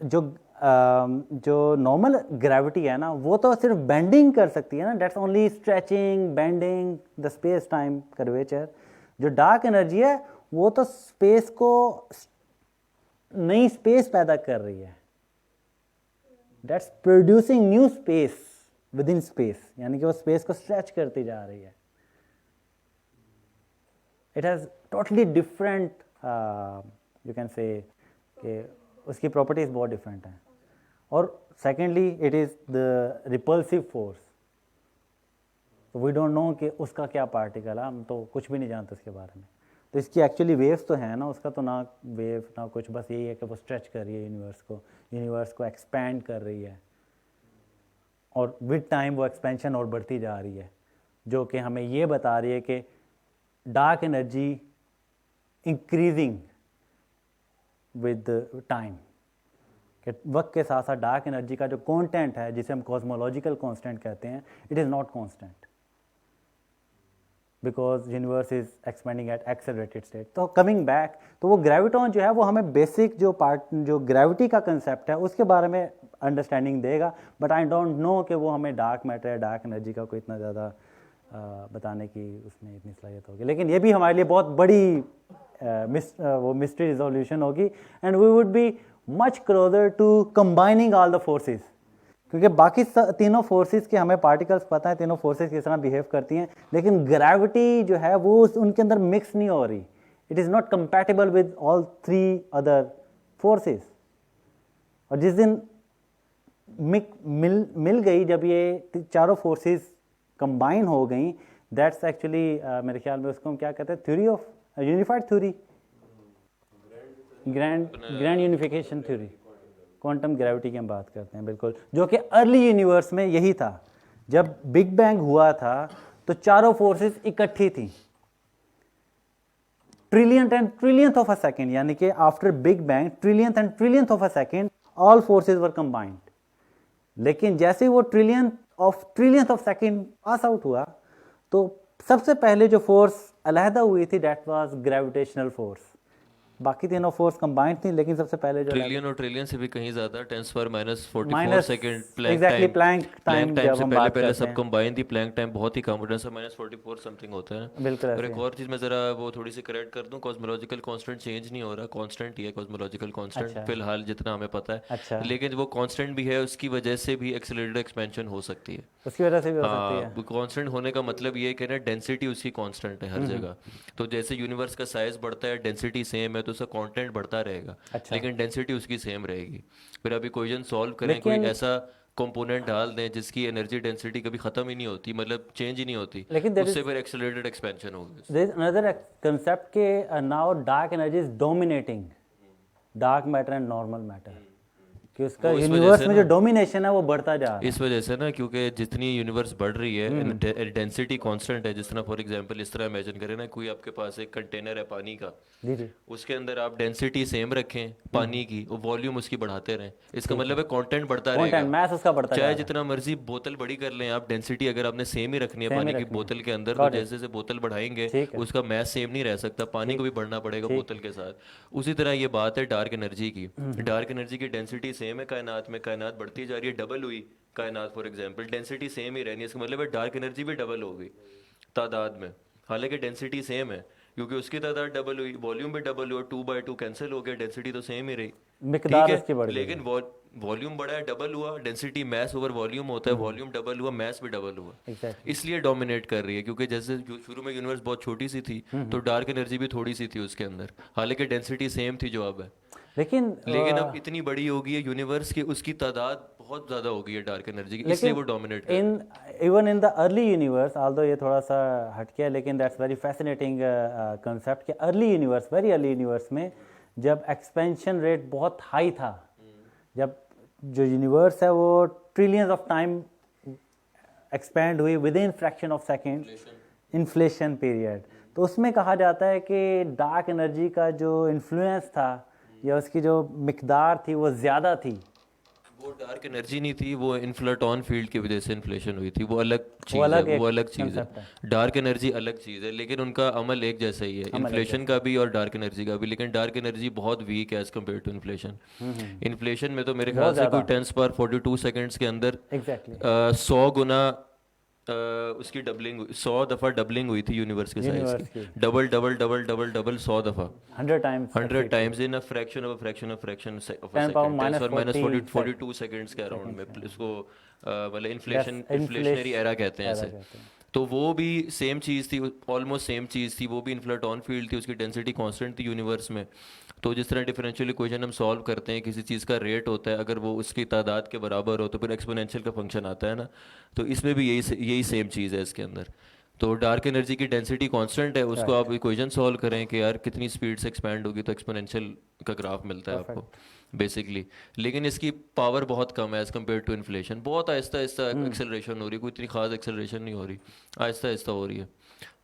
जो नॉर्मल ग्रेविटी है ना वो तो सिर्फ बेंडिंग कर सकती है ना, that's only stretching, bending the space time curvature. जो डार्क एनर्जी है वो तो स्पेस को नई स्पेस पैदा कर रही है, that's producing new space within space, यानी कि वो स्पेस को स्ट्रेच करती जा रही है। It has totally different you can say कि उसकी प्रॉपर्टीज बहुत डिफरेंट हैं। और secondly it is the repulsive force, तो वी डोंट नो कि उसका क्या पार्टिकल है, हम तो कुछ भी नहीं जानते उसके बारे में। तो इसकी एक्चुअली वेव्स तो हैं ना, उसका तो ना वेव ना कुछ, बस यही है कि वो स्ट्रेच कर रही है यूनिवर्स को एक्सपैंड कर रही है, और विद टाइम वो एक्सपेंशन और बढ़ती जा रही है, जो कि हमें ये बता रही है कि dark energy increasing with time, कि वक्त के साथ साथ डार्क एनर्जी का जो कांस्टेंट है जिसे हम कॉस्मोलॉजिकल कांस्टेंट कहते हैं, it is not constant because universe is expanding at accelerated state. तो कमिंग बैक, तो वो ग्रेविटॉन जो है वो हमें बेसिक जो ग्रेविटी का कंसेप्ट है उसके बारे में अंडरस्टैंडिंग देगा, बट आई डोंट नो कि वो हमें डार्क मैटर या डार्क एनर्जी का कोई इतना ज़्यादा बताने की उसमें इतनी सलाहियत होगी। लेकिन ये भी हमारे लिए बहुत बड़ी वो मिस्ट्री रिजोल्यूशन होगी, and we would be much closer to combining all the forces, क्योंकि बाकी तीनों फोर्सेस के हमें पार्टिकल्स पता है, तीनों फोर्सेस किस तरह बिहेव करती हैं, लेकिन ग्रेविटी जो है वो उनके अंदर मिक्स नहीं हो रही। It is not compatible with all three other forces. और जिस दिन मिल गई, जब ये चारों फोर्सेस कंबाइन हो गई, दैट्स एक्चुअली मेरे ख्याल में उसको हम क्या कहते हैं, theory of unified theory, grand unification theory, quantum gravity की हम बात करते हैं, बिल्कुल, जो कि अर्ली यूनिवर्स में यही था। जब बिग बैंग हुआ था तो चारों फोर्सेस इकट्ठी थी, trillionth and trillionth of a second, यानी कि after big bang trillionth and trillionth of a second all forces were combined. लेकिन जैसे वो trillionth of second pass out हुआ तो सबसे पहले जो फोर्स अलहदा हुई थी दैट वाज ग्रेविटेशनल फोर्स। बाकी तीनों फोर्स कंबाइंड थी, लेकिन सबसे पहले जो ट्रिलियन और ट्रिलियन से भी कहीं ज्यादा 10⁻⁴ सेकंड एग्जैक्टली प्लैंक टाइम से पहले सब कंबाइन थी। प्लैंक टाइम बहुत ही कम, 10⁻⁴ समथिंग होता है। बिल्कुल। और एक और चीज मैं जरा वो थोड़ी सी करेक्ट कर दूं, कॉस्मोलॉजिकल कांस्टेंट चेंज नहीं हो रहा, कांस्टेंट ही है कॉस्मोलॉजिकल कांस्टेंट फिलहाल जितना हमें पता है। अच्छा। लेकिन वो कांस्टेंट भी है, उसकी वजह से भी एक्सेलरेटेड एक्सपेंशन हो सकती है, उसकी वजह से भी हो सकती है। कांस्टेंट होने का मतलब ये है कि ना डेंसिटी उसकी कांस्टेंट है हर जगह। तो जैसे यूनिवर्स का साइज बढ़ता है, डेंसिटी सेम है, तो उसका कंटेंट बढ़ता रहेगा, लेकिन डेंसिटी उसकी सेम रहेगी। फिर अभी इक्वेशन सॉल्व करें, कोई ऐसा कंपोनेंट डाल दें जिसकी एनर्जी डेंसिटी कभी खत्म ही नहीं होती, मतलब चेंज ही नहीं होती, उससे फिर एक्सेलरेटेड एक्सपेंशन होगी। देयर इज अनदर कांसेप्ट के now dark energy is dominating dark matter and normal matter, कि उसका यूनिवर्स में जो डोमिनेशन है वो बढ़ता जा रहा है। इस वजह से ना, क्योंकि जितनी यूनिवर्स बढ़ रही है डेंसिटी कांस्टेंट है। जिस तरह फॉर एग्जांपल इस तरह इमेजिन करें ना, कोई आपके पास एक कंटेनर है पानी का, जी, उसके अंदर आप डेंसिटी सेम रखें पानी की, और वॉल्यूम उसकी बढ़ाते रहें, इसका मतलब है कंटेंट बढ़ता रहेगा, मास उसका बढ़ता चाहे जितना मर्जी बोतल बड़ी कर लें आप, डेंसिटी अगर आपने सेम ही रखनी है पानी की बोतल के अंदर, तो जैसे जैसे बोतल बढ़ाएंगे उसका मास सेम नहीं रह सकता, पानी को भी बढ़ना पड़ेगा बोतल के साथ। उसी तरह ये बात है डार्क एनर्जी की। डार्क एनर्जी की डेंसिटी सेम है कायनात में, कायनात बढ़ती जा रही है, डबल हुई कायनात फॉर एग्जांपल, डेंसिटी सेम ही रहनी है, इसका मतलब है डार्क एनर्जी भी डबल हो गई तादाद में, हालांकि डेंसिटी सेम है, क्योंकि उसकी तादाद डबल हुई, वॉल्यूम भी डबल हुआ, 2/2 कैंसिल हो गया, डेंसिटी तो सेम ही रही, मिकदार उसकी बढ़ गई, लेकिन वॉल्यूम बढ़ा है, डबल हुआ, डेंसिटी मैस ओवर वॉल्यूम होता है, वॉल्यूम डबल हुआ, मैस भी डबल हुआ, इसलिए डोमिनेट कर रही है। क्योंकि जैसे शुरू में यूनिवर्स बहुत छोटी सी थी तो डार्क एनर्जी भी थोड़ी सी थी उसके अंदर, हालांकि डेंसिटी सेम थी जो अब है, लेकिन अब इतनी बड़ी हो गई है यूनिवर्स की, उसकी तादाद बहुत ज्यादा हो गई है डार्क एनर्जी की, इसलिए वो डोमिनेट कर रही है। Even in the early universe, although ये थोड़ा सा हटके है, लेकिन दैट्स वेरी फैसिनेटिंग कंसेप्ट कि early universe, very early universe में जब एक्सपेंशन रेट बहुत हाई था, जब जो यूनिवर्स है वो ट्रिलियंस ऑफ टाइम एक्सपैंड हुई with in fraction of second, inflation period, तो उसमें कहा जाता है कि डार्क एनर्जी का जो इन्फ्लुएंस था या उसकी जो मिकदार थी वो ज़्यादा थी। वो डार्क एनर्जी नहीं थी, वो इन्फ्लेटॉन फील्ड की वजह से इन्फ्लेशन हुई थी, वो अलग चीज़ है, वो अलग चीज़ है। डार्क एनर्जी अलग चीज़ है, लेकिन उनका अमल एक जैसा ही है, इन्फ्लेशन का भी और डार्क एनर्जी का भी, लेकिन डार्क एनर्जी बहुत वीक है as compare to inflation. Inflation में तो मेरे ख्याल से कोई 10⁻42 सेकेंड्स के अंदर 100 गुना उसकी डबलिंग, 100 दफ़ा डबलिंग हुई थी यूनिवर्स के साइज की, double double double double double 100 दफ़ा, 100 times in a fraction of fraction of fraction of second, 10⁻42 seconds के अराउंड में, इसको मतलब इन्फ्लेशनरी एरा कहते हैं ऐसे। तो वो भी सेम चीज़ थी, ऑलमोस्ट सेम चीज़ थी, वो भी इन्फ्लेटॉन फील्ड थी, उसकी डेंसिटी कांस्टेंट थी यूनिवर्स में। तो जिस तरह डिफरेंशियल इक्वेशन हम सॉल्व करते हैं, किसी चीज़ का रेट होता है, अगर वो उसकी तादाद के बराबर हो तो फिर एक्सपोनेंशियल का फंक्शन आता है ना, तो इसमें भी यही सेम चीज़ है इसके अंदर। तो डार्क एनर्जी की डेंसिटी कांस्टेंट है, उसको आप इक्वेशन सॉल्व करें कि यार कितनी स्पीड से एक्सपैंड होगी, तो एक्सपोनेंशियल का ग्राफ मिलता है आपको बेसिकली। लेकिन इसकी पावर बहुत कम है एज कम्पेयर टू इन्फ्लेशन, बहुत आहिस्ता आहिस्ता एक्सेलरेशन हो रही है, कोई इतनी खास एक्सेलरेशन नहीं हो रही, आहिस्ता आहिस्ता हो रही है,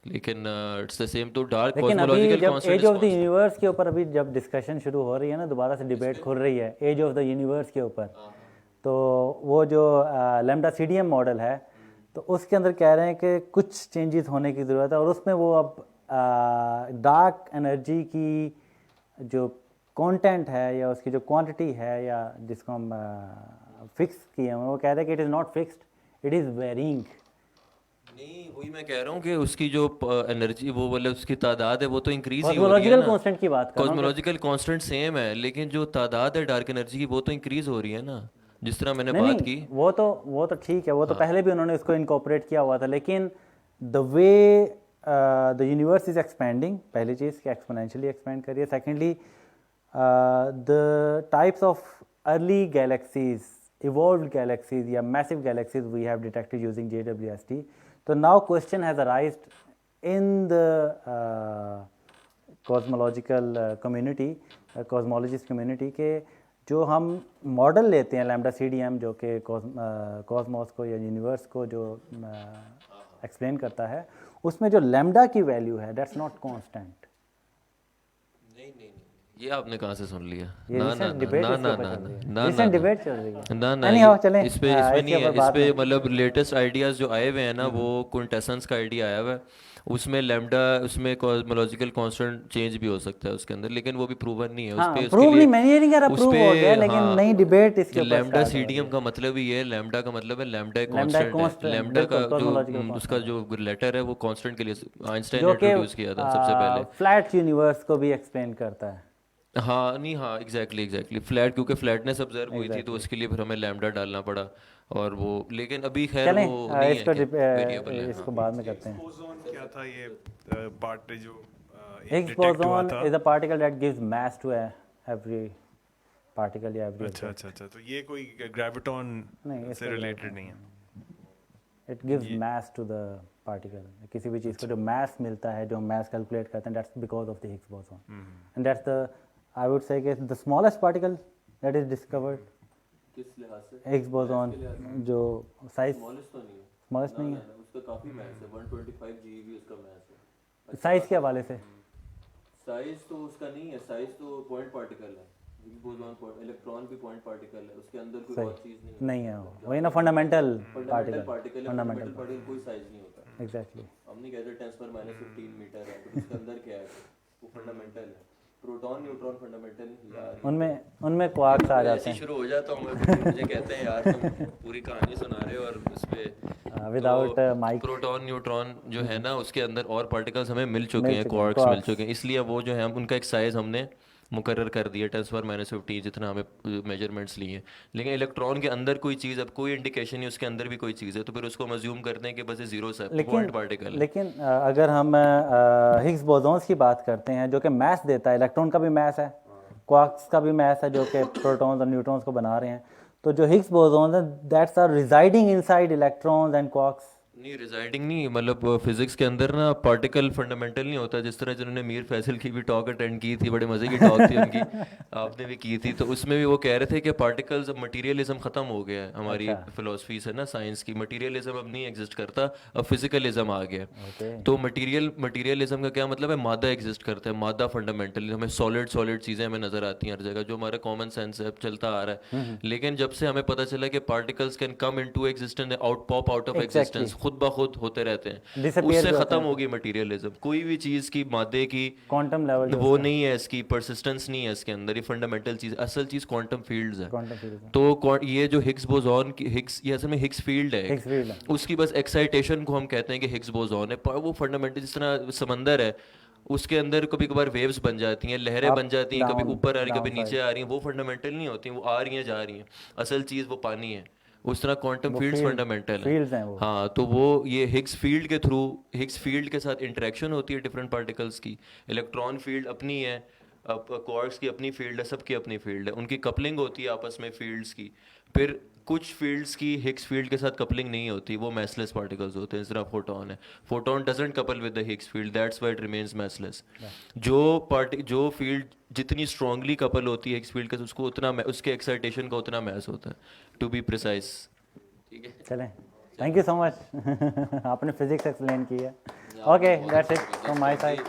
लेकिन इट्स द सेम। तो dark cosmological constant, age of the universe के ऊपर अभी जब डिस्कशन शुरू हो रही है ना, दोबारा से डिबेट खुल रही है एज ऑफ द यूनिवर्स के ऊपर, तो वो जो लैम्डा सीडीएम मॉडल है, तो उसके अंदर कह रहे हैं कि कुछ चेंजेस होने की ज़रूरत है, और उसमें वो अब डार्क एनर्जी की जो कंटेंट है या उसकी जो क्वांटिटी है या जिसको हम फिक्स किए हैं, वो कह रहे हैं कि it is not fixed, it is varying. नहीं, वही मैं कह रहा हूँ कि उसकी जो एनर्जी, वो मतलब उसकी तादाद है, वो तो इंक्रीज ही हो रही है। कॉस्मोलॉजिकल कांस्टेंट की बात कर रहा हूं, कॉस्मोलॉजिकल कांस्टेंट सेम है, लेकिन जो तादाद है डार्क एनर्जी की वो तो इंक्रीज हो रही है ना, जिस तरह मैंने बात की। वो तो ठीक है, वो तो पहले भी उन्होंने इसको इनकॉर्पोरेट किया हुआ था, लेकिन the way the universe is expanding, पहली चीज़ कि एक्सपोनेंशियली एक्सपेंड करिए, secondly the types of early galaxies, evolved galaxies या massive galaxies we have detected using JWST. So now question has arisen in the cosmological community, cosmologist community के जो हम model लेते हैं lambda CDM जो कि Cosmos को या यूनिवर्स को जो एक्सप्लेन करता है, उसमें जो लैम्डा की वैल्यू है दैट्स नॉट कांस्टेंट। नहीं, ये आपने कहाँ से सुन लिया? ये ना recent ना debate ना इसके ना ऊपर ना चल रही है। ना ना Recent debate चल रही है। ना ना Anyhow, चलें, इसमें इसके नहीं है, ऊपर बाद इस पे में। मतलब लेटेस्ट आइडियाज जो आए हुए हैं ना, वो क्विंटेसेंस का आइडिया आया हुआ है, उसमें लैम्डा, उसमें कॉस्मोलॉजिकल कांस्टेंट चेंज भी हो सकता है उसके अंदर, लेकिन वो भी प्रूवन नहीं है। उस हाँ, पे प्रूव नहीं, मैंने ये नहीं कह रहा उस प्रूव पे हो गया, लेकिन हाँ, नई डिबेट इसके ऊपर लैम्डा start हो रही CDM का मतलब ही है, लैम्डा का मतलब है लैम्डा लैम्डा कांस्टेंट है। constant, लैम्डा का बिल्कुल, cosmological जो constant उसका जो लेटर है वो कांस्टेंट के लिए आइंस्टाइन जो ने कि इंट्रोड्यूस किया था सबसे पहले। फ्लैट यूनिवर्स को भी एक्सप्लेन करता है। हाँ नहीं, हाँ एग्जैक्टली फ्लैट, क्योंकि फ्लैटनेस ऑब्जर्व हुई थी तो उसके लिए फिर हमें लैम्डा डालना पड़ा, और वो लेकिन अभी खैर चलें, वो नहीं इसको है वेरिएबल है। इसको बाद में करते हैं। बोसॉन क्या था ये पार्ट जो हिग्स डिटेक्ट हुआ बोसॉन था? Is a particle that gives mass to every particle या एवरी अच्छा, तो ये कोई ग्रेविटॉन नहीं, से रिलेटेड नहीं है। It gives mass to the particle. किसी भी चीज़ को जो मास मिलता है, जो मास कैलकुलेट करते हैं, that's because of the Higgs boson, and that's the I would से the smallest particle that is discovered. किस लिहाज से? हिग्स बोसॉन जो साइज स्मॉलेस्ट नहीं है, उसका काफी मास है, 125 GeV उसका मास है। साइज के हवाले से साइज तो उसका नहीं है, साइज तो पॉइंट पार्टिकल है। हिग्स बोसॉन इलेक्ट्रॉन भी पॉइंट पार्टिकल है, उसके अंदर कोई और चीज नहीं है वही ना, fundamental fundamental particle, fundamental particle कोई साइज नहीं होता। एग्जैक्टली। हम नहीं कहते 10⁻15 मीटर है, तो उसके अंदर क्या है, वो फंडामेंटल है। प्रोटॉन न्यूट्रॉन फंडामेंटल नहीं यार, उनमें क्वार्क्स आ जाते ऐसे शुरू हो जाता हूँ मैं, मुझे कहते हैं यार तुम पूरी कहानी सुना रहे हो और उस पे हैं विदाउट माइक। प्रोटॉन न्यूट्रॉन जो है ना, उसके अंदर और पार्टिकल्स हमें मिल चुके हैं, क्वार्क्स मिल चुके हैं, इसलिए वो जो है हम उनका एक साइज हमने मुकर्रर कर दिया 10⁻15 जितना हमें मेजरमेंट्स लिए हैं। लेकिन इलेक्ट्रॉन के अंदर कोई चीज़, अब कोई इंडिकेशन नहीं उसके अंदर भी कोई चीज़ है, तो फिर उसको हम अज्यूम करते हैं कि बस ये जीरो पॉइंट पार्टिकल है। लेकिन अगर हम हिग्स बोसॉन्स की बात करते हैं जो कि मास देता है, इलेक्ट्रॉन का भी मास है, क्वार्क्स का भी मास है जो कि प्रोटॉन्स और न्यूट्रॉन्स को बना रहे हैं, तो जो हिग्स बोसॉन्स हैं that's are residing inside electrons and quarks. नहीं, रिजाइडिंग नहीं, मतलब फिजिक्स के अंदर ना पार्टिकल फंडामेंटल नहीं होता। जिस तरह जिन्होंने मीर फैसल की भी टॉक अटेंड की थी, बड़े मज़े की टॉक थी उनकी, आपने भी की थी, तो उसमें भी वो कह रहे थे कि पार्टिकल्स, अब मटीरियलिज्म ख़त्म हो गया है हमारी फिलोसफी से ना, साइंस की। मटीरियलिज्म अब नहीं एग्जिस्ट करता, अब फिजिकलिज्म आ गया। तो मटीरियलिज्म का क्या मतलब है? मादा एग्जिस्ट करता है, मादा फंडामेंटल, हमें सॉलिड चीज़ें हमें नज़र आती हैं हर जगह, जो हमारा कॉमन सेंस है, चलता आ रहा है। लेकिन जब से हमें पता चला कि particles can come into existence, pop out of existence, खुद ब खुद होते रहते हैं, उससे खत्म होगी मटेरियलिज्म। कोई भी चीज की, मादे की क्वांटम लेवल वो नहीं है, इसकी परसिस्टेंस नहीं है इसके अंदर, ये फंडामेंटल चीज, असल चीज क्वांटम फील्ड्स है। तो ये जो हिग्स बोसॉन की, हिग्स ये असल में हिग्स फील्ड है, उसकी बस एक्साइटेशन को हम कहते हैं कि हिग्स बोसॉन है। वो फंडामेंटल, जिस तरह समंदर है उसके अंदर कभी कभार वेव्स बन जाती हैं, लहरें बन जाती हैं, कभी ऊपर आ रही, कभी नीचे आ रही हैं, वो फंडामेंटल नहीं होती, वो आ रही हैं जा रही हैं, असल चीज वो पानी है। उस तरह क्वांटम फील्ड्स फंडामेंटल है। हाँ, तो वो ये हिग्स फील्ड के थ्रू, हिग्स फील्ड के साथ इंटरेक्शन होती है डिफरेंट पार्टिकल्स की। इलेक्ट्रॉन फील्ड अपनी है, अब क्वार्क्स की अपनी फील्ड है, सबकी अपनी फील्ड है, उनकी कपलिंग होती है आपस में फील्ड्स की। फिर कुछ फील्ड्स की हिग्स फील्ड के साथ कपलिंग नहीं होती, वो मैसलेस पार्टिकल्स होते हैं, इस तरह फोटोन है। Photon doesn't couple with the Higgs field, that's why it remains massless. जो फील्ड जितनी स्ट्रांगली कपल होती है हिग्स फील्ड के, उसको उतना, उसके एक्साइटेशन का उतना मैस होता है, टू बी प्रिसाइज। ठीक है, चलें, थैंक यू सो मच। आपने फिजिक्स एक्सप्लेन की है। Okay, that's it from my side.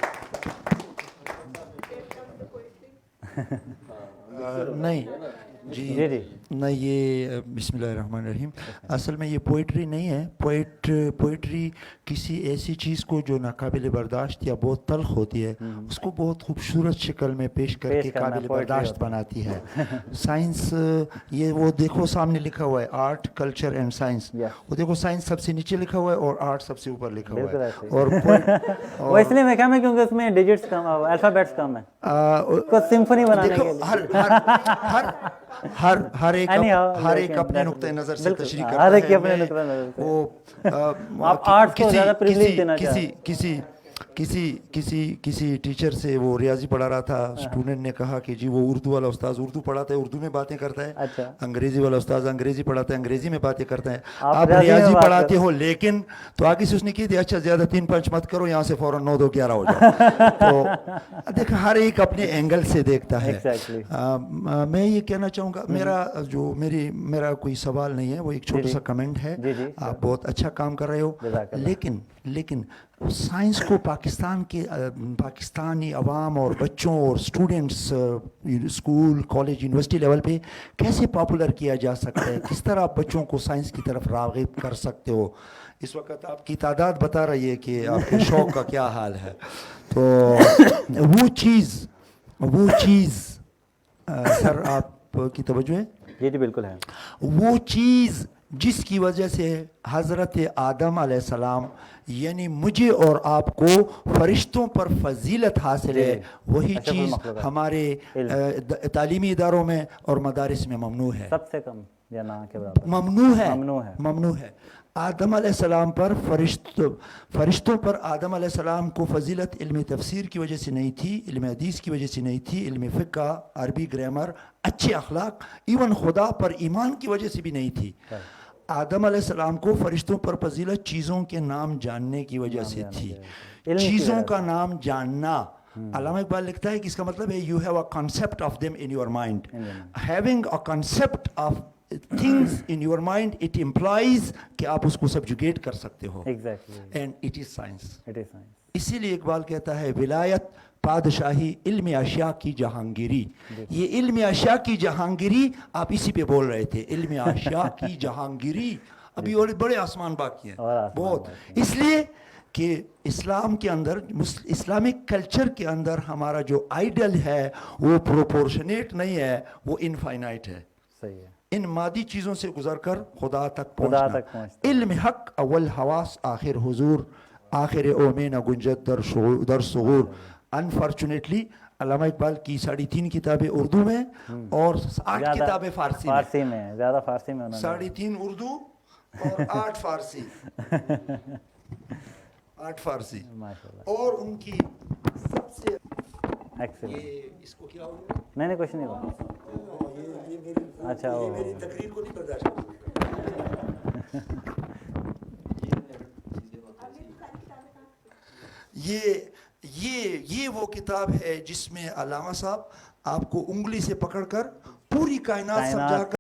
नहीं जी नहीं, ये बिस्मिल्लाहिर्रहमानिर्रहीम, असल में ये पोइट्री नहीं है। पोइट्री किसी ऐसी चीज़ को जो नाकाबिल बर्दाश्त या बहुत तल्ख होती है, उसको बहुत खूबसूरत शक्ल में पेश करके काबिल बर्दाश्त बनाती है। साइंस, ये वो देखो सामने लिखा हुआ है आर्ट, कल्चर एंड साइंस, वो देखो साइंस सबसे नीचे लिखा हुआ है और आर्ट सबसे ऊपर लिखा हुआ है। और वो इसलिए मैं क्या, क्योंकि उसमें डिजिट्स कम है, अल्फाबेट्स कम है, उसको सिम्फनी बनाने के लिए। हर एक अपने नुक्ते नजर से तशरीह करता है। हर एक अपने नुक्ते नजर से। वो आप आर्ट को ज़्यादा प्रिविलेज देना चाहते हैं। किसी टीचर से वो रियाजी पढ़ा रहा था, स्टूडेंट ने कहा कि जी वो उर्दू वाला उस्ताद उर्दू पढ़ाता है, उर्दू में बातें करता है, अच्छा। अंग्रेजी वाला उस्ताद अंग्रेजी पढ़ाता है, अंग्रेजी में बातें करता है, आप आप रियाजी में रियाजी बात पढ़ाते हो लेकिन, तो आगे से उसने की थी अच्छा ज़्यादा 3-5 मत करो, यहाँ से फ़ौरन 9-2-11 हो जाओ। तो देखो हर एक अपने एंगल से देखता है। Exactly. मैं ये कहना चाहूँगा, मेरा कोई सवाल नहीं है, वो एक छोटा सा कमेंट है। जी, जी, आप बहुत अच्छा काम कर रहे हो, जज़ाकल्लाह। लेकिन साइंस को पाकिस्तानी अवाम और बच्चों और students school college university level पे कैसे पॉपुलर किया जा सकता है, किस तरह आप बच्चों को साइंस की तरफ राग़िब कर सकते हो? इस वक्त आपकी तादाद बता रही है कि आपके शौक़ का क्या हाल है। तो वो चीज़ सर आपकी तवज्जो है? जी बिल्कुल है। वो चीज़ जिसकी वजह से हज़रत आदम अलैहिस्सलाम यानी मुझे और आपको फरिश्तों पर फजीलत हासिल है, वही चीज़ हमारे तालीमी इदारों में और मदारिस में ममनू है, सबसे कम या ना के बराबर ममनू है। आदम अलैहिस्सलाम पर फरिश्तों पर आदम अलैहिस्सलाम को फजीलत इल्म तफसीर की वजह से नहीं थी, इल्म हदीस की वजह से नहीं थी, इल्म फ़िक़्ह, अरबी ग्रामर, अच्छे अखलाक, इवन खुदा पर ईमान की वजह से भी नहीं थी। आदम अलैहिस्सलाम को फरिश्तों पर फजीलत चीज़ों के नाम जानने की वजह से थी। चीज़ों का नाम जानना, अल्लामा इकबाल लिखता है कि इसका मतलब है you have a concept of them in your mind. Having a concept of things in your mind it implies कि आप उसको सब्जुगेट कर सकते हो। Exactly. And it is science. इसीलिए इसीलिए इकबाल कहता है विलायत पादशाही इल्म अशिया की जहांगीरी। ये इल्म अशिया की जहांगीरी आप इसी पे बोल रहे थे, इल्म अशिया की जहांगीरी। अभी और बड़े आसमान बाकी हैं बहुत, इसलिए कि इस्लाम के अंदर, इस्लामिक कल्चर के अंदर हमारा जो आइडियल है वो प्रोपोर्शनेट नहीं है, वो इनफाइनाइट है। सही है। इन मादी चीज़ों से गुजरकर खुदा तक पहुँचना। इल्म हक अव्वल हवास आखिर हुजूर, आखिर ओमे न गुंजत दर सुगूर। अनफॉर्चुनेटली अल्लामा इकबाल की 3.5 किताबें उर्दू में और 8 किताबें फारसी में, ज़्यादा फारसी में, 3.5 उर्दू और 8 फारसी 8 फारसी माशाल्लाह। और उनकी सबसे एक्सीलेंट। इसको क्या हो गया? नहीं कुछ नहीं हुआ। अच्छा, ये मेरी तकरीर को नहीं बर्दाश्त कर सकता। ये वो किताब है जिसमें अल्लामा साहब आपको उंगली से पकड़कर पूरी कायनात समझा